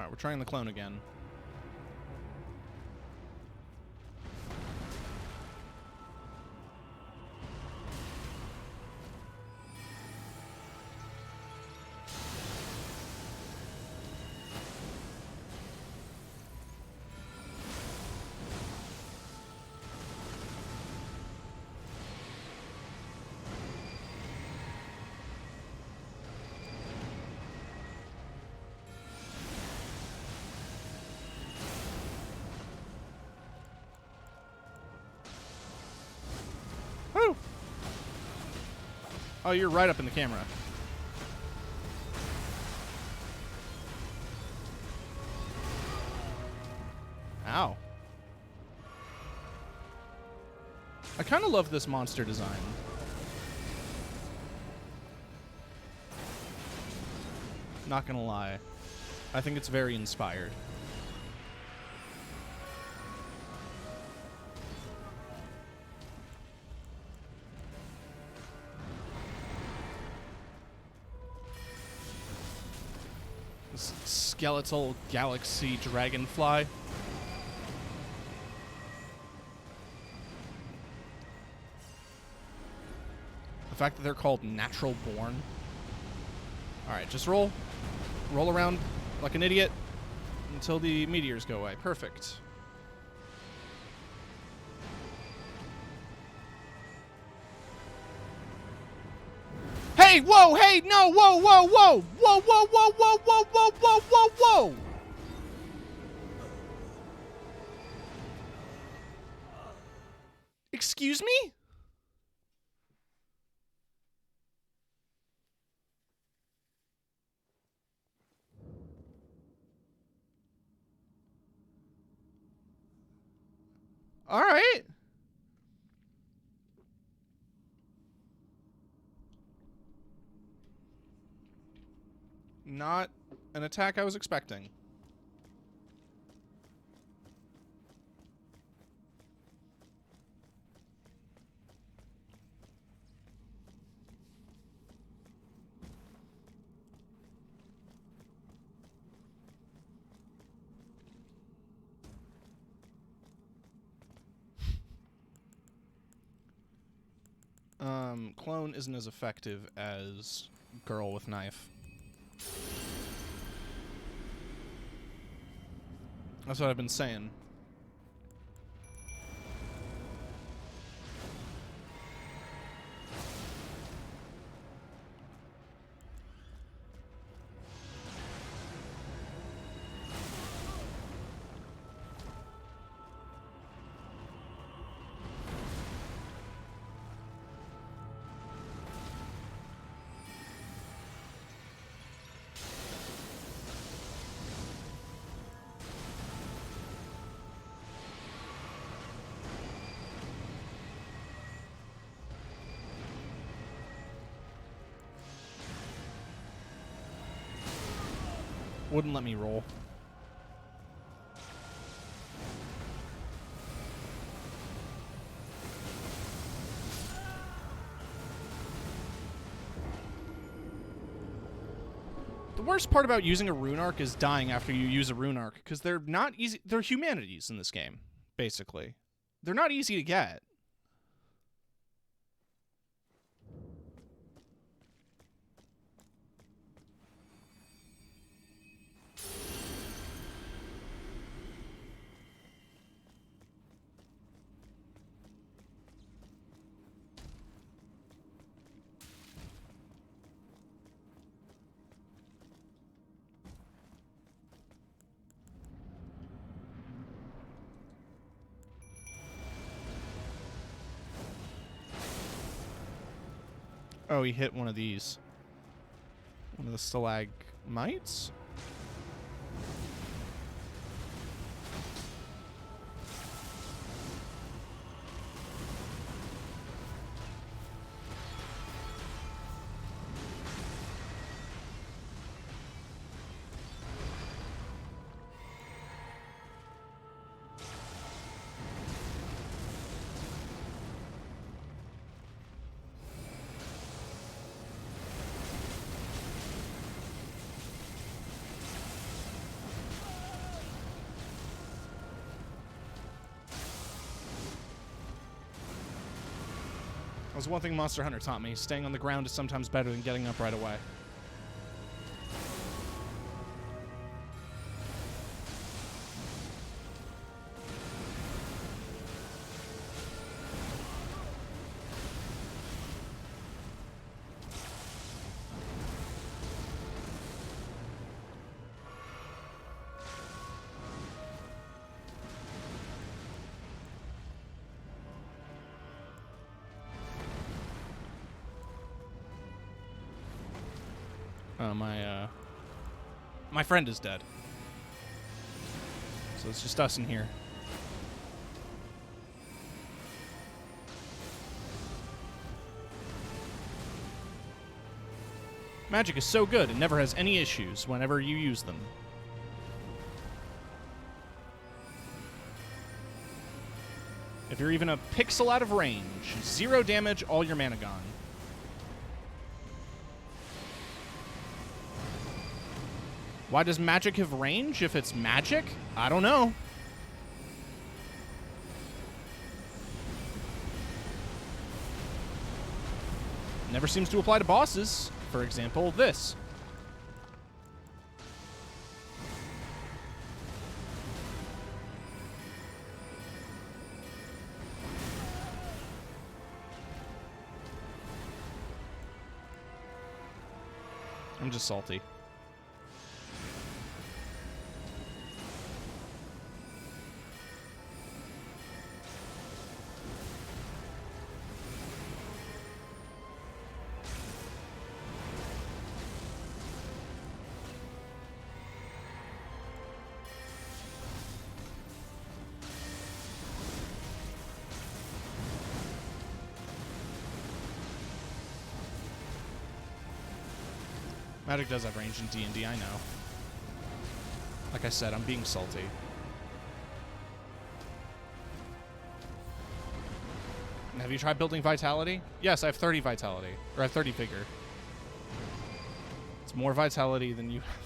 Alright, we're trying the clone again. Woo! Oh, you're right up in the camera. Ow. I kind of love this monster design. Not gonna lie. I think it's very inspired. This skeletal galaxy dragonfly. The fact that they're called natural born. Alright, just roll. Roll around like an idiot until the meteors go away. Perfect. Hey, whoa, hey, no, whoa, whoa, whoa, whoa, whoa, whoa, whoa, whoa, whoa, whoa, whoa, whoa. Excuse me? All right. Not an attack I was expecting. Clone isn't as effective as girl with knife. That's what I've been saying. Wouldn't let me roll. The worst part about using a rune arc is dying after you use a rune arc, because they're not easy. They're humanities in this game, basically. They're not easy to get. Oh, he hit one of these. One of the stalagmites? That was one thing Monster Hunter taught me. Staying on the ground is sometimes better than getting up right away. My friend is dead. So it's just us in here. Magic is so good, it never has any issues whenever you use them. If you're even a pixel out of range, 0 damage, all your mana gone. Why does magic have range if it's magic? I don't know. Never seems to apply to bosses. For example, this. I'm just salty. Magic does have range in D&D, I know. Like I said, I'm being salty. Have you tried building Vitality? Yes, I have 30 Vitality. Or I have 30 Vigor. It's more Vitality than you have.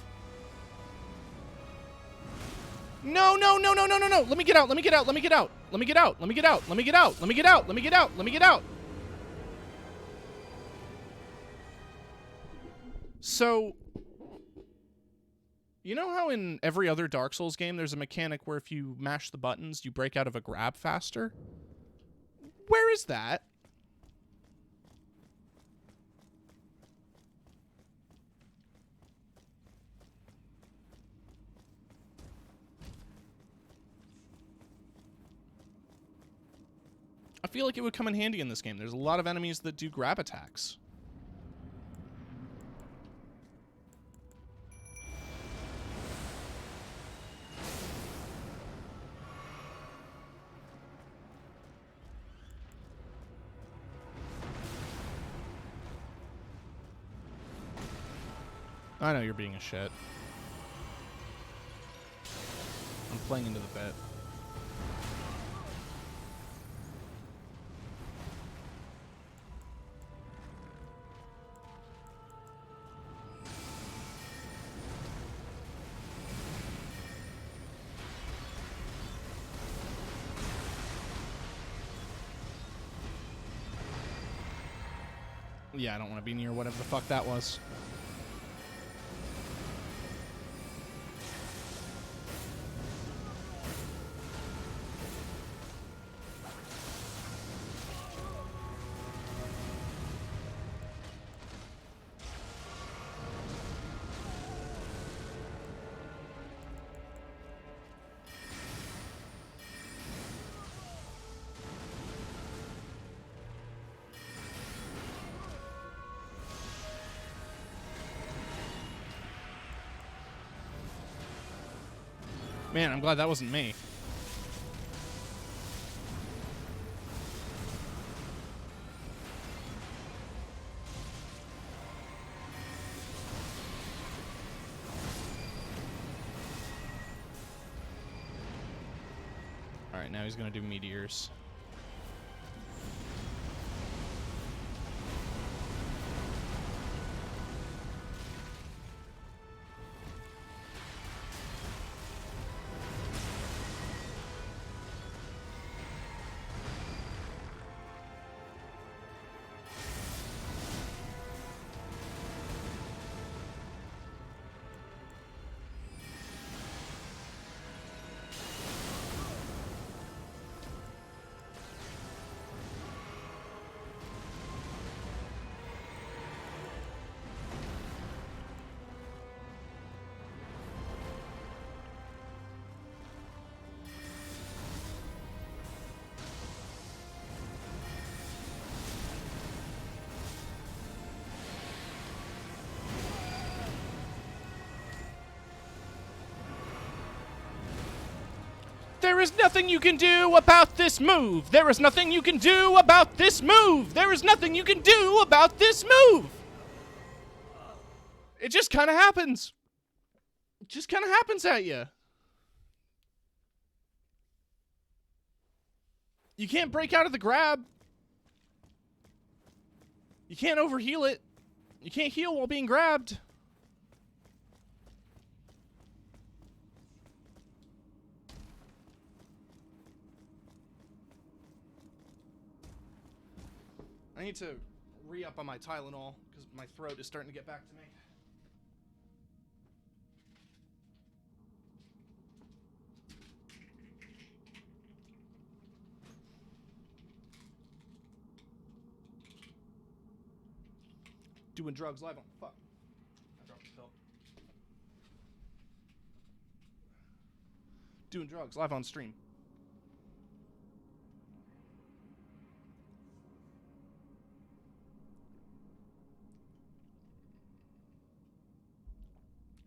No, no, no, no, no, no, no! Let me get out, let me get out, let me get out! Let me get out, let me get out, let me get out, let me get out, let me get out, let me get out! So, you know how in every other Dark Souls game there's a mechanic where if you mash the buttons, you break out of a grab faster? Where is that? I feel like it would come in handy in this game. There's a lot of enemies that do grab attacks. I know you're being a shit. I'm playing into the bit. Yeah, I don't want to be near whatever the fuck that was. Man, I'm glad that wasn't me. Alright, now he's gonna do meteors. There is nothing you can do about this move. There is nothing you can do about this move. There is nothing you can do about this move. It just kind of happens. It just kind of happens at you. You can't break out of the grab. You can't overheal it. You can't heal while being grabbed. I need to re-up on my Tylenol because my throat is starting to get back to me. Doing drugs live on. Fuck. I dropped the pill. Doing drugs live on stream.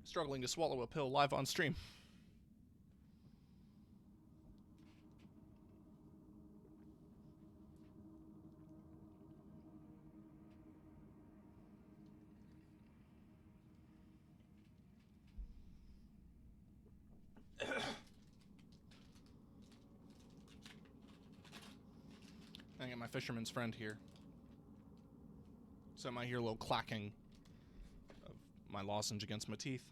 Struggling to swallow a pill live on stream. I get my fisherman's friend here. So I might hear a little clacking of my lozenge against my teeth.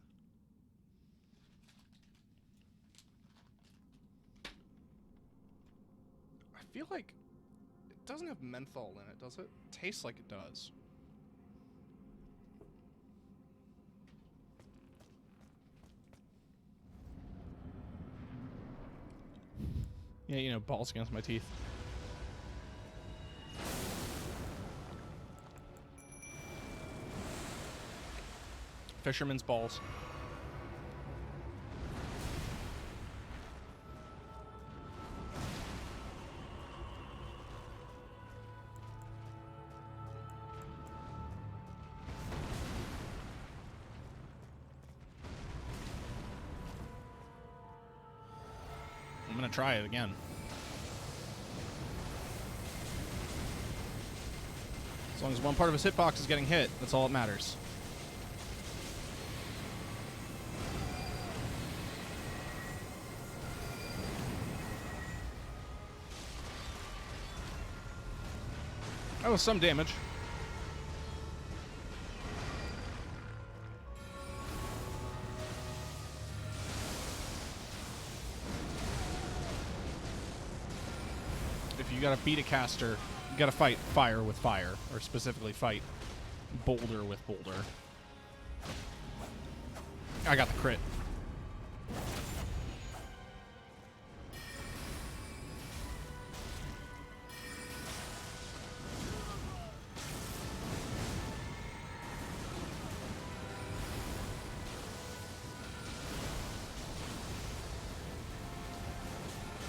I feel like it doesn't have menthol in it, does it? Tastes like it does. Yeah, you know, balls against my teeth. Fisherman's balls. I'm gonna try it again. As long as one part of his hitbox is getting hit, that's all that matters. That was some damage. If you gotta beat a caster, you gotta fight fire with fire, or specifically fight boulder with boulder. I got the crit.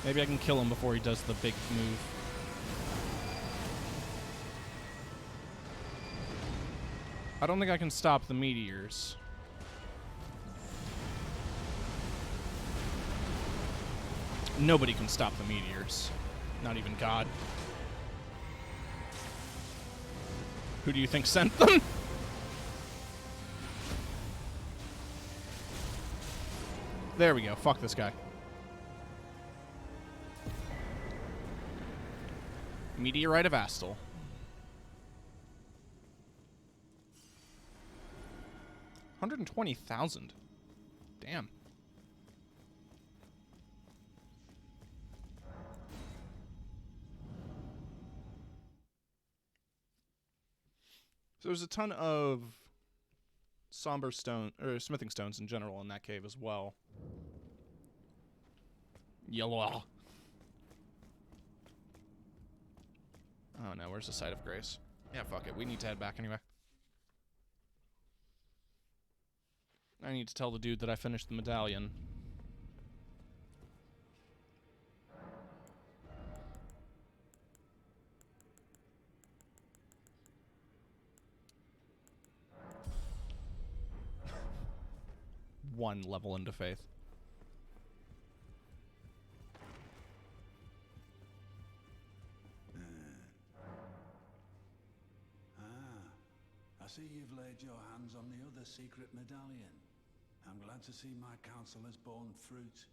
Maybe I can kill him before he does the big move. I don't think I can stop the meteors. Nobody can stop the meteors. Not even God. Who do you think sent them? There we go. Fuck this guy. Meteorite of Astal. 120,000. Damn. So there's a ton of somber stone or smithing stones in general in that cave as well. Yellow. Oh no, where's the site of grace? Yeah, fuck it. We need to head back anyway. I need to tell the dude that I finished the medallion. One level into faith. the secret medallion. I'm glad to see my counsel has borne fruit.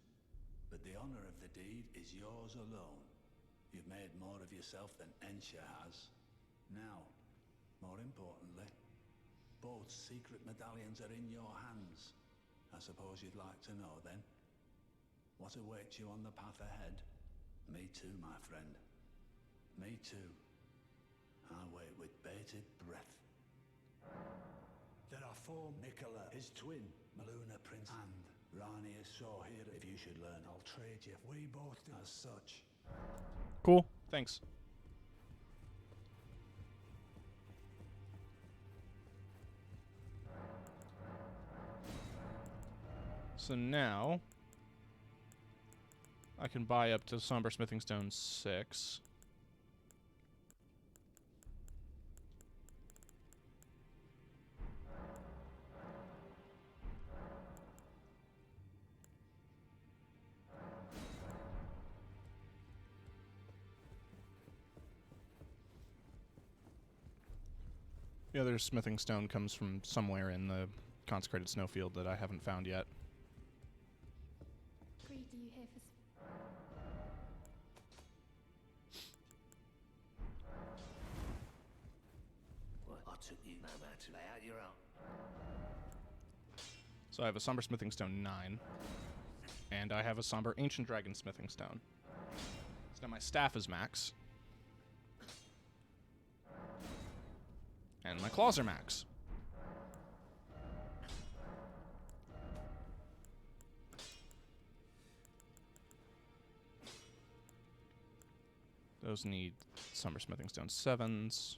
But the honor of the deed is yours alone. You've made more of yourself than Ensha has. Now, more importantly, both secret medallions are in your hands. I suppose you'd like to know, then? What awaits you on the path ahead? Me too, my friend. Me too. I wait with bated breath. There are four: Nicola, his twin, Maluna Prince, and Rani is so here. If you should learn, I'll trade you. We both do as such. Cool. Thanks. So now I can buy up to Somber Smithing Stone 6. The other smithing stone comes from somewhere in the consecrated snowfield that I haven't found yet. Greed, are you here for... Well, I took you no matter to lay out your own. So I have a Somber Smithing Stone 9, and I have a Somber Ancient Dragon Smithing Stone. So now my staff is max. And my claws are max. Those need Somber Smithing Stone 7s.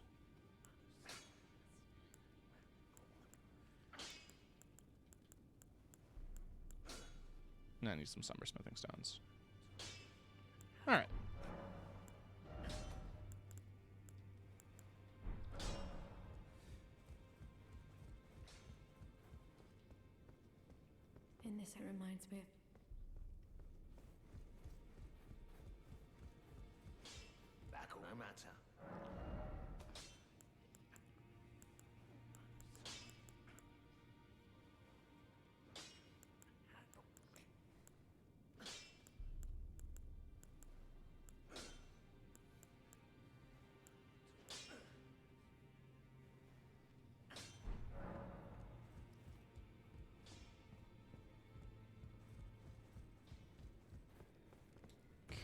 And I need some Somber Smithing Stones. Alright. In this, it reminds me of... Back no matter.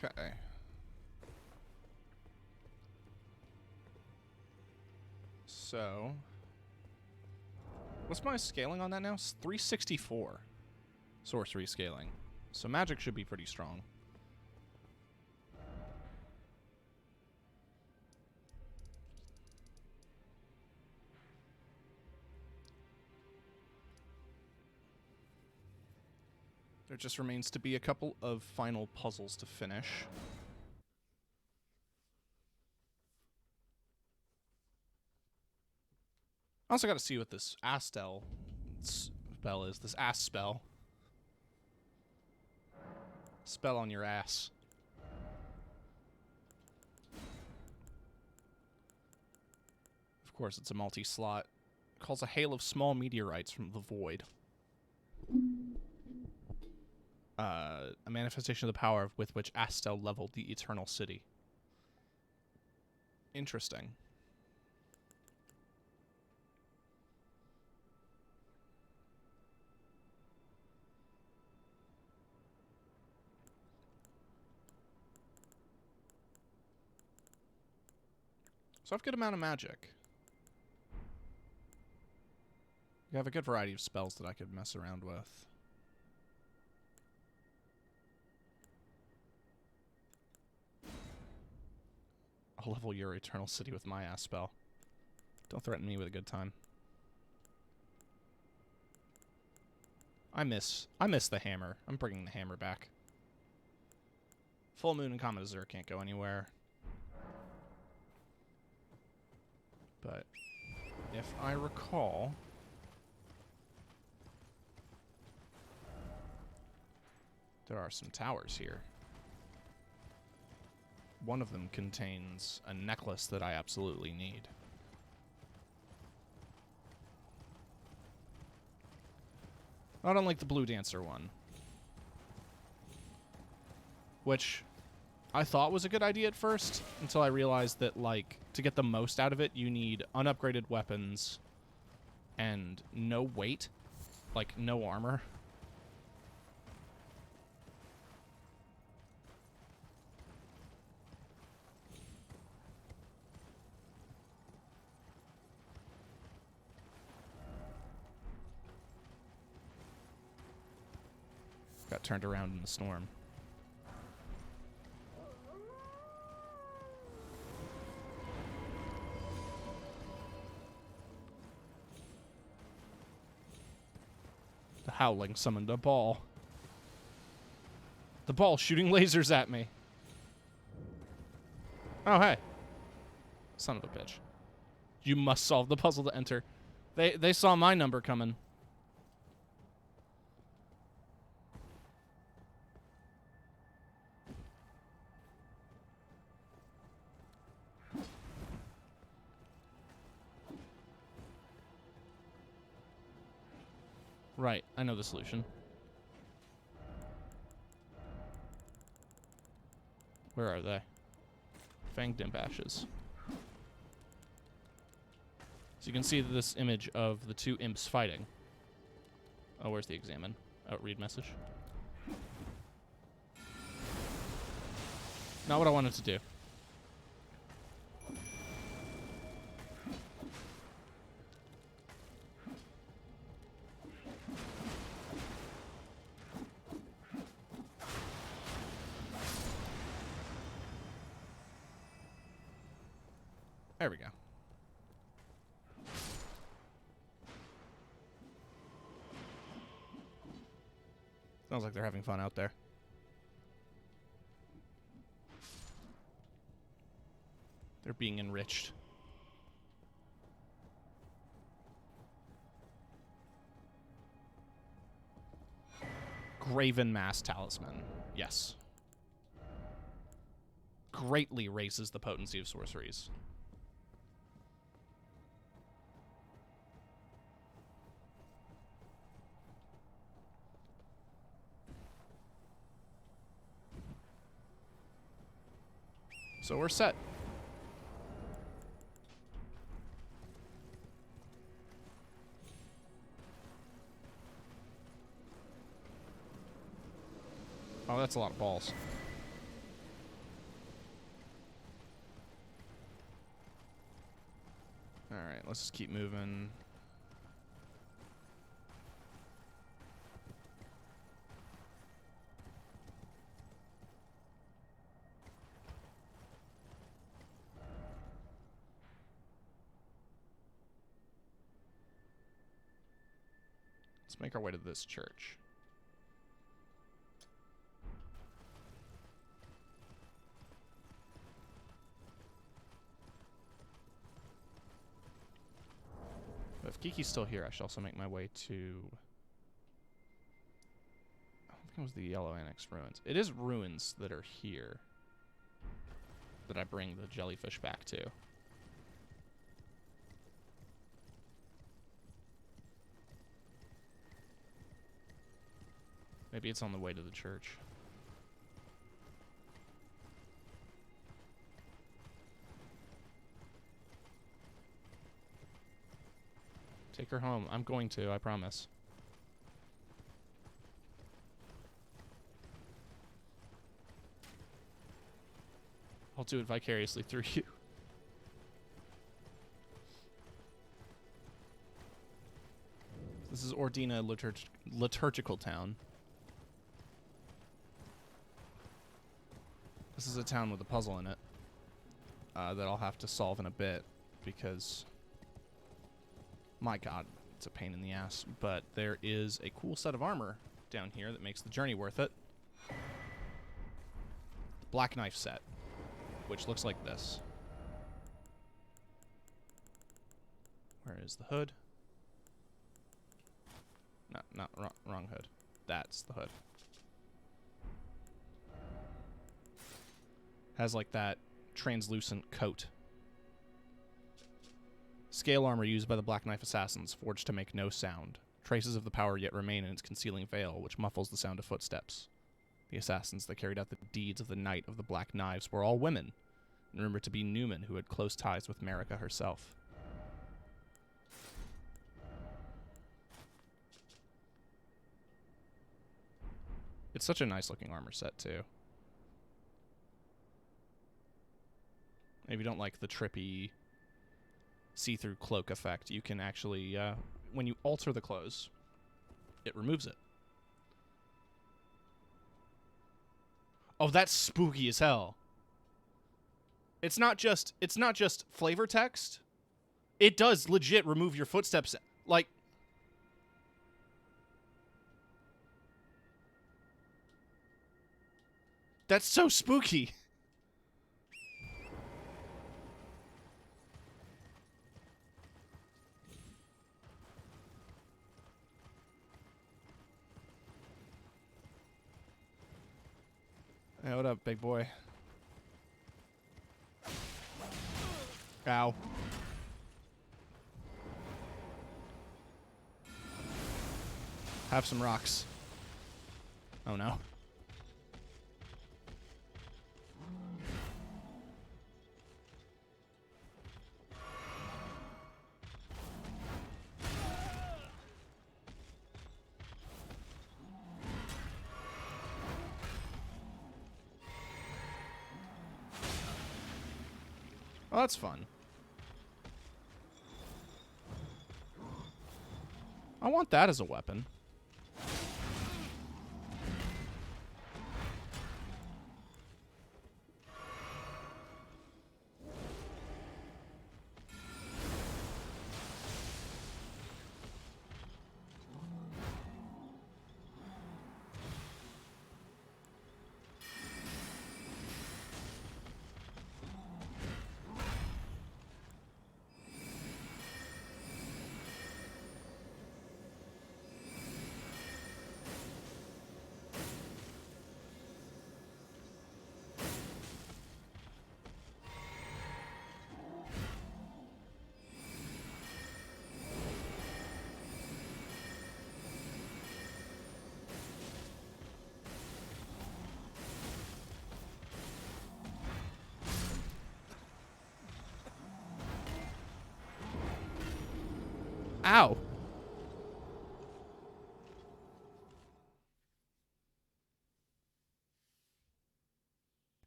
Okay. So, what's my scaling on that now? 364 sorcery scaling. So magic should be pretty strong. There just remains to be a couple of final puzzles to finish. I also got to see what this Astel spell is. This ass spell. Spell on your ass. Of course, it's a multi-slot. Calls a hail of small meteorites from the void. A manifestation of the power with which Astel leveled the Eternal City. Interesting. So I have a good amount of magic. I have a good variety of spells that I could mess around with. I'll level your Eternal City with my ass spell. Don't threaten me with a good time. I miss the hammer. I'm bringing the hammer back. Full Moon and Comet Azure can't go anywhere. But if I recall, there are some towers here. One of them contains a necklace that I absolutely need. Not unlike the Blue Dancer one. Which I thought was a good idea at first, until I realized that, like, to get the most out of it, you need unupgraded weapons and no weight. Like, no armor. Got turned around in the storm. The howling summoned a ball. The ball shooting lasers at me. Oh, hey. Son of a bitch. You must solve the puzzle to enter. They saw my number coming. Right, I know the solution. Where are they? Fanged imp ashes. So you can see this image of the two imps fighting. Oh, where's the examine? Oh, read message. Not what I wanted to do. There we go. Sounds like they're having fun out there. They're being enriched. Graven Mass Talisman. Yes. Greatly raises the potency of sorceries. So we're set. Oh, that's a lot of balls. All right, let's just keep moving. Let's make our way to this church. But if Kiki's still here, I should also make my way to... I think it was the Yellow Annex Ruins. It is ruins that are here that I bring the jellyfish back to. Maybe it's on the way to the church. Take her home. I'm going to, I promise. I'll do it vicariously through you. This is Ordina Liturgical Town. This is a town with a puzzle in it that I'll have to solve in a bit because... My god, it's a pain in the ass. But there is a cool set of armor down here that makes the journey worth it. Black knife set, which looks like this. Where is the hood? No, not wrong hood. That's the hood. Has like that translucent coat. Scale armor used by the Black Knife Assassins, forged to make no sound. Traces of the power yet remain in its concealing veil, which muffles the sound of footsteps. The assassins that carried out the deeds of the Night of the Black Knives were all women, and rumored to be Newman, who had close ties with Marika herself. It's such a nice-looking armor set, too. If you don't like the trippy see-through cloak effect, you can actually, when you alter the clothes, it removes it. Oh, that's spooky as hell. It's not just flavor text. It does legit remove your footsteps. Like, that's so spooky. Hey, what up, big boy? Ow. Have some rocks. Oh no. Oh, that's fun. I want that as a weapon. Ow.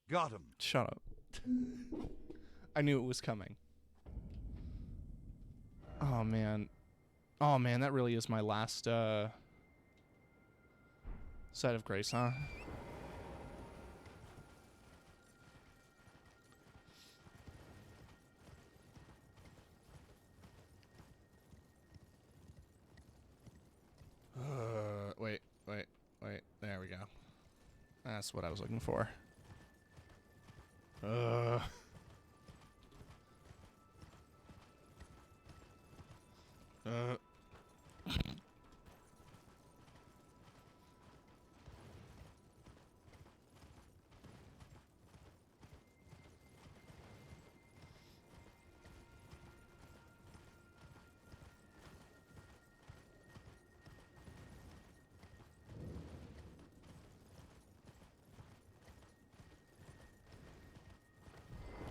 Got him. Shut up. I knew it was coming. Oh, man. Oh, man, that really is my last, site of grace, huh? Wait. There we go. That's what I was looking for.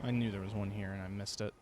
I knew there was one here and I missed it.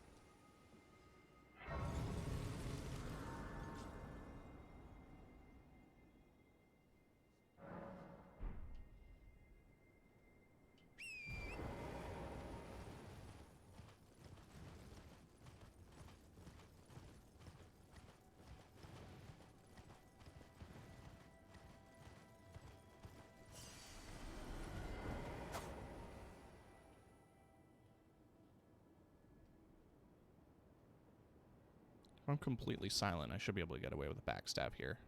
If I'm completely silent, I should be able to get away with a backstab here.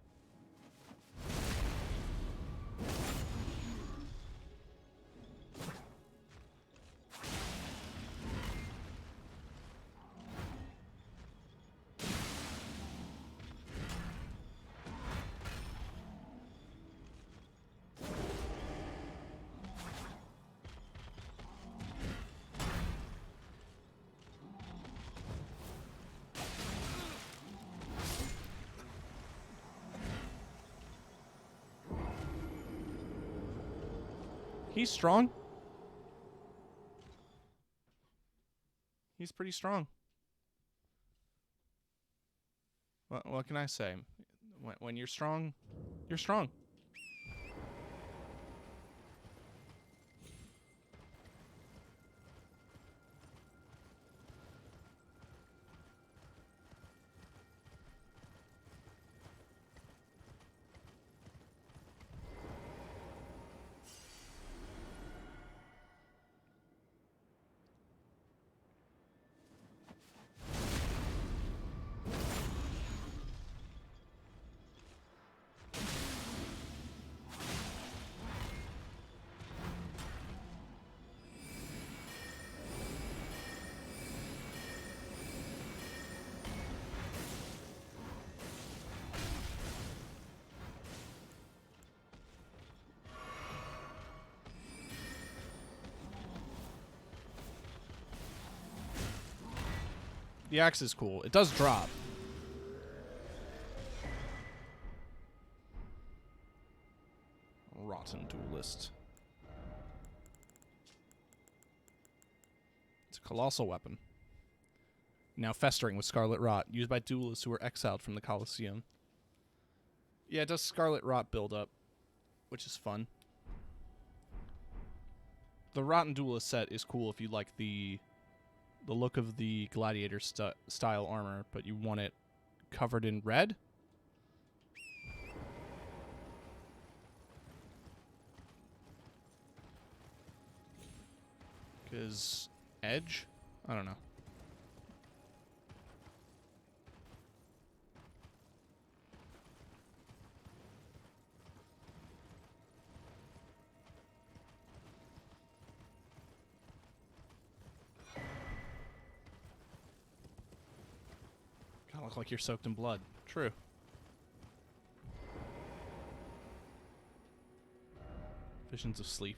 He's strong. He's pretty strong. What can I say? When you're strong, you're strong. The axe is cool. It does drop. Rotten duelist. It's a colossal weapon. Now festering with scarlet rot, used by duelists who were exiled from the Colosseum. Yeah, it does scarlet rot build up, which is fun. The Rotten Duelist set is cool if you like the look of the gladiator style armor, but you want it covered in red. Because edge? I don't know. Look like you're soaked in blood. True. Visions of sleep.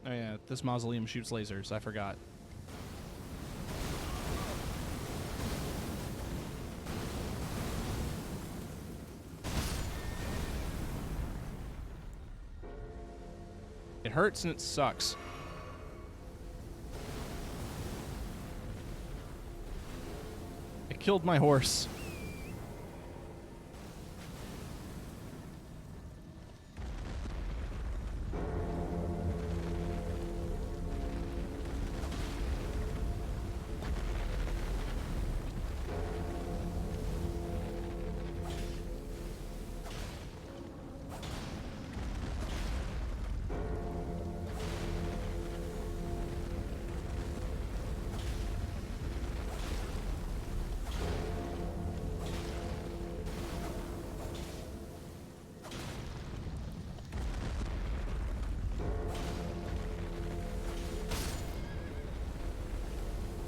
Oh yeah, this mausoleum shoots lasers. I forgot. It hurts and it sucks. Killed my horse.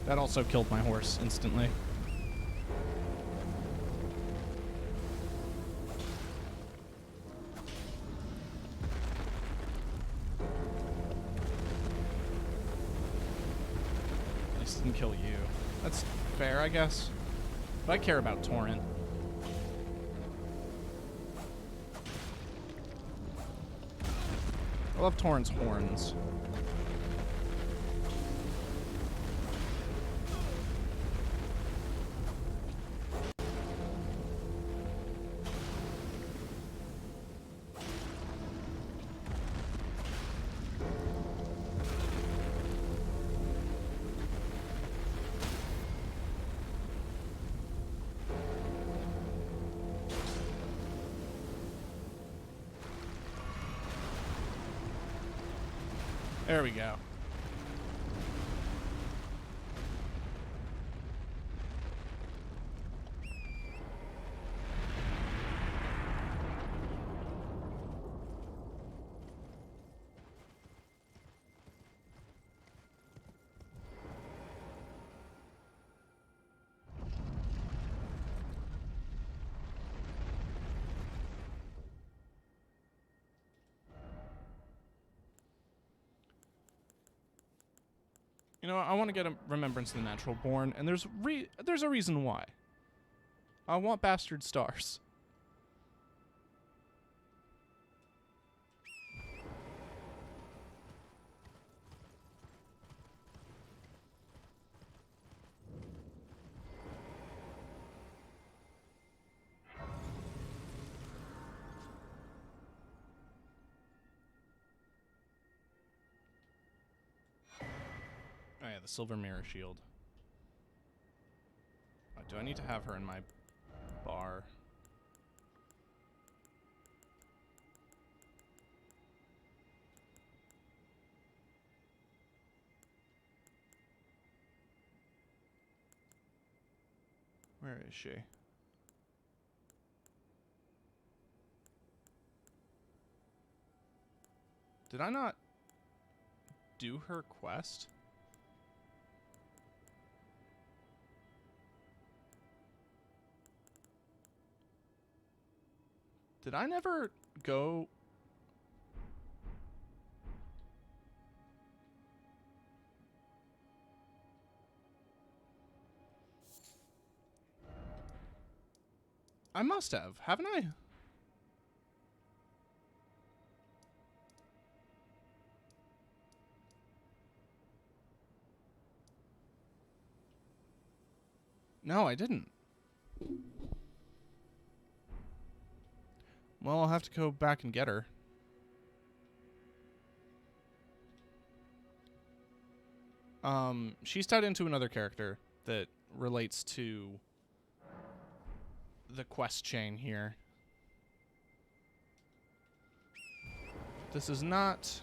That also killed my horse instantly. At least it didn't kill you. That's fair, I guess. But I care about Torrent. I love Torrent's horns. There we go. You know, I want to get a Remembrance of the Natural Born, and there's a reason why. I want bastard stars. the silver mirror shield. Do I need to have her in my bar? Where is she? Did I not do her quest? Did I never go... I must have, haven't I? No, I didn't. Well, I'll have to go back and get her. She's tied into another character that relates to the quest chain here. This is not...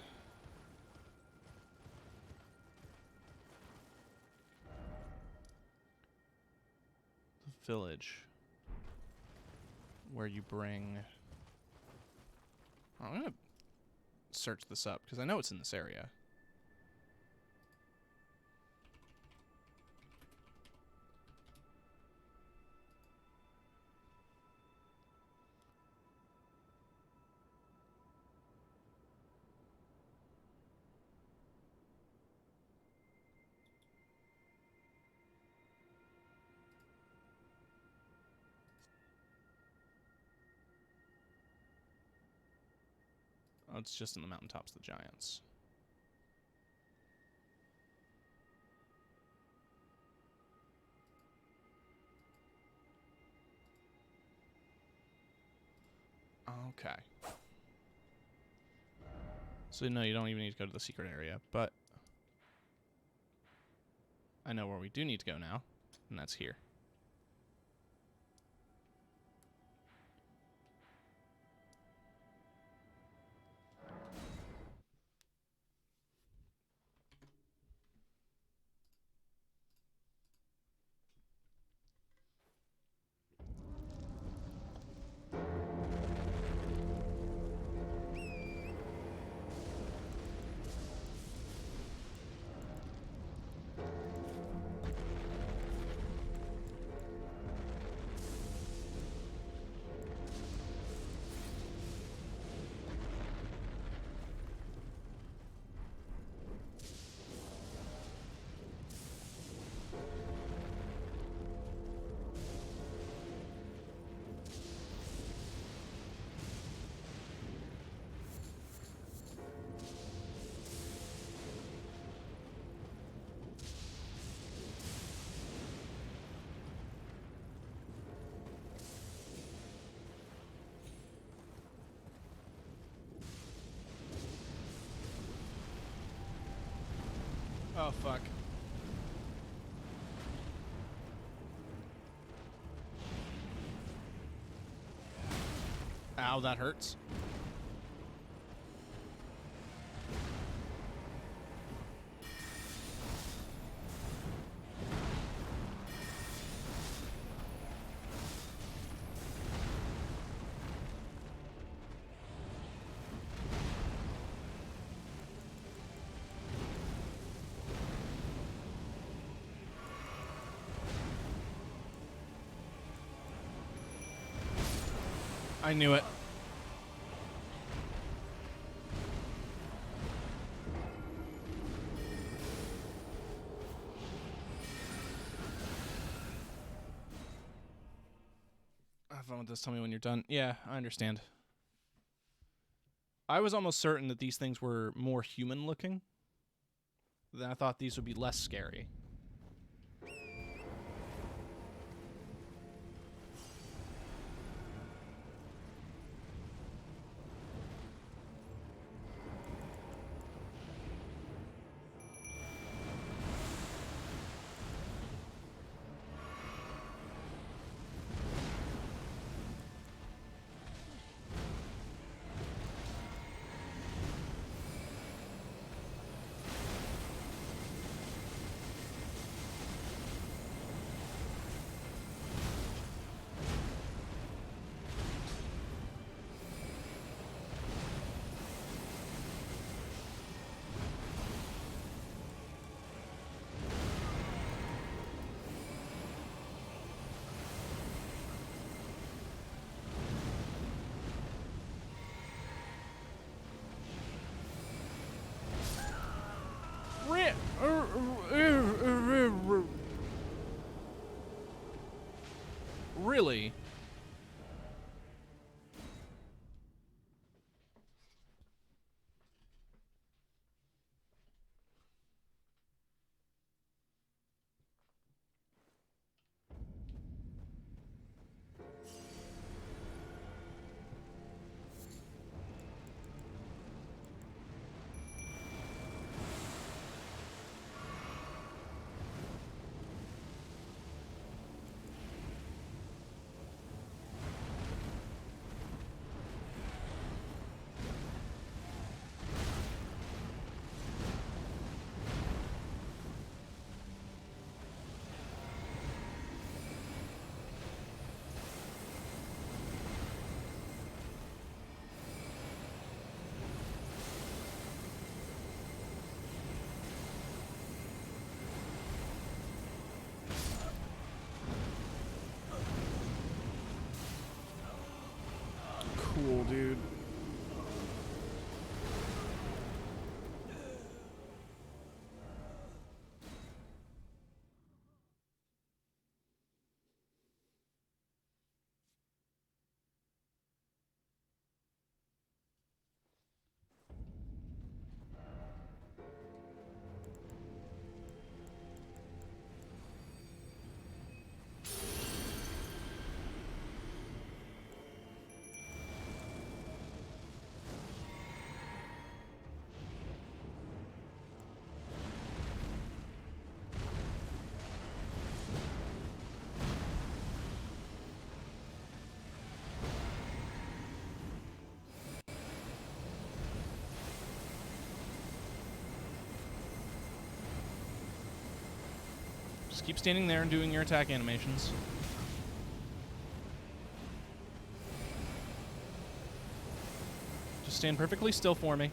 the village where you bring... I'm gonna search this up because I know it's in this area. Oh, it's just in the mountaintops of the giants. Okay. So no, you don't even need to go to the secret area, but I know where we do need to go now, and that's here. Oh, fuck. Ow, that hurts. I knew it. Have fun with this. Tell me when you're done. Yeah, I understand. I was almost certain that these things were more human looking. Then I thought these would be less scary. Really? Cool, dude. Just keep standing there and doing your attack animations. Just stand perfectly still for me.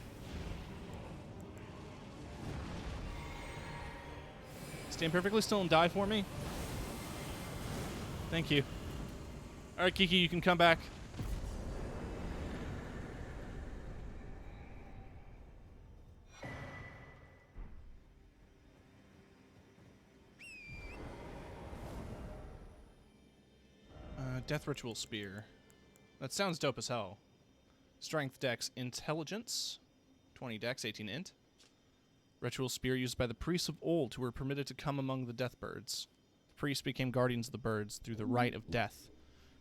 Stand perfectly still and die for me. Thank you. Alright, Kiki, you can come back. Death Ritual Spear. That sounds dope as hell. Strength, Dex, Intelligence. 20 Dex, 18 Int. Ritual Spear used by the priests of old who were permitted to come among the death birds. The priests became guardians of the birds through the rite of death,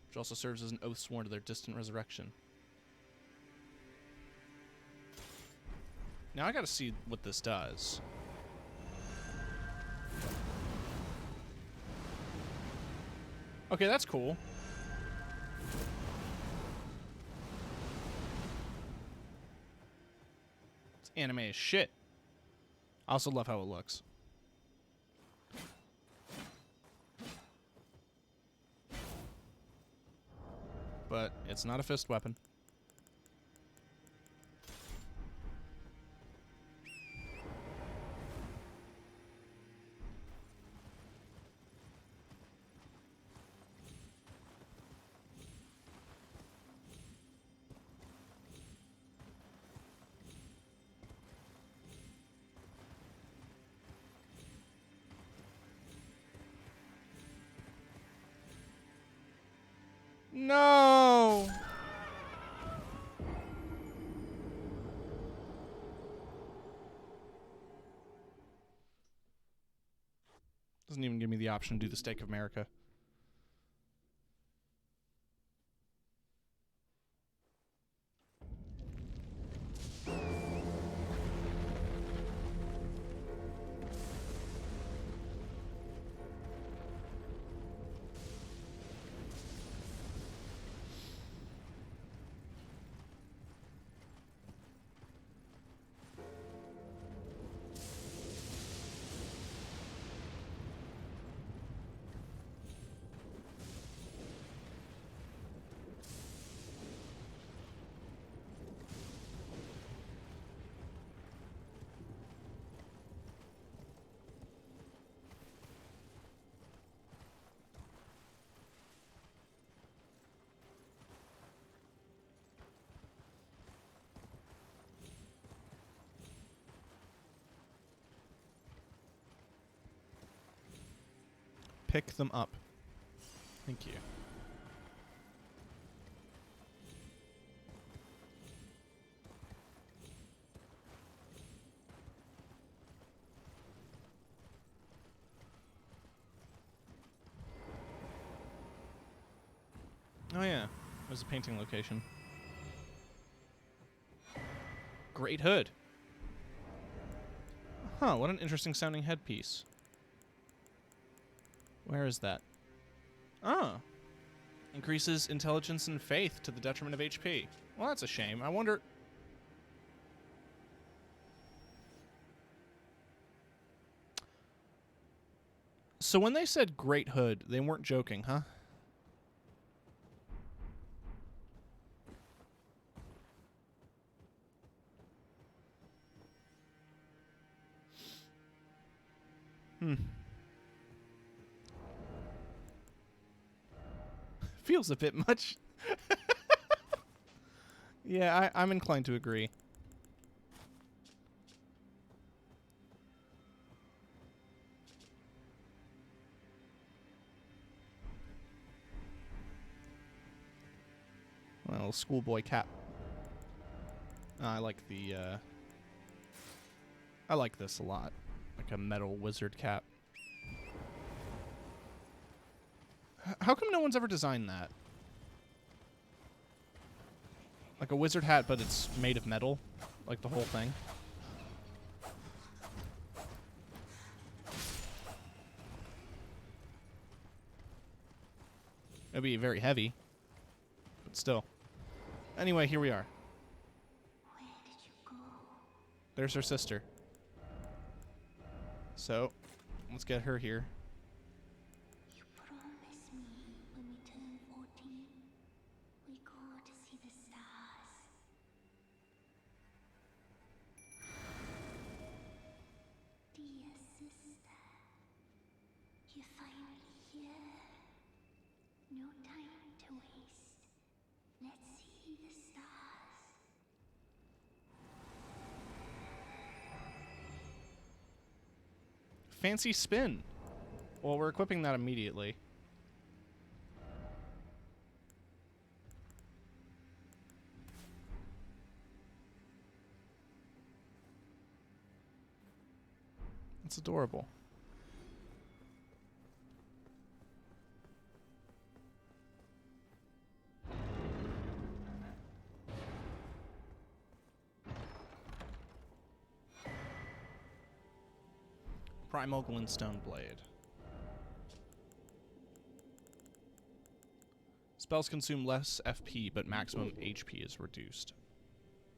which also serves as an oath sworn to their distant resurrection. Now I gotta see what this does. Okay, that's cool. It's anime as shit. I also love how it looks. But it's not a fist weapon. No! Doesn't even give me the option to do the Stake of America. Pick them up. Thank you. Oh yeah, there's a painting location. Great hood. Huh, what an interesting sounding headpiece. Where is that? Oh. Increases intelligence and faith to the detriment of HP. Well, that's a shame. I wonder... So when they said great hood, they weren't joking, huh? Feels a bit much. Yeah, I'm inclined to agree. Well, schoolboy cap. I like the, I like this a lot. Like a metal wizard cap. How come no one's ever designed that? Like a wizard hat, but it's made of metal? Like the whole thing? It'd be very heavy. But still. Anyway, here we are. Where did you go? There's her sister. So, let's get her here. You promised me when we turn 14, we go to see the stars. Dear sister, you're finally here. No time to waste. Let's see the stars. Fancy spin. Well, we're equipping that immediately. It's adorable. Primal Glintstone Blade. Spells consume less FP, but maximum HP is reduced.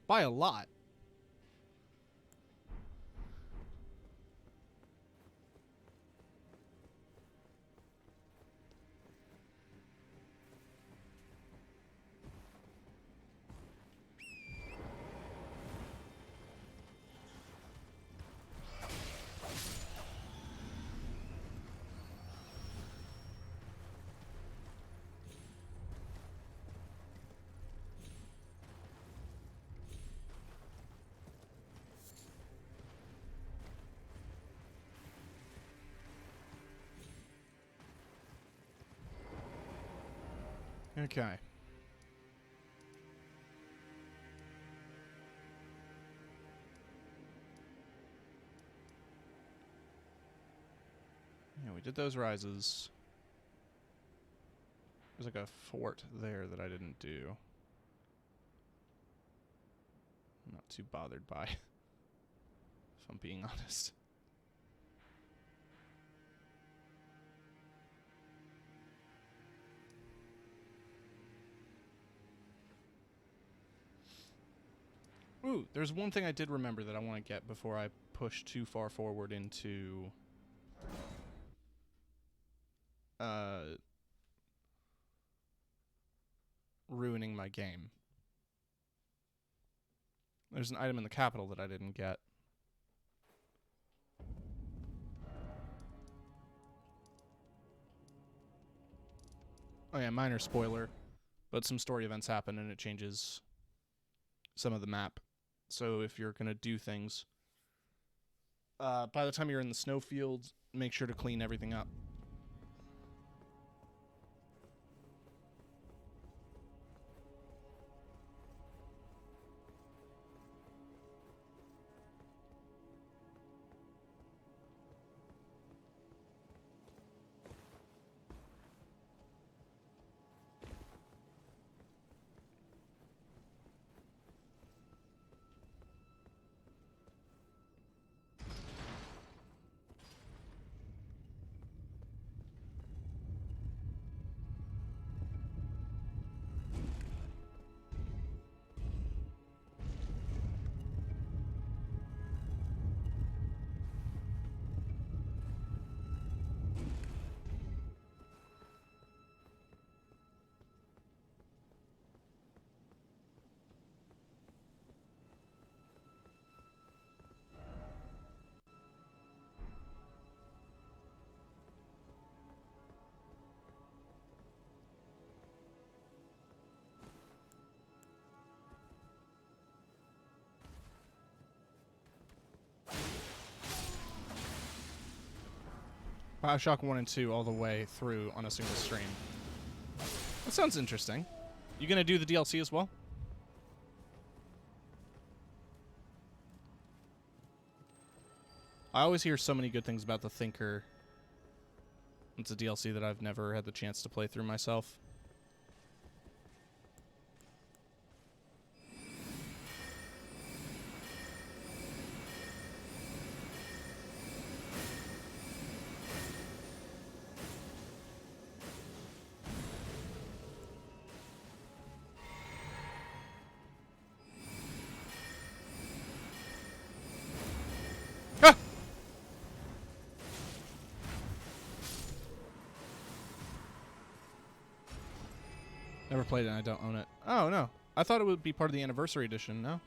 By a lot. Okay. Yeah, we did those rises. There's like a fort there that I didn't do. I'm not too bothered by, if I'm being honest. Ooh, there's one thing I did remember that I want to get before I push too far forward into ruining my game. There's an item in the capital that I didn't get. Oh yeah, minor spoiler, but some story events happen and it changes some of the map. So if you're going to do things, by the time you're in the snowfield, make sure to clean everything up. Bioshock 1 and 2 all the way through on a single stream. That sounds interesting. You gonna do the DLC as well? I always hear so many good things about The Thinker. It's a DLC that I've never had the chance to play through myself. Never played it and I don't own it. Oh, no. I thought it would be part of the anniversary edition, no?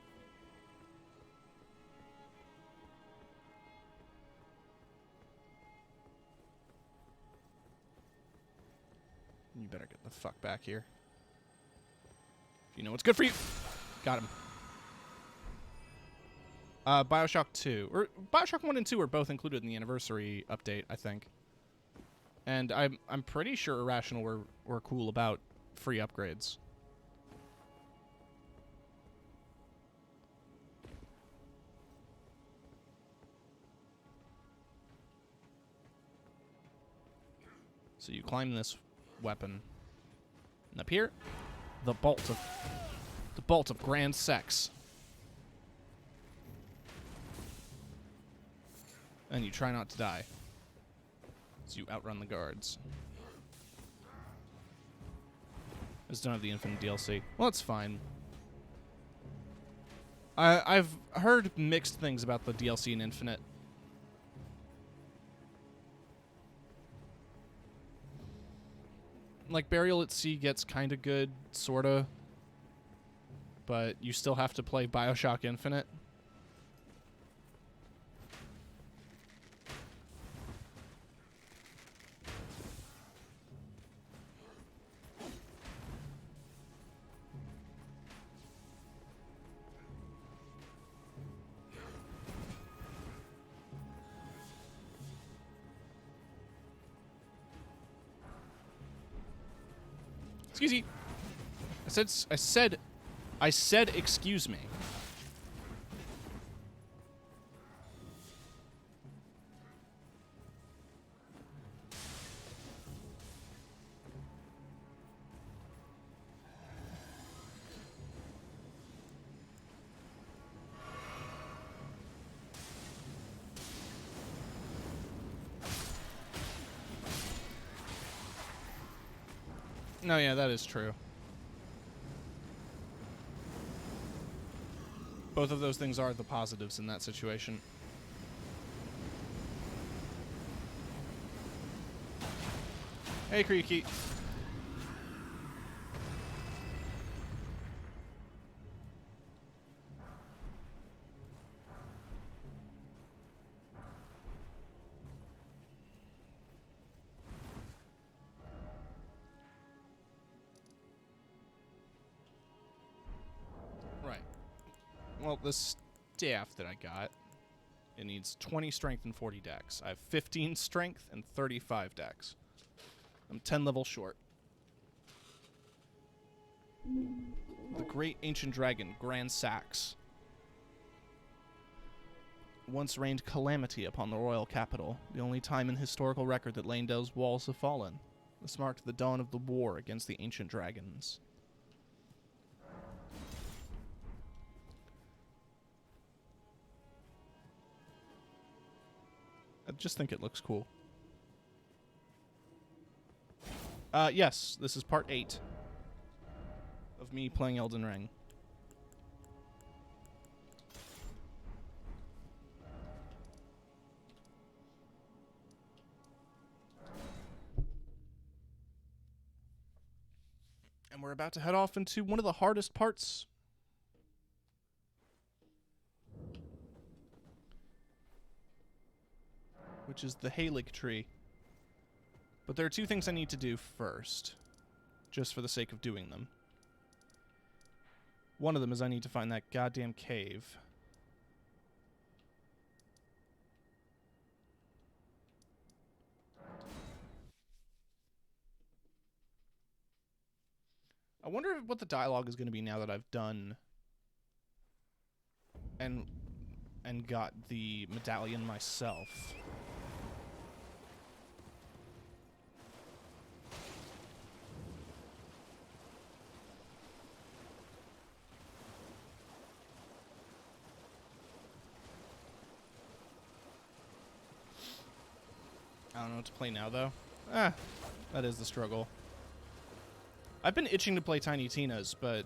You better get the fuck back here. If you know what's good for you. Got him. Bioshock 2. Or Bioshock 1 and 2 are both included in the anniversary update, I think. And I'm pretty sure Irrational were cool about free upgrades. So you climb this weapon. And up here, the bolt of grand sex. And you try not to die. So you outrun the guards. I just don't have the Infinite DLC. Well, that's fine. I've heard mixed things about the DLC in Infinite. Like, Burial at Sea gets kind of good, sorta. But you still have to play Bioshock Infinite. Excuse me. I said excuse me. No, yeah, that is true. Both of those things are the positives in that situation. Hey, Creaky. Well, the staff that I got, it needs 20 strength and 40 dex. I have 15 strength and 35 dex. I'm 10 levels short. The great ancient dragon, Grand Sax, once rained calamity upon the royal capital, the only time in historical record that Lanedel's walls have fallen. This marked the dawn of the war against the ancient dragons. I just think it looks cool. Yes, this is part 8 of me playing Elden Ring. And we're about to head off into one of the hardest parts. Which is the Halig tree. But there are two things I need to do first, just for the sake of doing them. One of them is I need to find that goddamn cave. wonder what the dialogue is going to be now that I've done and got the medallion myself. I don't know what to play now, though. That is the struggle. I've been itching to play Tiny Tina's, but...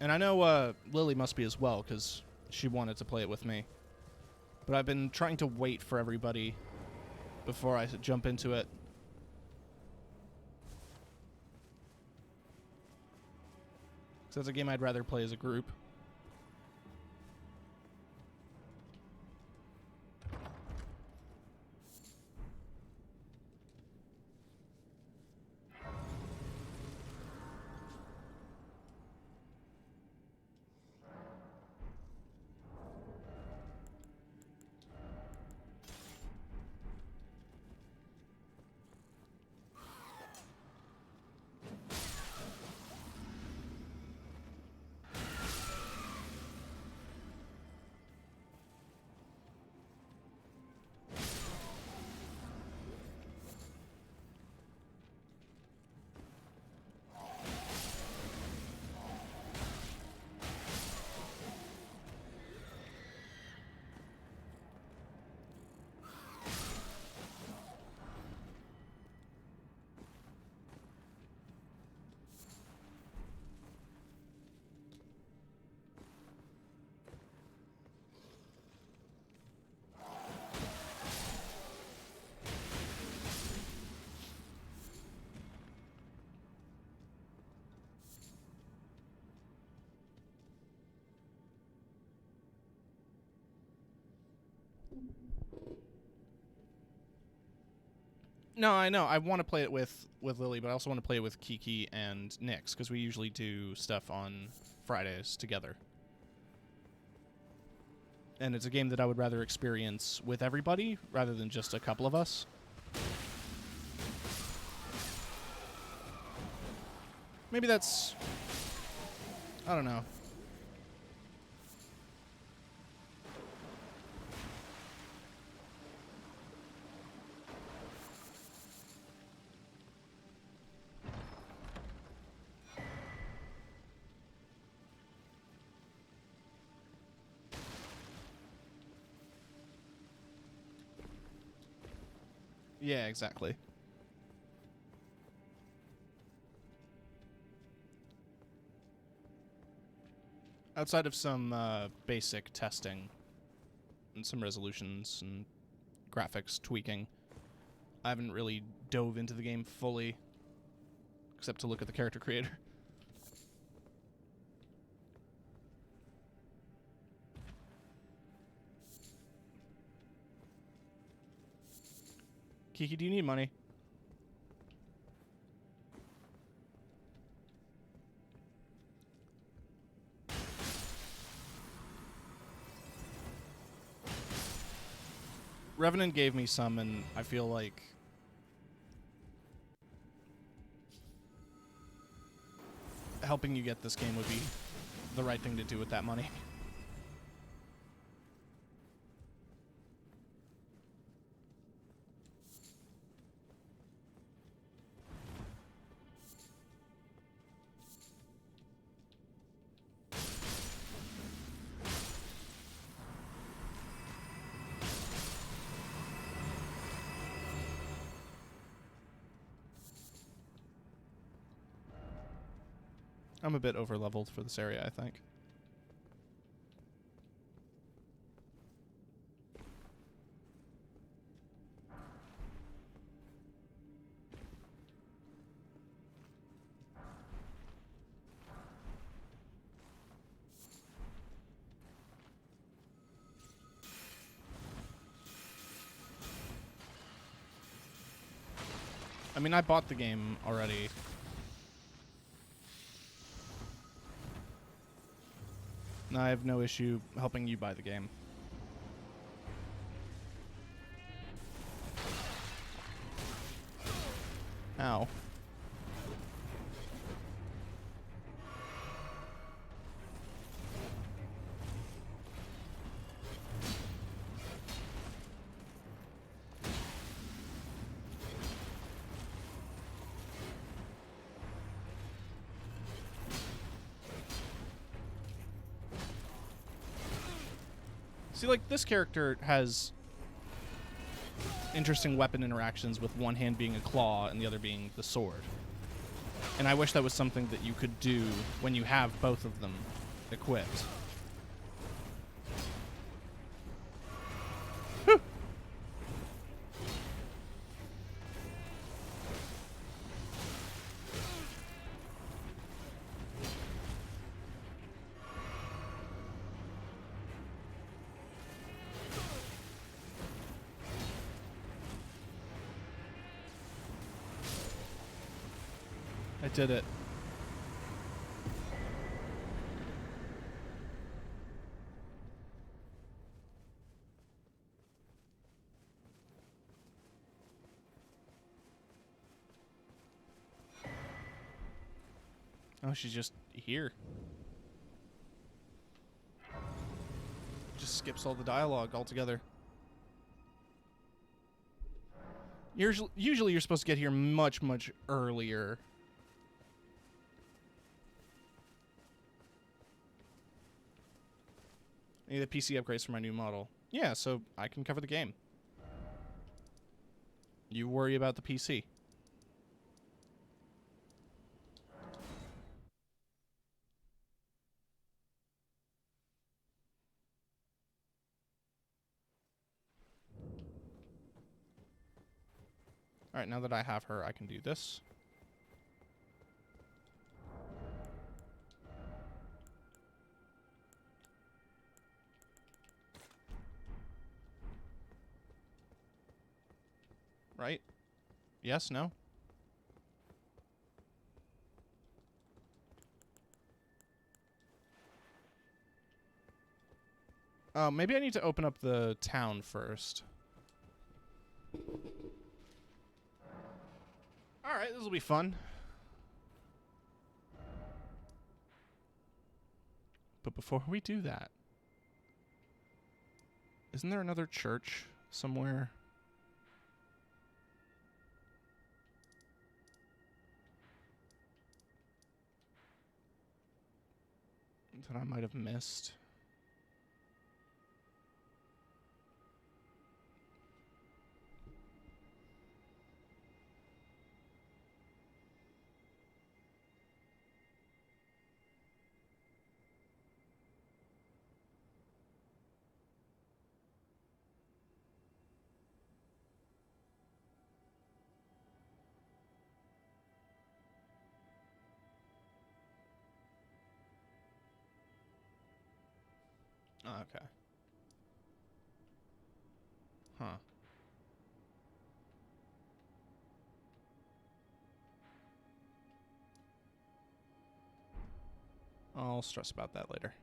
And I know Lily must be as well, because she wanted to play it with me. But I've been trying to wait for everybody before I jump into it. So that's a game I'd rather play as a group. No, I know. I want to play it with Lily, but I also want to play it with Kiki and Nyx, because we usually do stuff on Fridays together. And it's a game that I would rather experience with everybody, rather than just a couple of us. Maybe that's... I don't know. Yeah, exactly. Outside of some basic testing and some resolutions and graphics tweaking, I haven't really dove into the game fully, except to look at the character creator. Kiki, do you need money? Revenant gave me some, and I feel like helping you get this game would be the right thing to do with that money. I'm a bit over-leveled for this area, I think. I mean, I bought the game already. And I have no issue helping you buy the game. Ow. See, like, this character has interesting weapon interactions with one hand being a claw and the other being the sword. And I wish that was something that you could do when you have both of them equipped. Whew. I did it. Oh, she's just here. Just skips all the dialogue altogether. Usually you're supposed to get here much, much earlier. I need the PC upgrades for my new model. Yeah, so I can cover the game. You worry about the PC. Alright, now that I have her, I can do this. Right? Yes, no? Oh, maybe I need to open up the town first. Alright, this will be fun. But before we do that, isn't there another church somewhere? That I might have missed? Oh, okay. Huh. I'll stress about that later.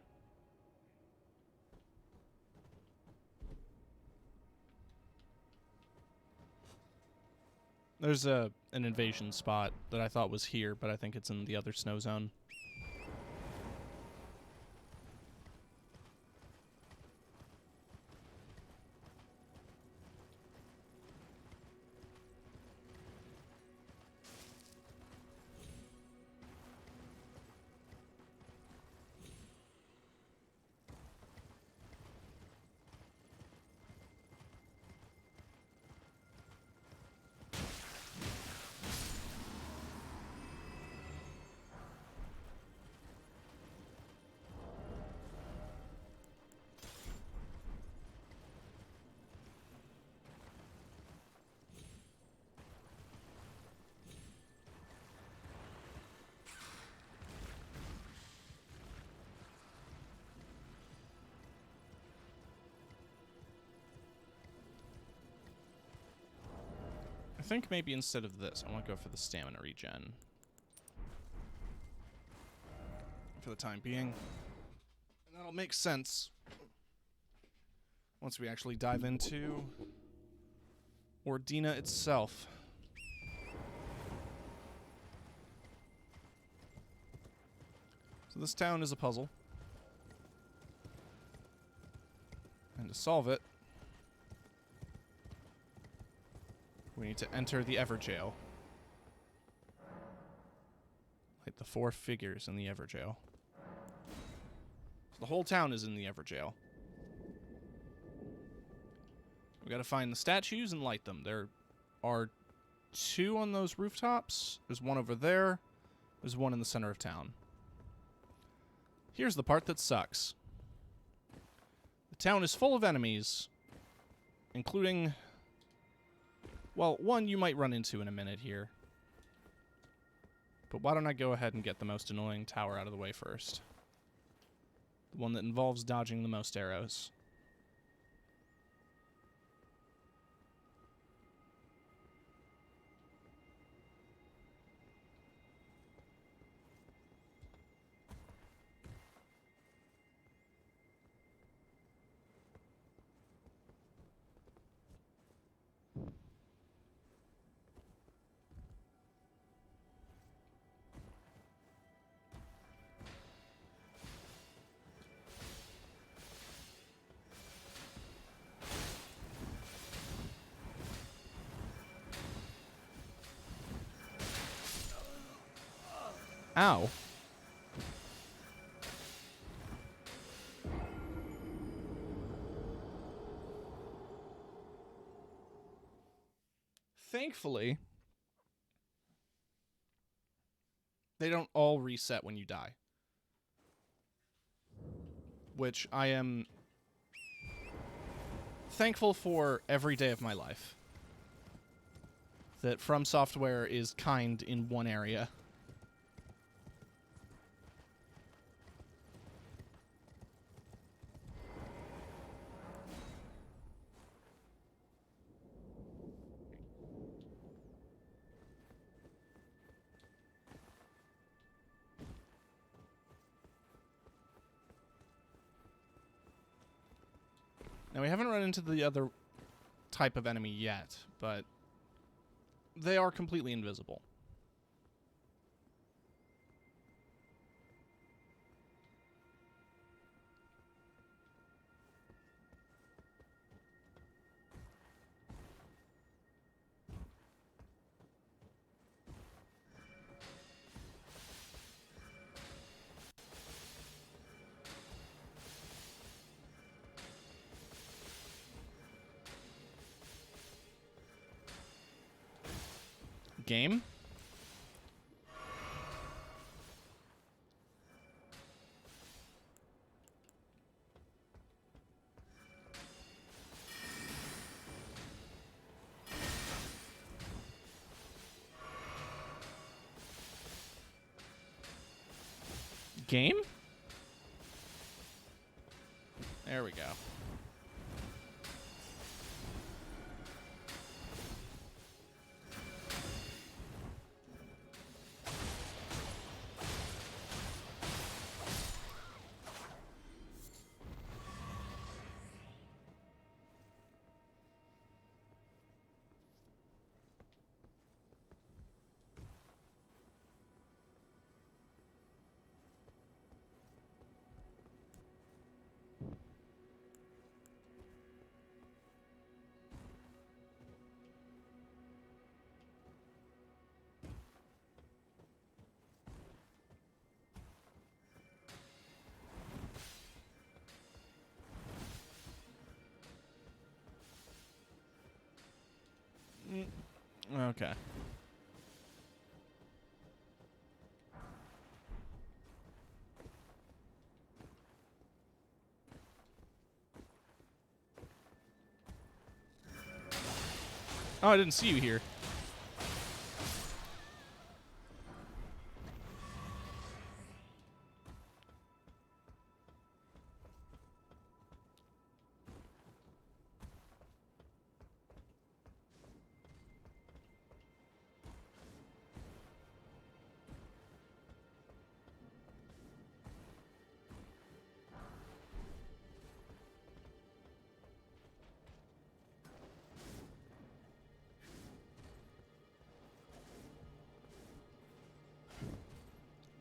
There's an invasion spot that I thought was here, but I think it's in the other snow zone. I think maybe instead of this, I want to go for the stamina regen. For the time being. And that'll make sense once we actually dive into Ordina itself. So this town is a puzzle. And to solve it, we need to enter the Everjail. Like the 4 figures in the Everjail. So the whole town is in the Everjail. We gotta find the statues and light them. There are 2 on those rooftops. There's one over there. There's one in the center of town. Here's the part that sucks. The town is full of enemies, including, well, one you might run into in a minute here. But why don't I go ahead and get the most annoying tower out of the way first? The one that involves dodging the most arrows. Ow. Thankfully, they don't all reset when you die. Which I am thankful for every day of my life. That From Software is kind in one area. Now, we haven't run into the other type of enemy yet, but they are completely invisible. Game? Game? There we go. Okay. Oh, I didn't see you here.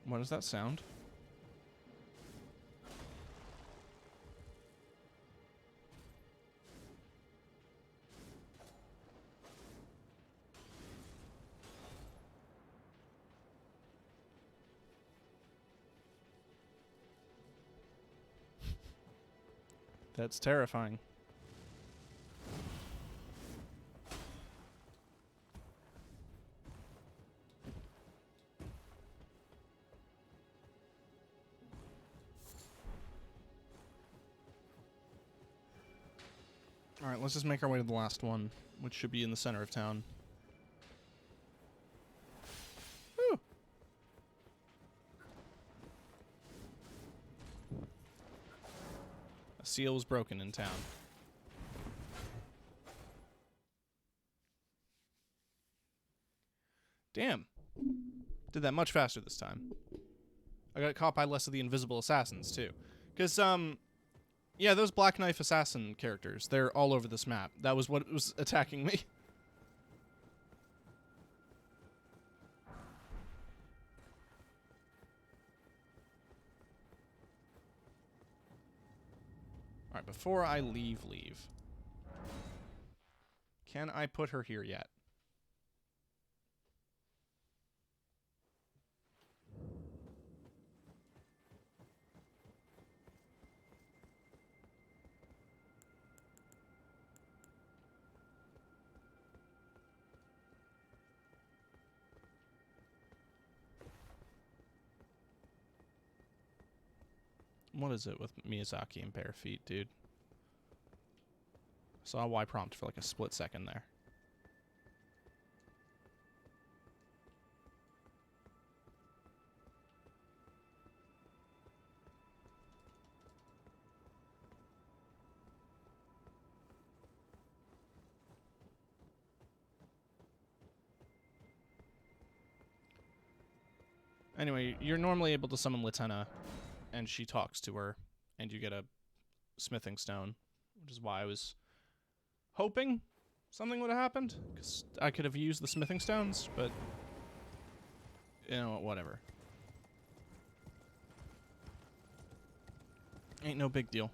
What does that sound? That's terrifying. Alright, let's just make our way to the last one, which should be in the center of town. Woo! A seal was broken in town. Damn. Did that much faster this time. I got caught by less of the invisible assassins, too. Because, yeah, those Black Knife assassin characters, they're all over this map. That was what was attacking me. Alright, before I leave. Can I put her here yet? What is it with Miyazaki and bare feet, dude? Saw a Y prompt for like a split second there. Anyway, you're normally able to summon Latenna, and she talks to her, and you get a smithing stone, which is why I was hoping something would have happened, because I could have used the smithing stones, but, you know, whatever. Ain't no big deal.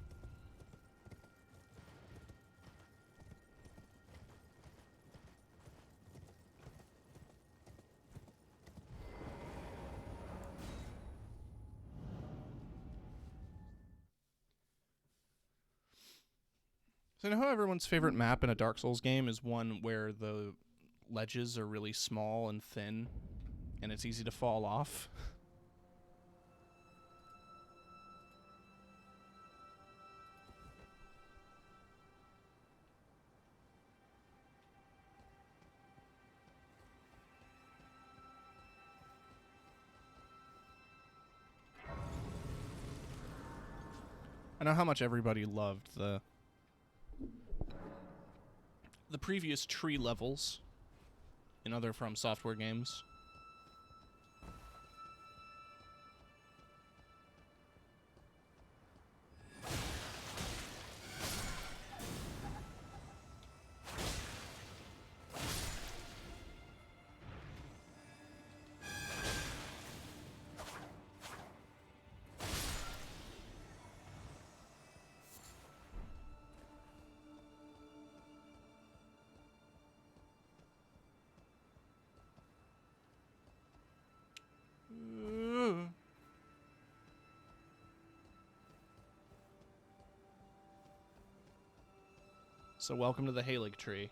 So you know how everyone's favorite map in a Dark Souls game is one where the ledges are really small and thin, and it's easy to fall off? I know how much everybody loved the previous tree levels in other From Software games. So welcome to the Halig tree.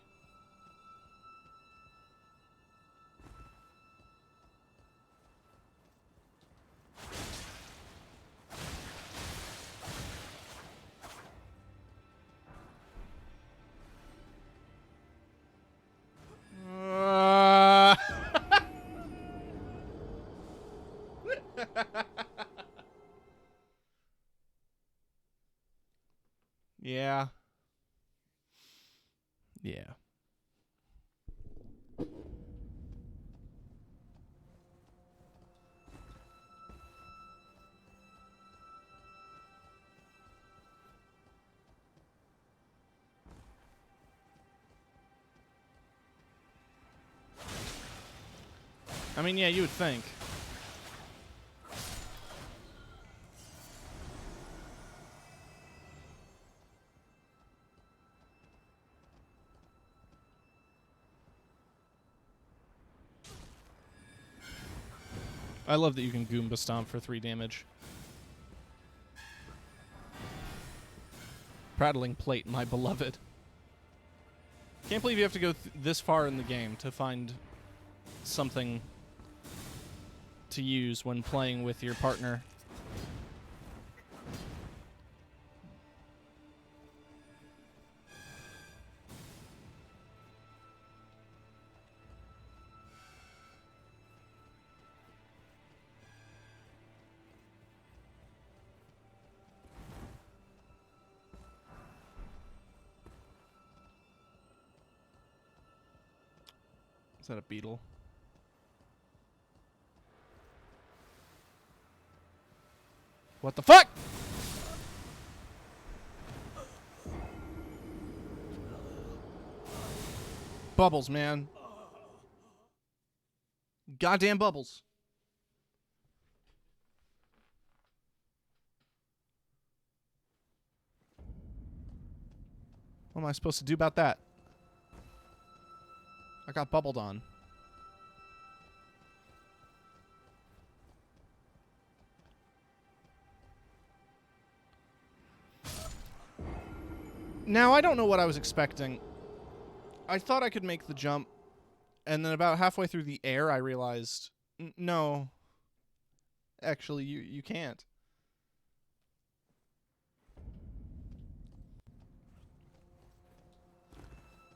Yeah. Yeah. I mean, yeah, you would think. I love that you can Goomba Stomp for 3 damage. Prattling Plate, my beloved. Can't believe you have to go this far in the game to find something to use when playing with your partner. Is that a beetle? What the fuck? Bubbles, man. Goddamn bubbles. What am I supposed to do about that? I got bubbled on. Now, I don't know what I was expecting. I thought I could make the jump, and then about halfway through the air, I realized, no. Actually, you can't.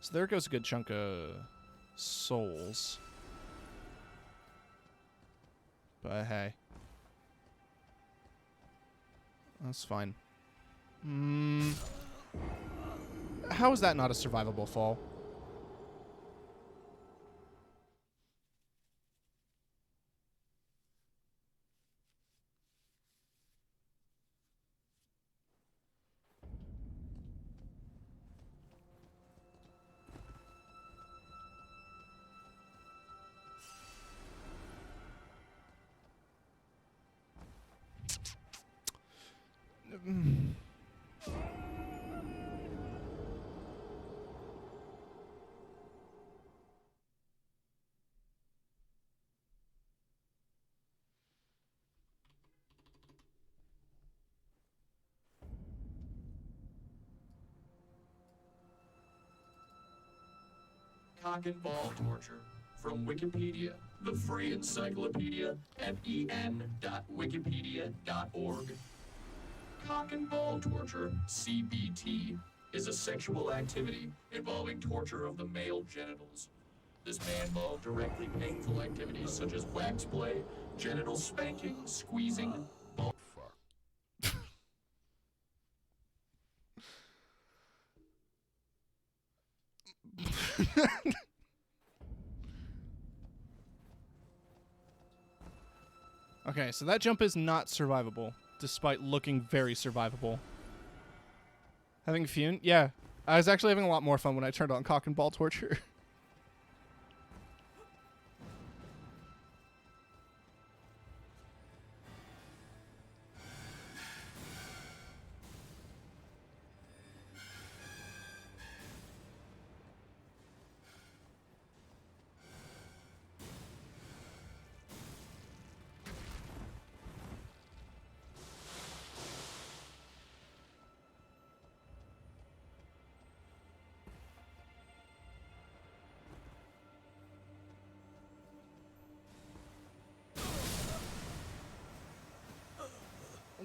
So there goes a good chunk of souls. But hey. That's fine. How is that not a survivable fall? Cock and ball torture from Wikipedia, the free encyclopedia at en.wikipedia.org. Cock and ball torture, CBT, is a sexual activity involving torture of the male genitals. This may involve directly painful activities such as wax play, genital spanking, squeezing, ball. Okay, so that jump is not survivable, despite looking very survivable. Having fun? Yeah. I was actually having a lot more fun when I turned on cock and ball torture.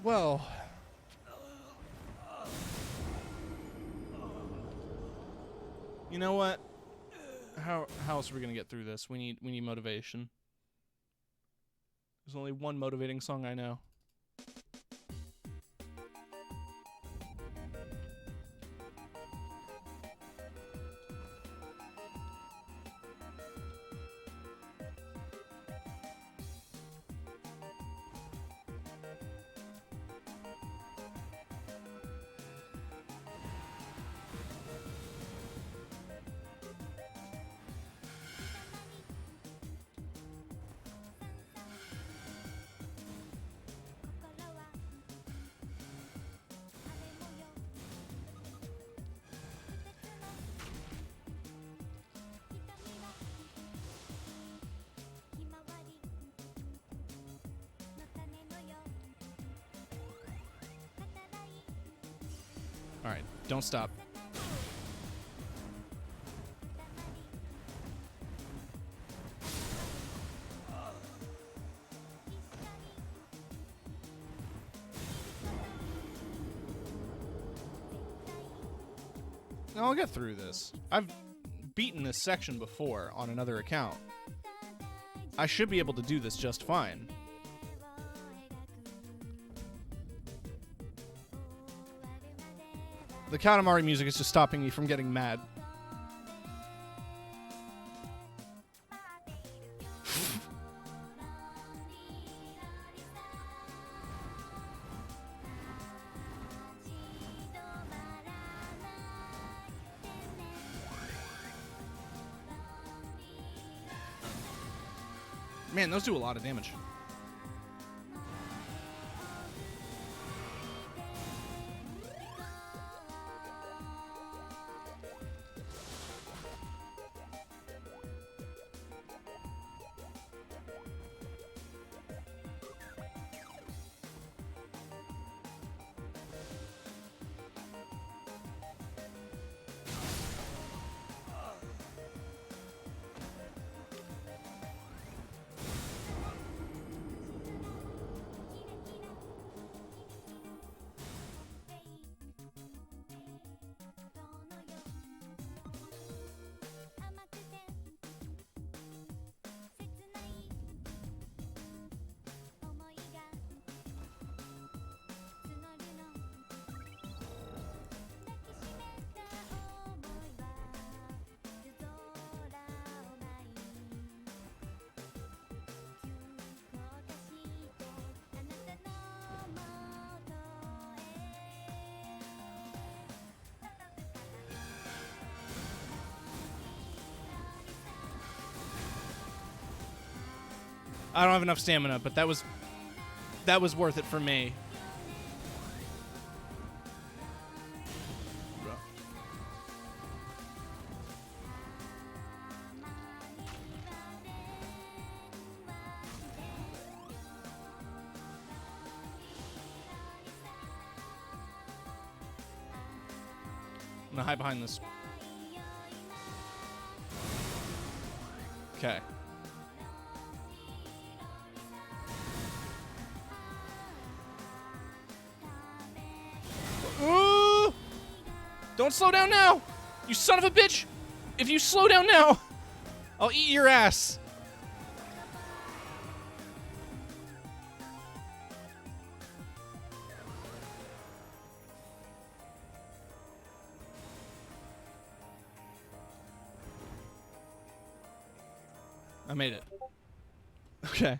Well, you know what? How else are we gonna get through this? We need motivation. There's only one motivating song I know. All right, don't stop. No, I'll get through this. I've beaten this section before on another account. I should be able to do this just fine. The Katamari music is just stopping me from getting mad. Man, those do a lot of damage. I don't have enough stamina, but that was worth it for me. I'm gonna hide behind this. Okay. Ooh! Don't slow down now! You son of a bitch! If you slow down now, I'll eat your ass. I made it. Okay.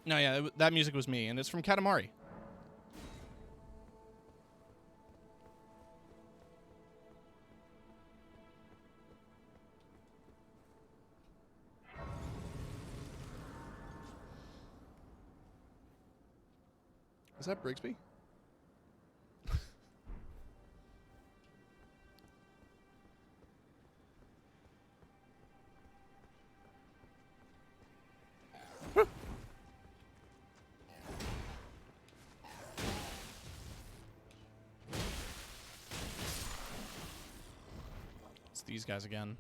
No, yeah, that music was me, and it's from Katamari. Is that Brigsby? It's these guys again.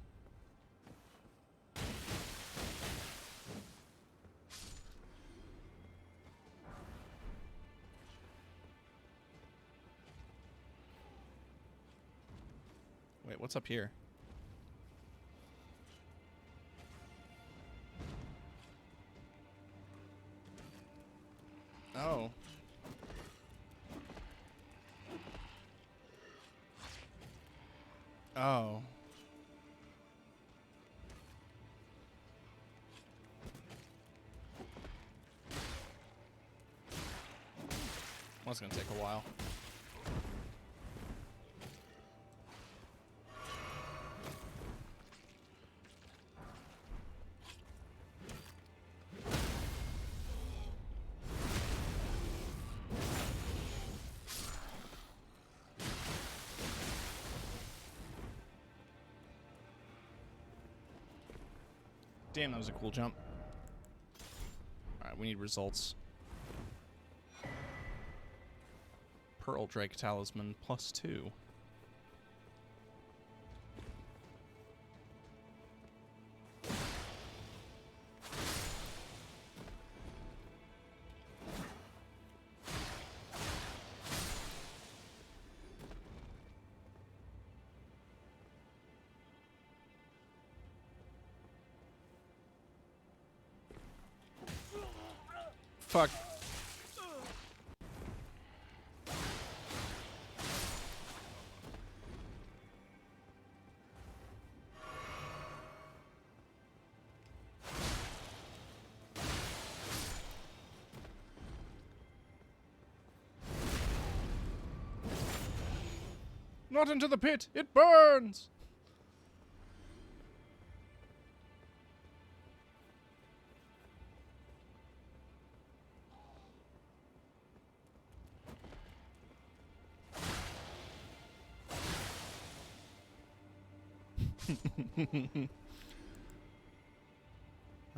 Wait, what's up here? Oh. Oh. Well, it's gonna take a while. Damn, that was a cool jump. Alright, we need results. Pearl Drake Talisman +2. Fuck. Not into the pit! It burns!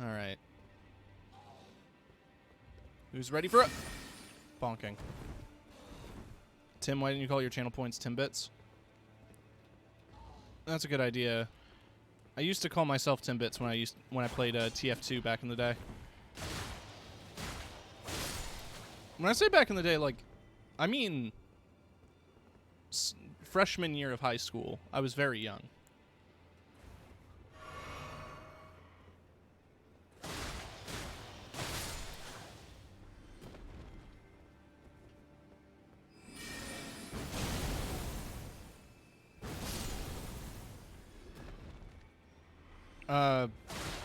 Alright. Who's ready for it? Bonking. Tim, why didn't you call your channel points Timbits? That's a good idea. I used to call myself Timbits when I played TF2 back in the day. When I say back in the day, like, I mean freshman year of high school. I was very young.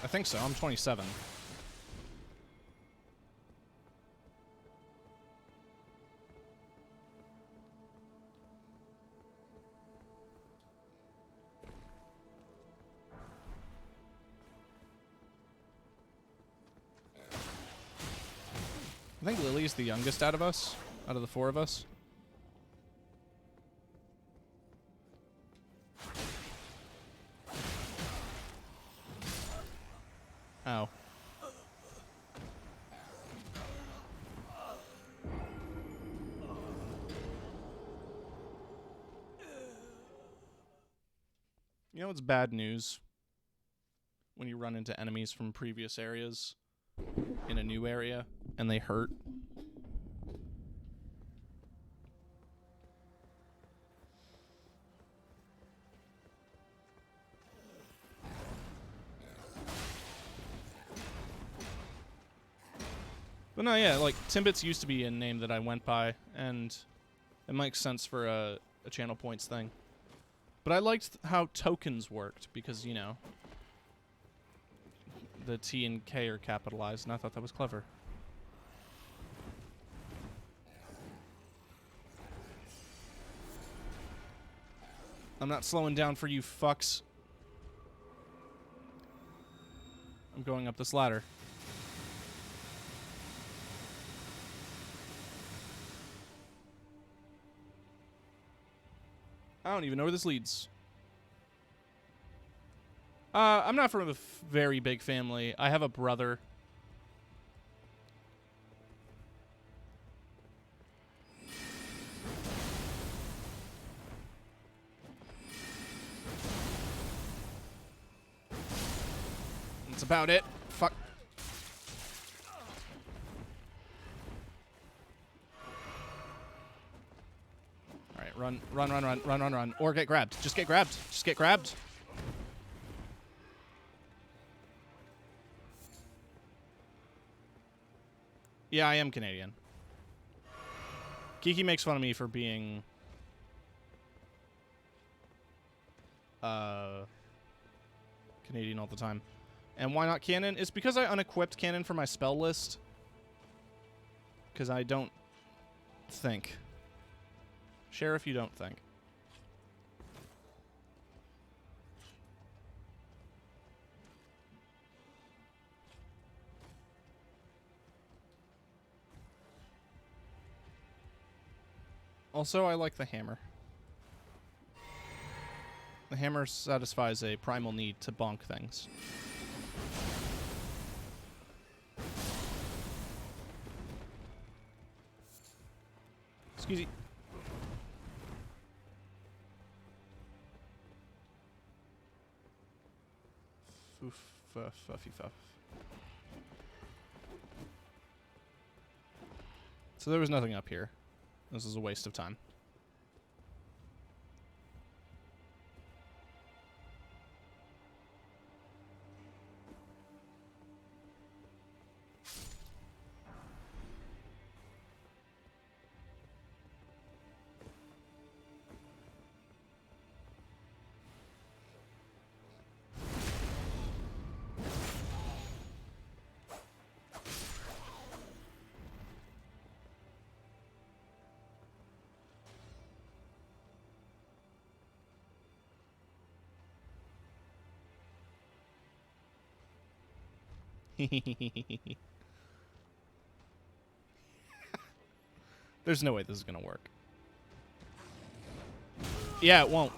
I think so. I'm 27. I think Lily's the youngest out of us, out of the four of us. Ow. You know what's bad news? When you run into enemies from previous areas in a new area and they hurt. But no, yeah, like, Timbits used to be a name that I went by, and it makes sense for a channel points thing. But I liked how tokens worked, because, you know, the T and K are capitalized, and I thought that was clever. I'm not slowing down for you fucks. I'm going up this ladder. I don't even know where this leads. I'm not from a very big family. I have a brother. That's about it. Fuck. Alright, run. Or get grabbed. Just get grabbed. Just get grabbed. Yeah, I am Canadian. Kiki makes fun of me for being Canadian all the time. And why not canon? It's because I unequipped canon for my spell list. Because I don't think. Sheriff, you don't think. Also, I like the hammer. The hammer satisfies a primal need to bonk things. Excuse me. Fuffy fuff. So there was nothing up here. This is a waste of time. There's no way this is gonna work. Yeah, it won't.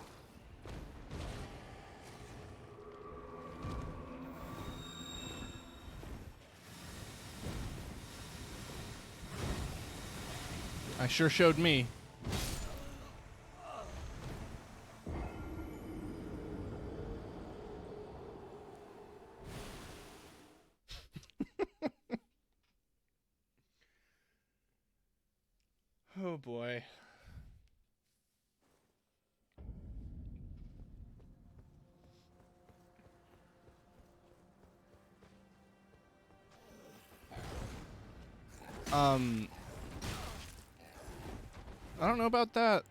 I sure showed me. Oh boy. I don't know about that.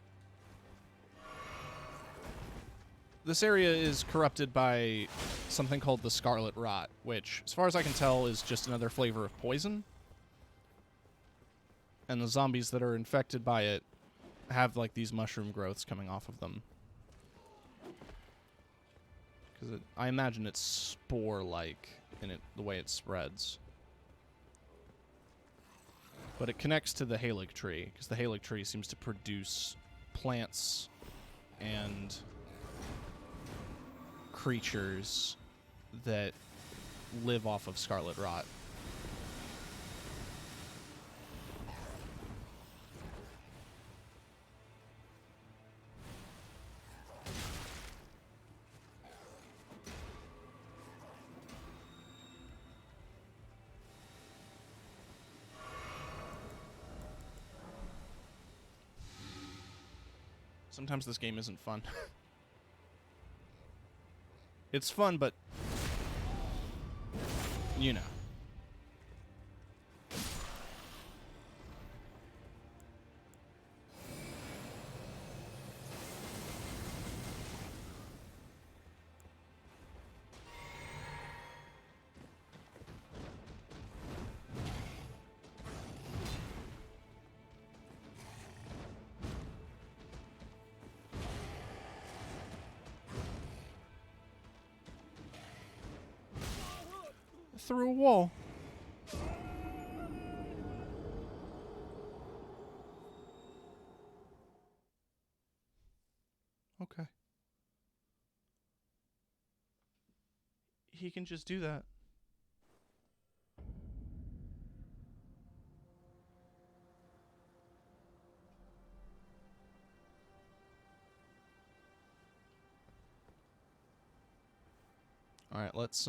This area is corrupted by something called the Scarlet Rot, which, as far as I can tell, is just another flavor of poison. And the zombies that are infected by it have, like, these mushroom growths coming off of them. Because I imagine it's spore-like in the way it spreads. But it connects to the Halig tree, because the Halig tree seems to produce plants and creatures that live off of Scarlet Rot. Sometimes this game isn't fun. It's fun, but you know. Through a wall. Okay. He can just do that. All right, let's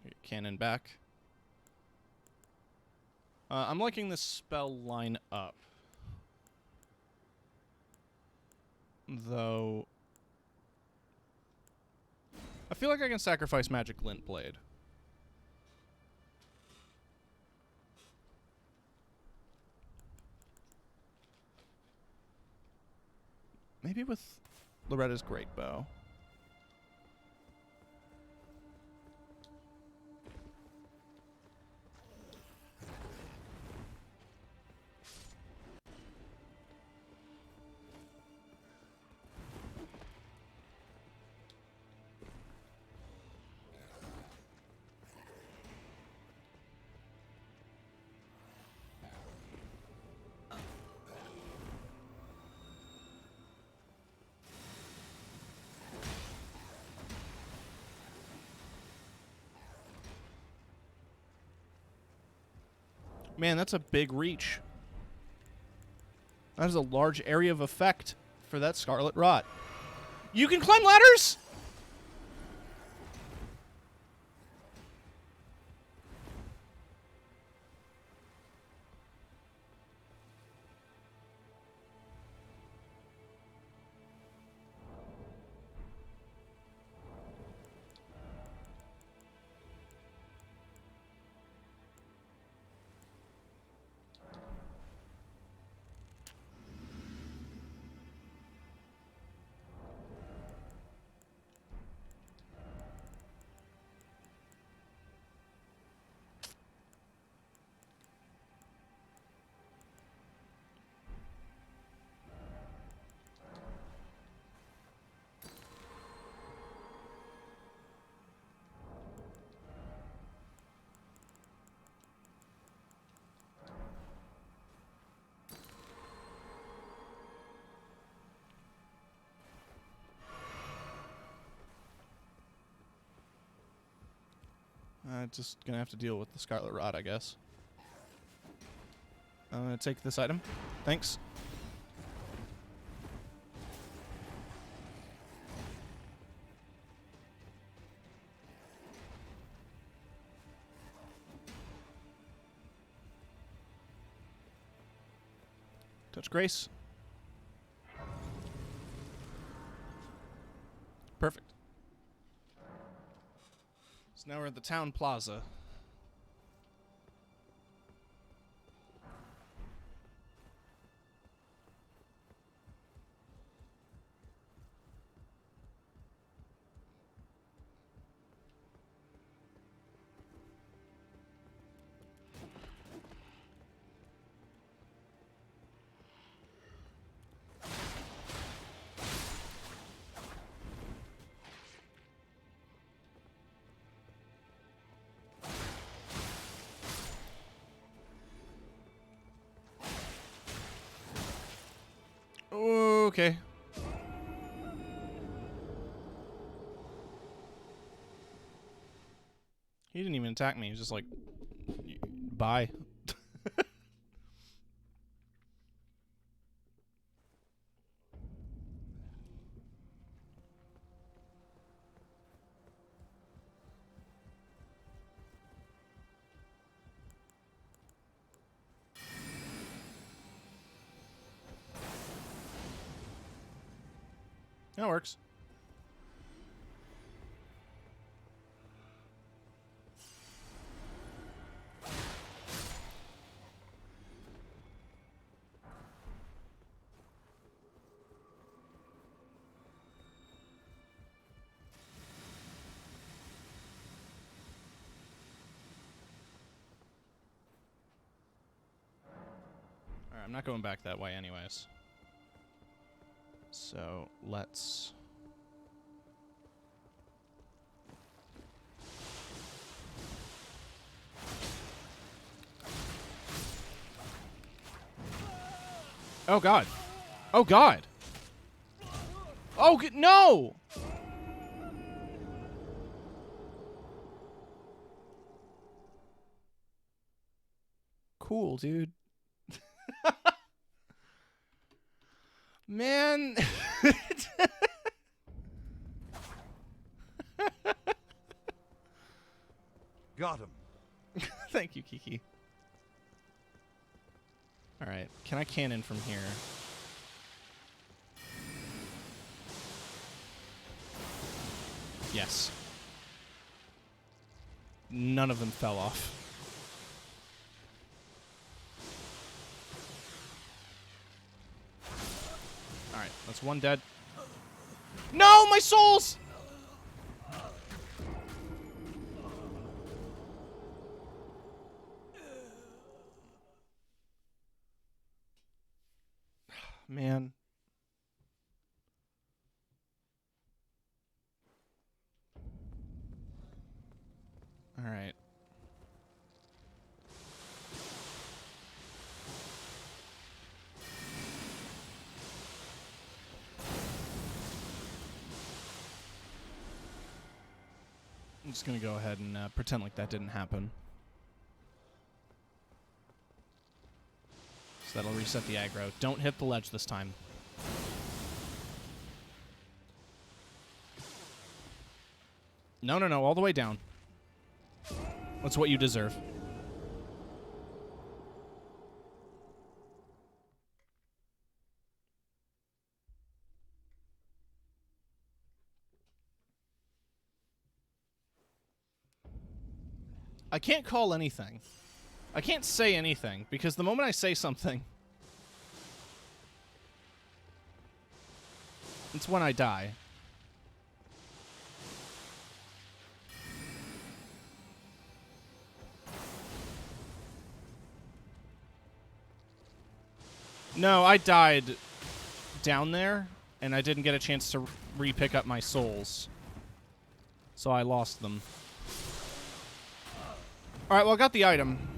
get cannon back. I'm liking this spell line up. Though I feel like I can sacrifice Magic Lint Blade. Maybe with Loretta's Great Bow. Man, that's a big reach. That is a large area of effect for that Scarlet Rot. You can climb ladders? Just gonna have to deal with the Scarlet Rot, I guess. I'm gonna take this item. Thanks. Touch Grace. Perfect. So now we're at the town plaza. Okay. He didn't even attack me. He was just like, bye. That works. Alright, I'm not going back that way anyways. So, let's... Oh, God. Oh, God. Oh, no! Cool, dude. Man. Got him. Thank you, Kiki. Alright, can I cannon from here? Yes. None of them fell off. Alright, that's one dead. No, my souls! Man. Alright. I'm just gonna go ahead and pretend like that didn't happen. So that'll reset the aggro. Don't hit the ledge this time. No, no, no, all the way down. That's what you deserve. I can't call anything. I can't say anything, because the moment I say something, it's when I die. No, I died down there, and I didn't get a chance to re-pick up my souls. So I lost them. Alright, well, I got the item.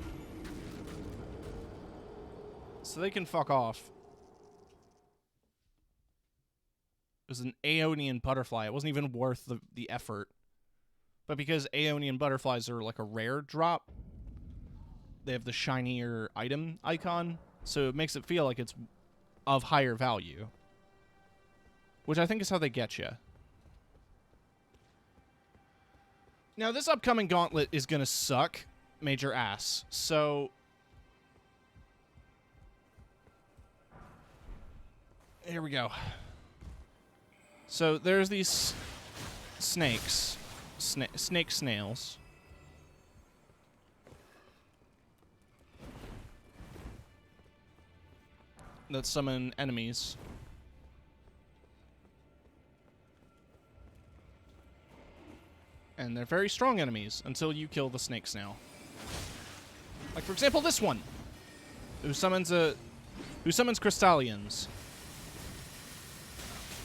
So they can fuck off. It was an Aeonian butterfly. It wasn't even worth the effort. But because Aeonian butterflies are like a rare drop, they have the shinier item icon, so it makes it feel like it's of higher value. Which I think is how they get you. Now, this upcoming gauntlet is going to suck major ass, so... Here we go. So, there's these snakes. Snake snails. That summon enemies. And they're very strong enemies until you kill the snake snail. Like, for example, this one, who summons Crystallians.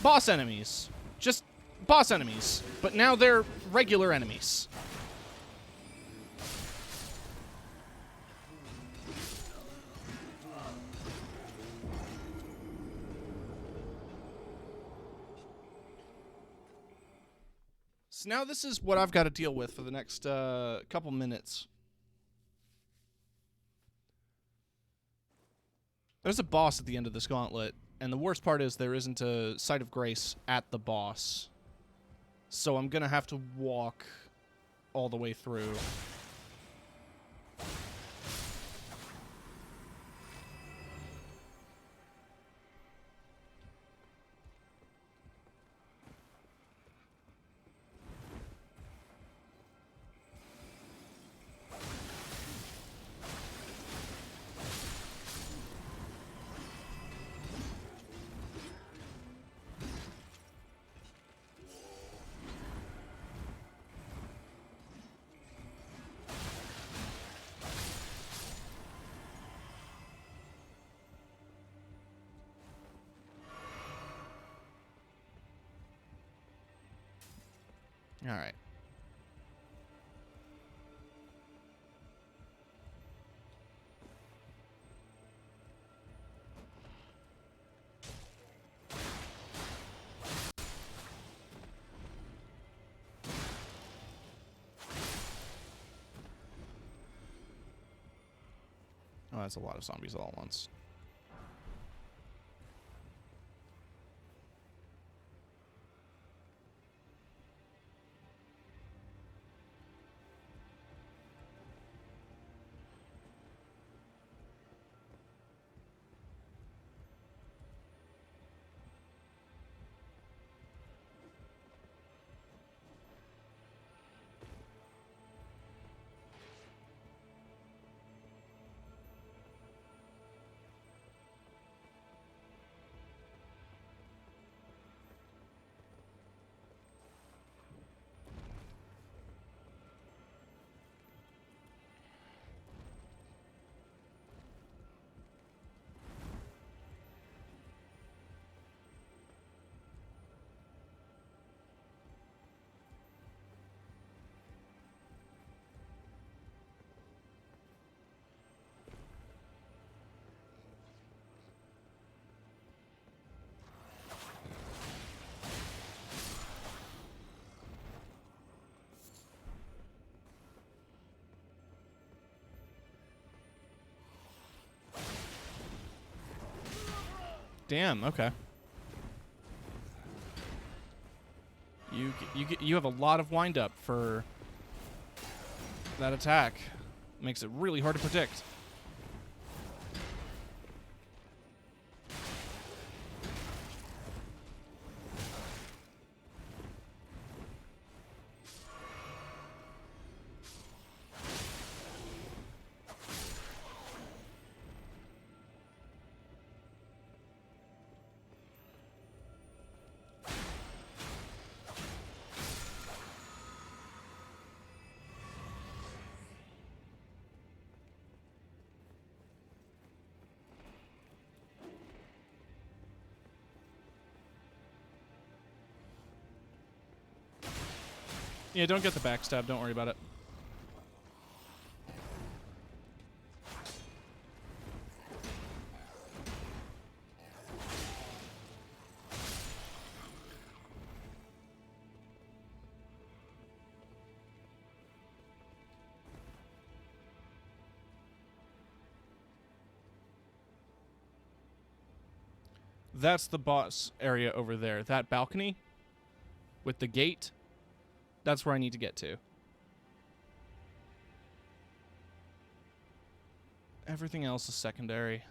Boss enemies. Just boss enemies. But now they're regular enemies. So now this is what I've got to deal with for the next couple minutes. There's a boss at the end of this gauntlet, and the worst part is there isn't a site of grace at the boss. So I'm going to have to walk all the way through. All right. Oh, that's a lot of zombies all at once. Damn, okay. You have a lot of wind up for that attack. Makes it really hard to predict. Yeah, don't get the backstab. Don't worry about it. That's the boss area over there. That balcony with the gate, that's where I need to get to. Everything else is secondary.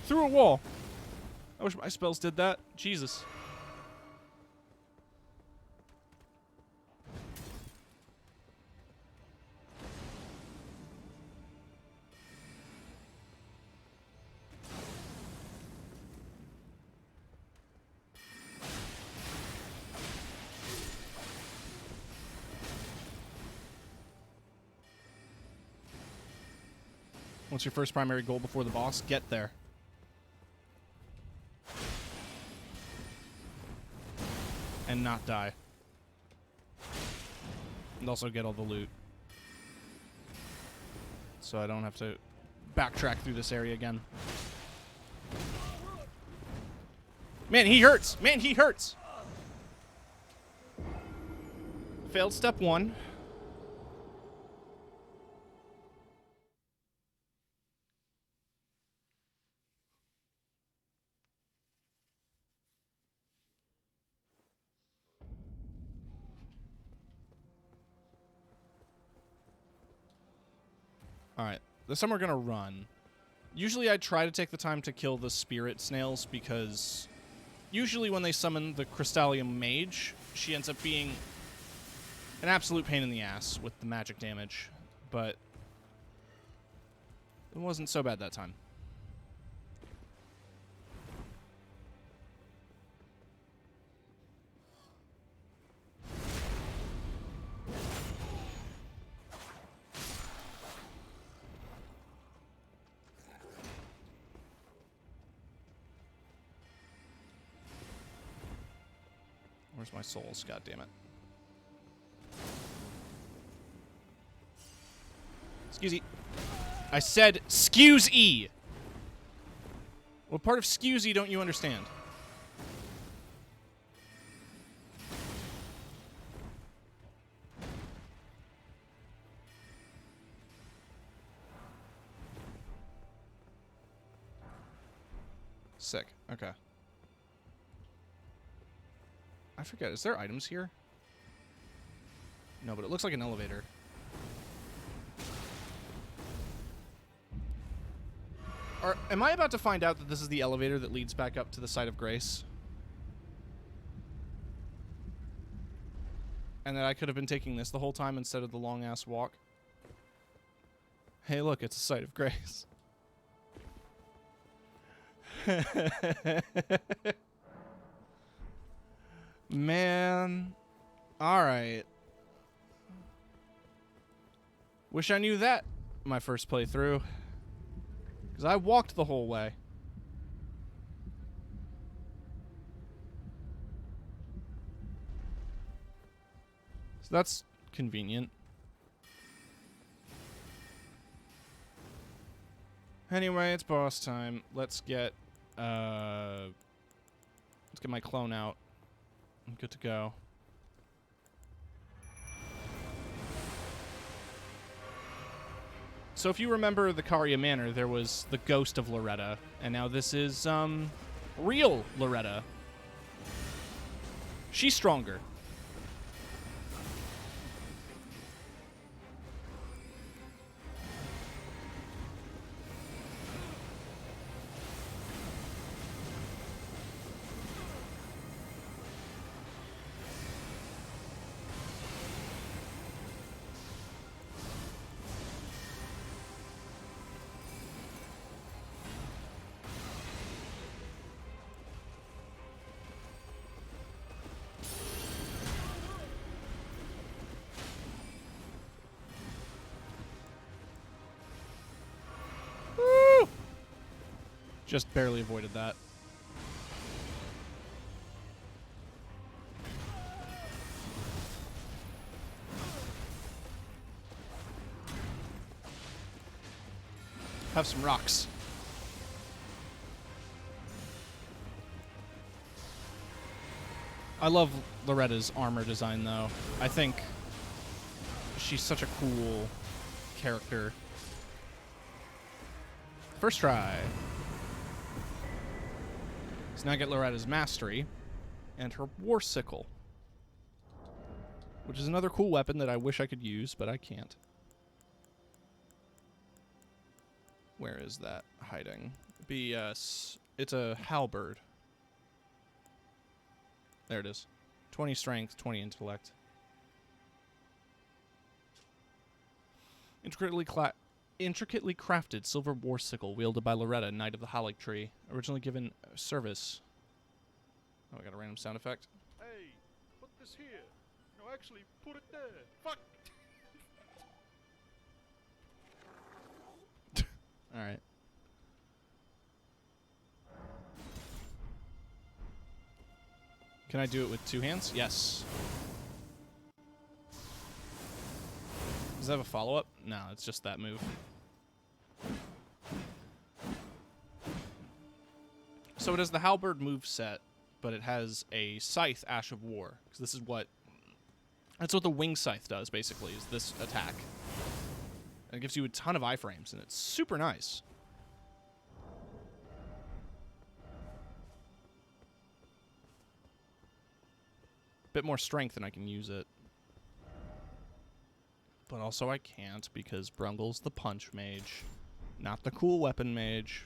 Through a wall. I wish my spells did that. Jesus. What's your first primary goal before the boss? Get there. And not die. And also get all the loot. So I don't have to backtrack through this area again. Man, he hurts! Man, he hurts! Failed step 1. Alright, this time we're gonna run. Usually I try to take the time to kill the spirit snails because usually when they summon the Crystallium Mage, she ends up being an absolute pain in the ass with the magic damage, but it wasn't so bad that time. Where's my souls? God damn it. Excuse E. I said excuse E. What part of excuse E don't you understand? Sick. Okay. I forget, is there items here? No, but it looks like an elevator. Am I about to find out that this is the elevator that leads back up to the site of grace? And that I could have been taking this the whole time instead of the long-ass walk? Hey, look, it's a site of grace. Man. Alright. Wish I knew that my first playthrough. Because I walked the whole way. So that's convenient. Anyway, it's boss time. Let's get my clone out. I'm good to go. So if you remember the Caria Manor, there was the ghost of Loretta, and now this is real Loretta. She's stronger. Just barely avoided that. Have some rocks. I love Loretta's armor design, though. I think she's such a cool character. First try. So now I get Loretta's mastery and her war sickle, which is another cool weapon that I wish I could use, but I can't. Where is that hiding? It's a halberd. There it is. 20 strength, 20 intellect. Intricately crafted silver war sickle wielded by Loretta, Knight of the Holic Tree. Originally given service. Oh, I got a random sound effect. Hey, put this here. No, actually, put it there. Fuck. Alright. Can I do it with two hands? Yes. Does that have a follow-up? No, it's just that move. So it has the halberd move set, but it has a scythe, Ash of War. Because this is what... That's what the wing scythe does, basically, is this attack. And it gives you a ton of iframes, and it's super nice. Bit more strength and I can use it. But also I can't because Brungle's the punch mage, not the cool weapon mage.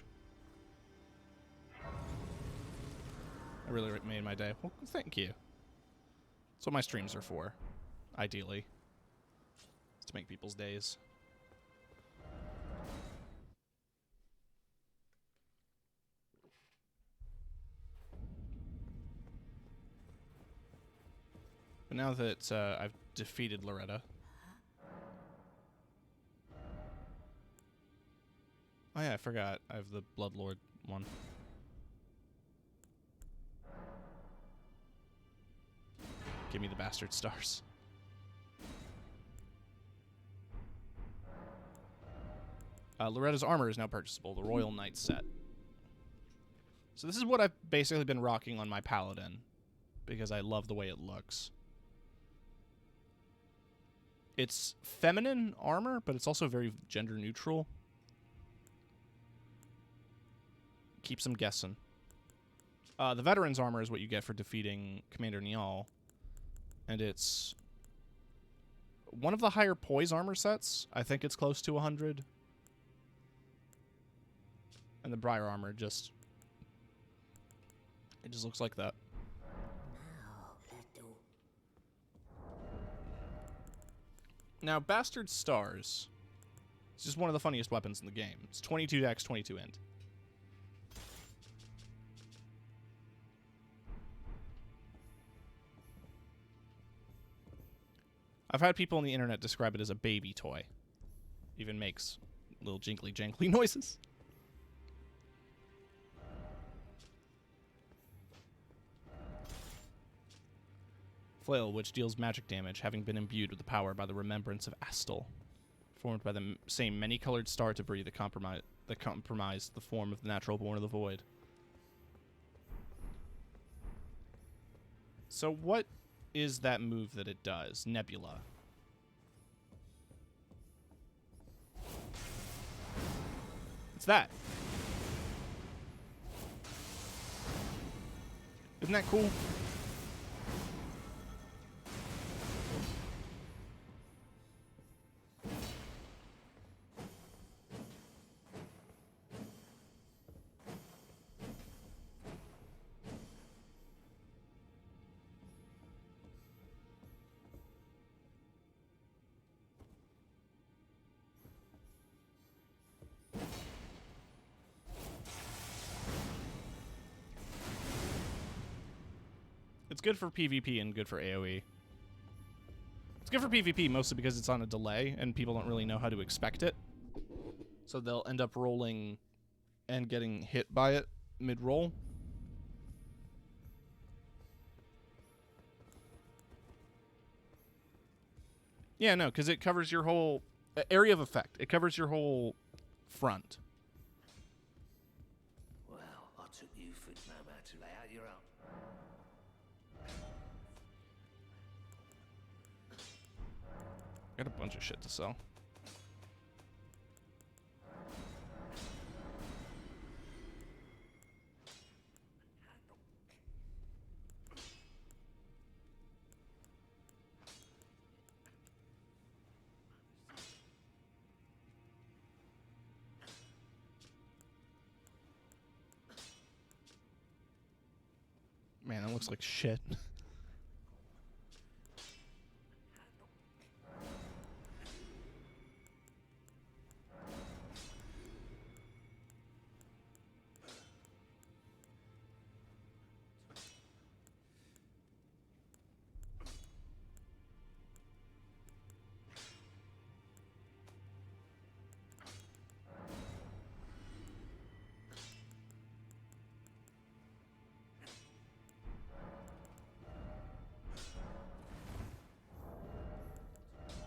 I really made my day. Well, thank you. That's what my streams are for, ideally. It's to make people's days. But now that I've defeated Loretta... Oh yeah, I forgot. I have the Bloodlord one. Give me the bastard stars. Loretta's armor is now purchasable, the Royal Knight set. So this is what I've basically been rocking on my Paladin, because I love the way it looks. It's feminine armor, but it's also very gender neutral. Keeps them guessing. The veteran's armor is what you get for defeating Commander Niall. And it's one of the higher poise armor sets. I think it's close to 100. And the Briar armor just... It just looks like that. Now, Bastard Stars. It's just one of the funniest weapons in the game. It's 22 dex, 22 int. I've had people on the internet describe it as a baby toy. Even makes little jinkly jankly noises. Flail, which deals magic damage, having been imbued with the power by the remembrance of Astal, formed by the same many-colored star debris that compromised the form of the natural born of the void. So what is that move that it does? Nebula. It's that. Isn't that cool? It's good for PvP and good for AoE. It's good for PvP mostly because it's on a delay and people don't really know how to expect it. So they'll end up rolling and getting hit by it mid-roll. Yeah, no, because it covers your whole area of effect. It covers your whole front. Well, I took you for no matter to lay out your own. Got a bunch of shit to sell. Man, that looks like shit.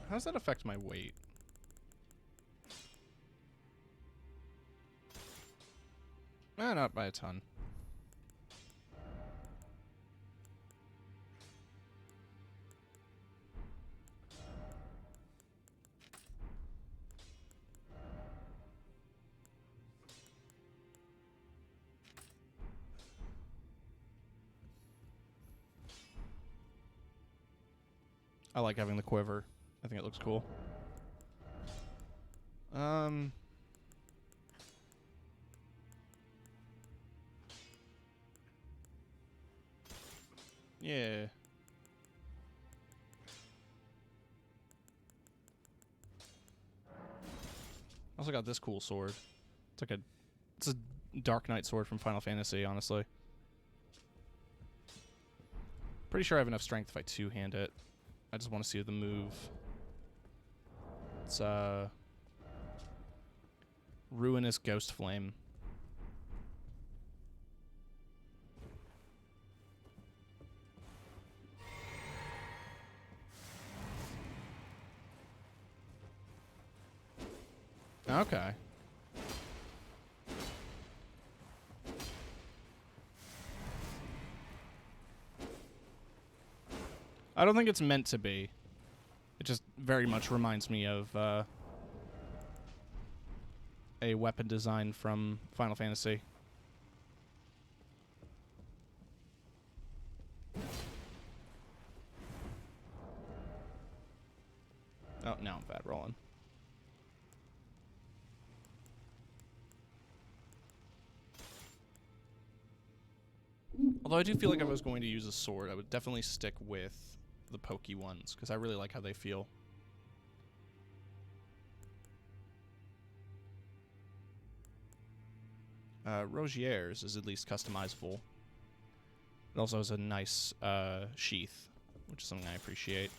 How does that affect my weight? Not by a ton. I like having the quiver. I think it looks cool. Yeah. Also got this cool sword. It's a Dark Knight sword from Final Fantasy, honestly. Pretty sure I have enough strength if I two-hand it. I just want to see the move. It's Ruinous Ghost Flame. Okay. I don't think it's meant to be. It just very much reminds me of a weapon design from Final Fantasy. Oh, now I'm bad rolling. Although I do feel like if I was going to use a sword, I would definitely stick with the pokey ones, because I really like how they feel. Rogier's is at least customizable. It also has a nice sheath, which is something I appreciate.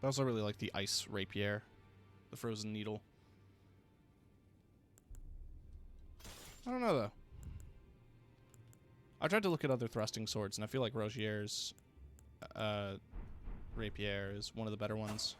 I also really like the ice rapier, the frozen needle. I don't know, though. I tried to look at other thrusting swords, and I feel like Rogier's rapier is one of the better ones.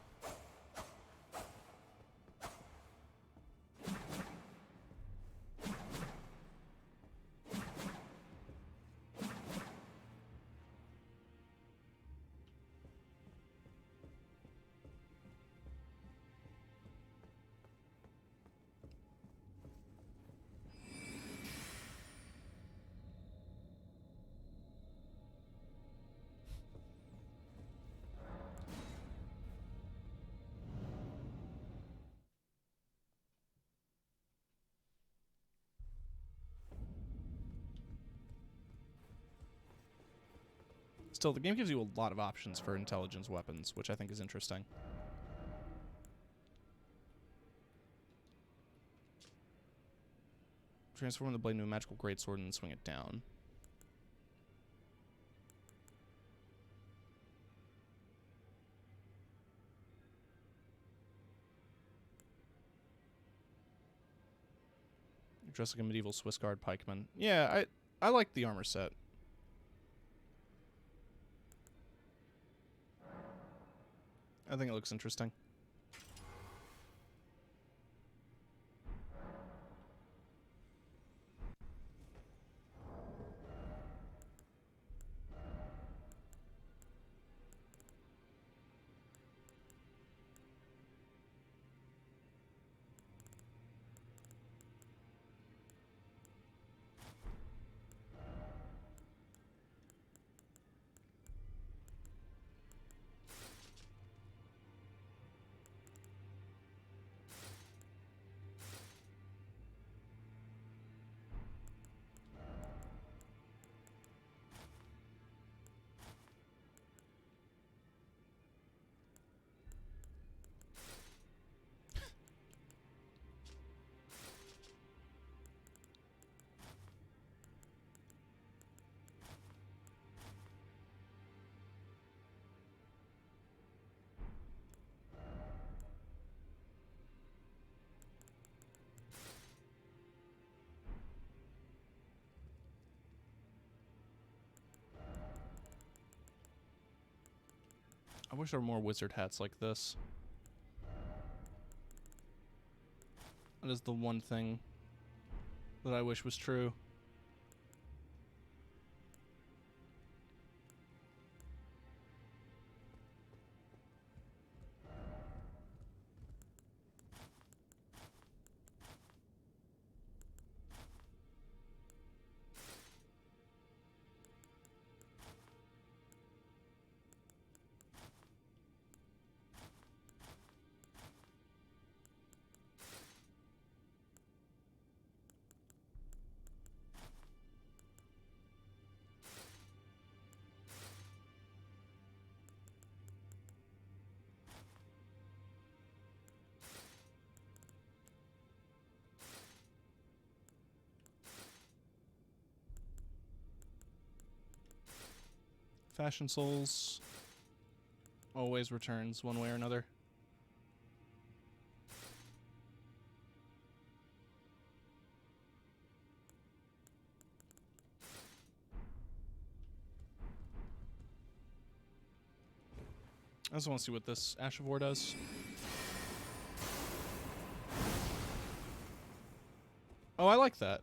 Still, the game gives you a lot of options for intelligence weapons, which I think is interesting. Transform the blade into a magical greatsword and swing it down. Dressed like a medieval Swiss Guard pikeman. Yeah, I like the armor set. I think it looks interesting. I wish there were more wizard hats like this. That is the one thing that I wish was true. Fashion Souls always returns one way or another. I just want to see what this Ash of War does. Oh, I like that.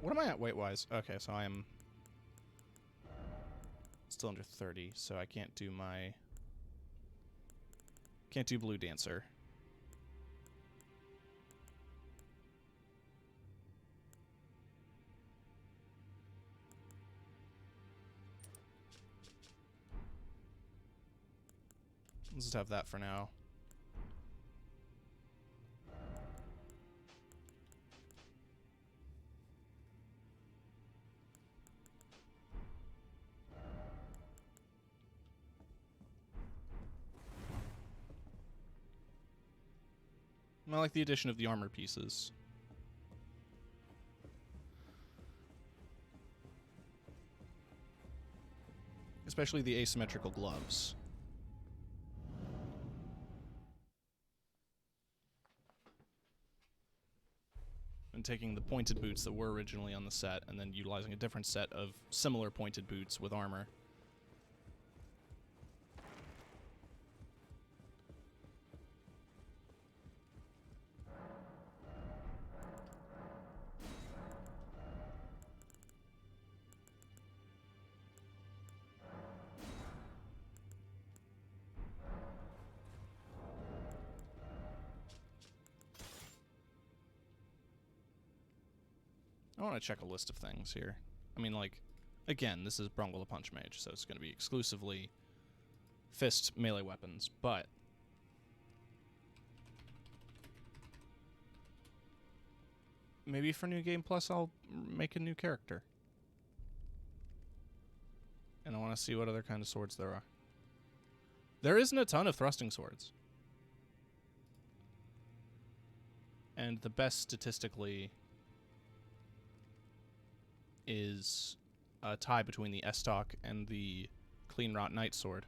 What am I at weight-wise? Okay, so I am still under 30, so I can't do my... Can't do Blue Dancer. Let's just have that for now. I like the addition of the armor pieces. Especially the asymmetrical gloves. And taking the pointed boots that were originally on the set and then utilizing a different set of similar pointed boots with armor. I want to check a list of things here. I mean, like, again, this is Brungle the Punch Mage, so it's going to be exclusively fist melee weapons, but maybe for New Game Plus I'll make a new character. And I want to see what other kind of swords there are. There isn't a ton of thrusting swords. And the best statistically is a tie between the Estoc and the Clean Rot Knight Sword.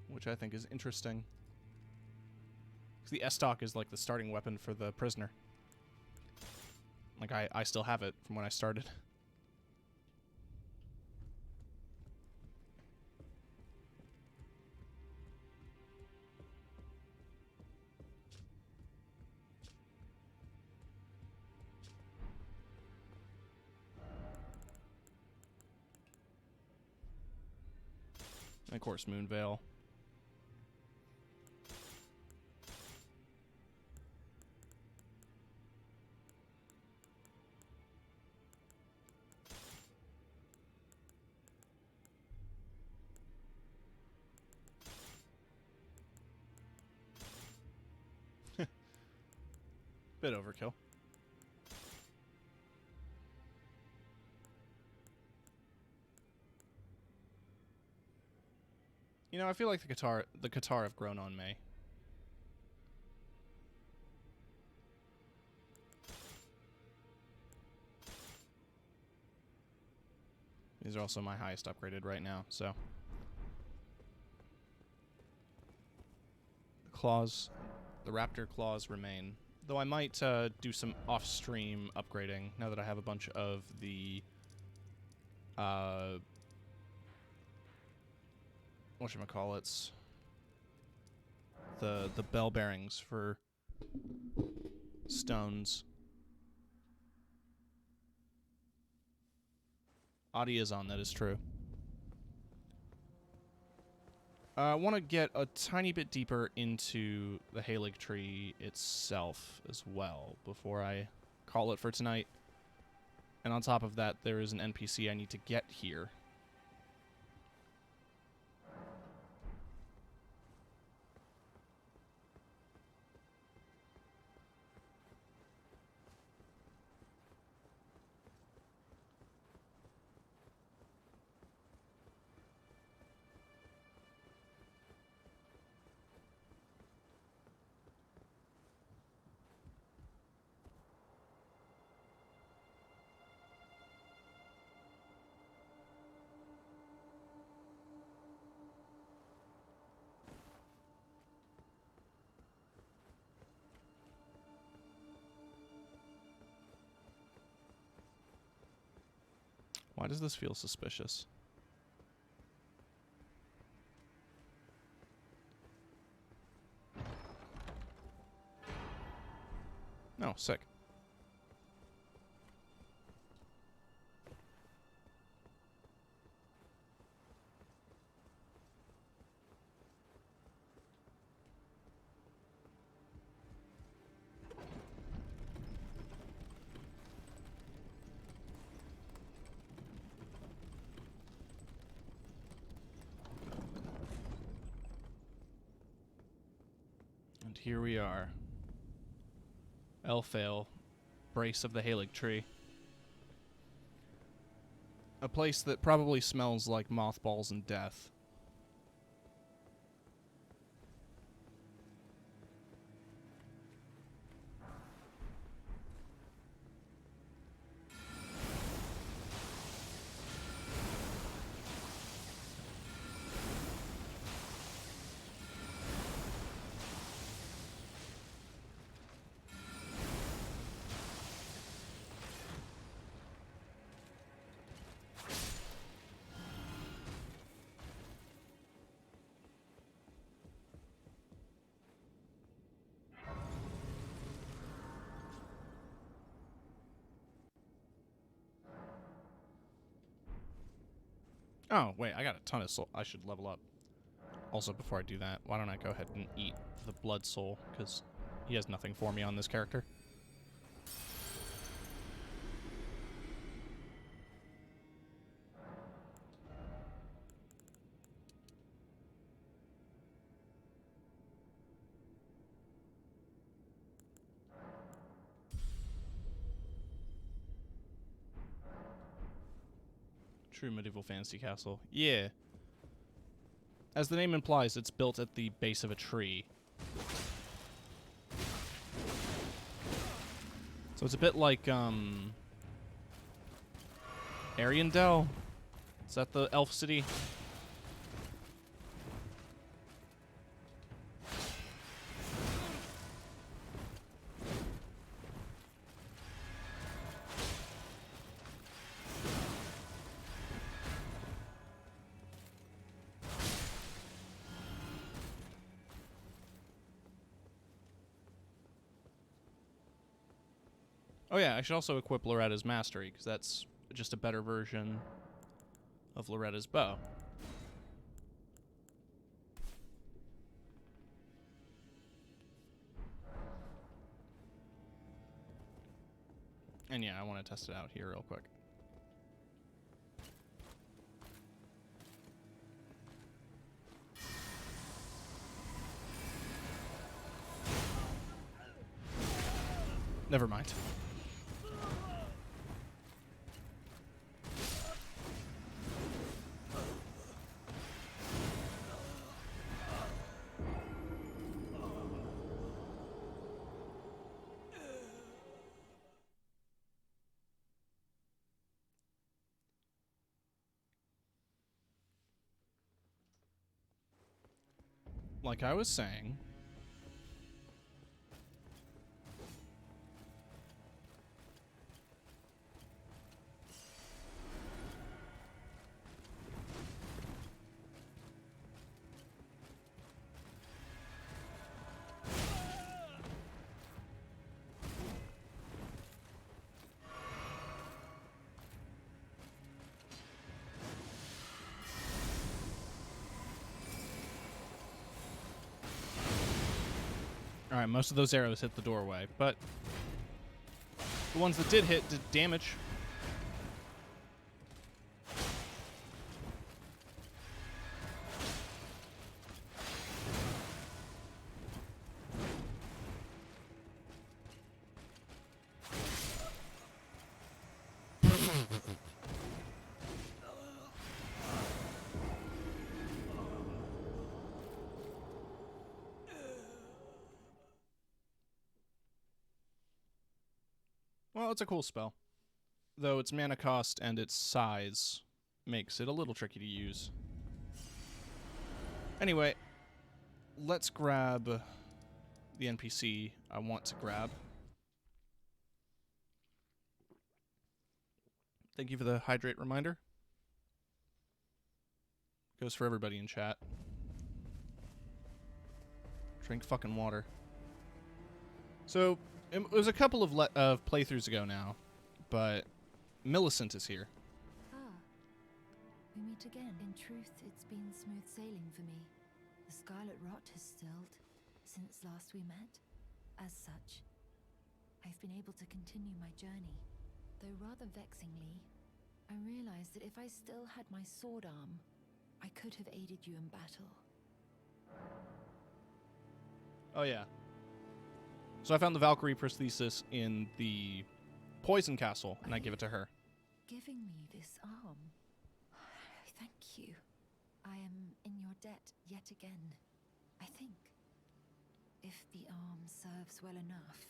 Which I think is interesting. Because the Estoc is like the starting weapon for the prisoner. Like, I still have it from when I started. And of course, Moonveil. Bit overkill. You know, I feel like the Qatar have grown on me. These are also my highest upgraded right now, so. The claws, the raptor claws remain. Though I might do some off-stream upgrading now that I have a bunch of the whatchamacallits, the bell bearings for stones. Adi is on, that is true. I want to get a tiny bit deeper into the Halig tree itself as well before I call it for tonight. And on top of that, there is an NPC I need to get here. Why does this feel suspicious? No, sick. And here we are. Elfale, brace of the Halig tree. A place that probably smells like mothballs and death. Oh, wait, I got a ton of soul. I should level up. Also, before I do that, why don't I go ahead and eat the blood soul, because he has nothing for me on this character. True medieval fantasy castle. Yeah. As the name implies, it's built at the base of a tree. So it's a bit like, Ariandel? Is that the elf city? Oh yeah, I should also equip Loretta's Mastery, because that's just a better version of Loretta's bow. And yeah, I want to test it out here real quick. Never mind. Like I was saying, alright, most of those arrows hit the doorway, but the ones that did hit did damage. Well, it's a cool spell. Though its mana cost and its size makes it a little tricky to use. Anyway, let's grab the NPC I want to grab. Thank you for the hydrate reminder. Goes for everybody in chat. Drink fucking water. So, it was a couple of playthroughs ago now, but Millicent is here. Ah, we meet again. In truth, it's been smooth sailing for me. The scarlet rot has stilled since last we met. As such, I've been able to continue my journey. Though rather vexingly, I realized that if I still had my sword arm, I could have aided you in battle. Oh yeah. So I found the Valkyrie prosthesis in the Poison Castle, and I give it to her. Giving me this arm. Thank you. I am in your debt yet again. I think if the arm serves well enough,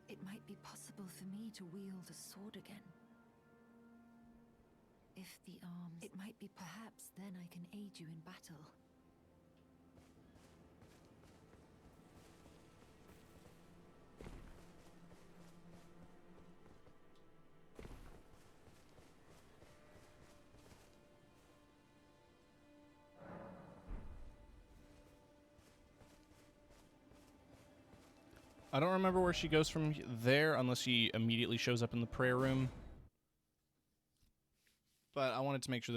it might be possible for me to wield a sword again. If the arms, it might be perhaps then I can aid you in battle. I don't remember where she goes from there unless she immediately shows up in the prayer room. But I wanted to make sure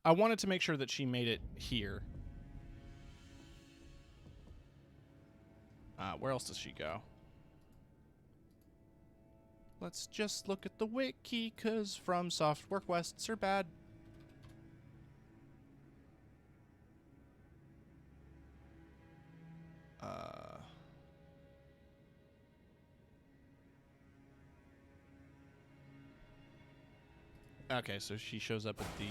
I wanted to make sure that she made it here. Where else does she go? Let's just look at the wiki, cause From Software quests are bad. Okay, so she shows up at the...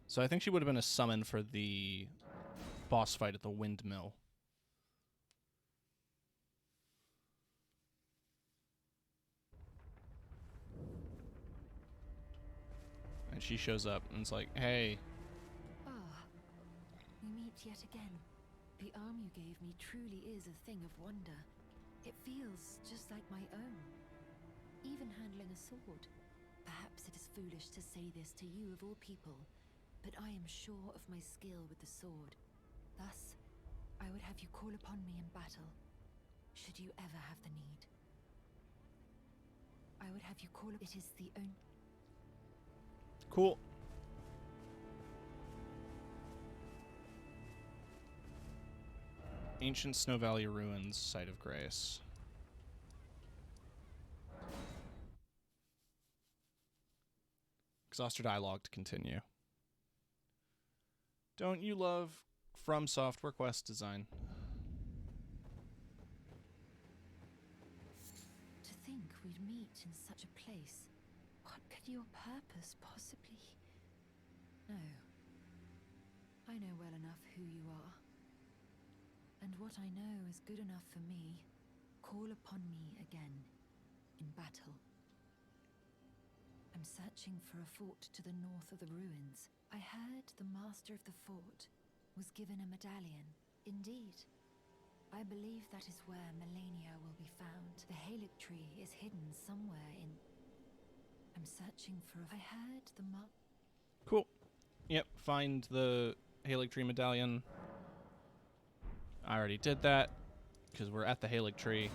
So I think she would have been a summon for the boss fight at the windmill. And she shows up and it's like, hey. Ah, we meet yet again. The arm you gave me truly is a thing of wonder. It feels just like my own. Even handling a sword. Perhaps it is foolish to say this to you of all people, but I am sure of my skill with the sword. Thus, I would have you call upon me in battle, should you ever have the need. I would have you call... It is the only... Cool. Ancient Snow Valley Ruins, Site of Grace. Exhaust your dialogue to continue. Don't you love From Software quest design? To think we'd meet in such a place. What could your purpose possibly... No. I know well enough who you are. And what I know is good enough for me. Call upon me again, in battle. I'm searching for a fort to the north of the ruins. I heard the master of the fort was given a medallion. Indeed. I believe that is where Melania will be found. The Halic tree is hidden somewhere in... I'm searching for a... I heard the Cool. Yep, find the Halic tree medallion. I already did that, because we're at the Halic tree.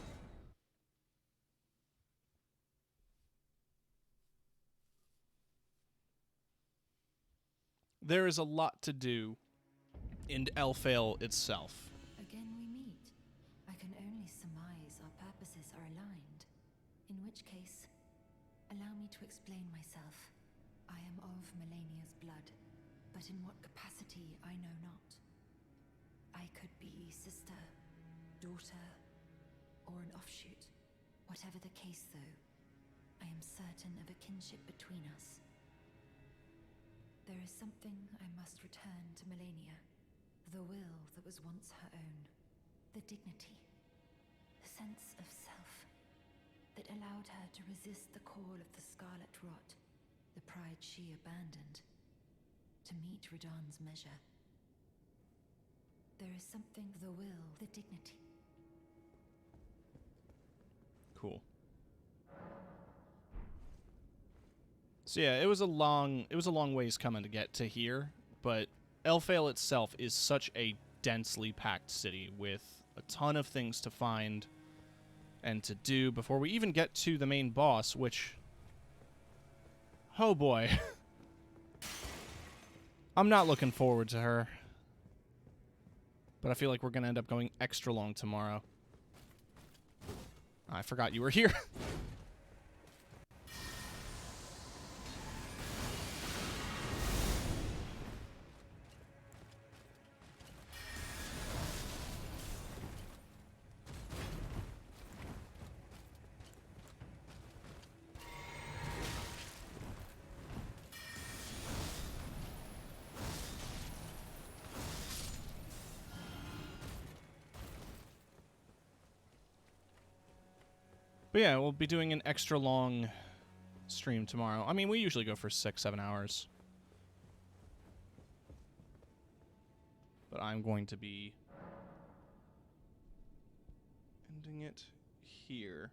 There is a lot to do in Elfale itself. Again we meet. I can only surmise our purposes are aligned. In which case, allow me to explain myself. I am of Melania's blood, but in what capacity I know not. I could be sister, daughter, or an offshoot. Whatever the case though, I am certain of a kinship between us. There is something I must return to Melania. The will that was once her own. The dignity. The sense of self. That allowed her to resist the call of the Scarlet Rot. The pride she abandoned. To meet Radahn's measure. There is something... The will. The dignity. Cool. So yeah, it was a long ways coming to get to here, but Elfale itself is such a densely packed city with a ton of things to find and to do before we even get to the main boss, which... Oh boy. I'm not looking forward to her. But I feel like we're going to end up going extra long tomorrow. I forgot you were here. But yeah, we'll be doing an extra long stream tomorrow. I mean, we usually go for 6-7 hours. But I'm going to be ending it here.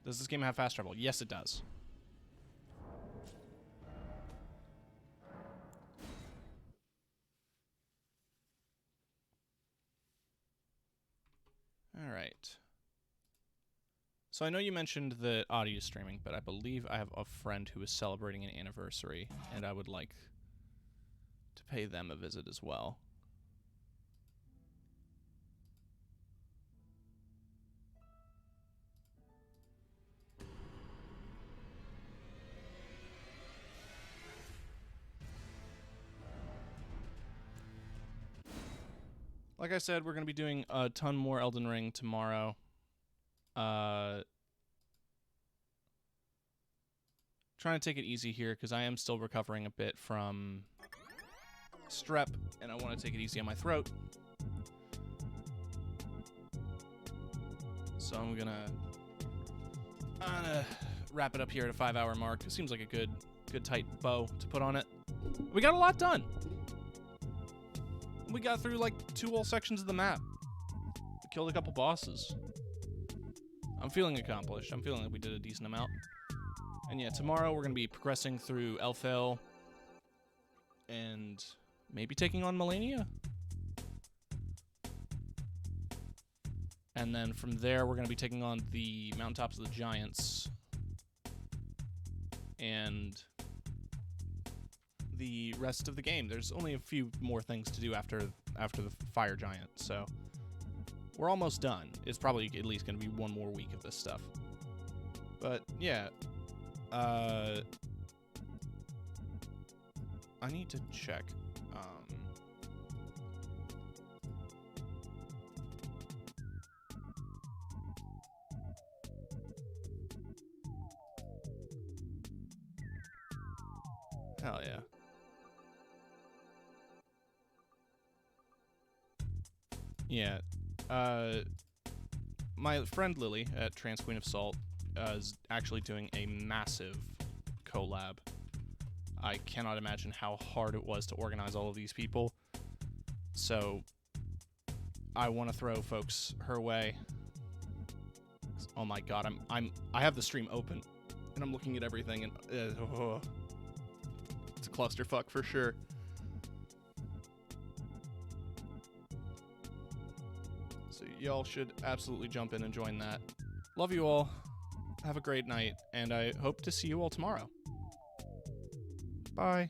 Does this game have fast travel? Yes, it does. All right. So I know you mentioned the audio streaming, but I believe I have a friend who is celebrating an anniversary, and I would like to pay them a visit as well. Like I said, we're going to be doing a ton more Elden Ring tomorrow. trying to take it easy here because I am still recovering a bit from strep, and I want to take it easy on my throat. So I'm gonna wrap it up here at a 5-hour mark. It seems like a good tight bow to put on it. We got a lot done. We got through like 2 whole sections of the map. We killed a couple bosses. I'm feeling accomplished. I'm feeling like we did a decent amount. And yeah, tomorrow we're gonna be progressing through Elfale and maybe taking on Melania. And then from there, we're going to be taking on the Mountaintops of the Giants and the rest of the game. There's only a few more things to do after the Fire Giant, so we're almost done. It's probably at least going to be 1 more week of this stuff. But yeah, I need to check. Hell yeah. Yeah. My friend Lily at Trans Queen of Salt is actually doing a massive collab. I cannot imagine how hard it was to organize all of these people. So I want to throw folks her way. Oh my god, I have the stream open and I'm looking at everything and it's a clusterfuck for sure. So y'all should absolutely jump in and join that. Love you all. Have a great night, and I hope to see you all tomorrow. Bye.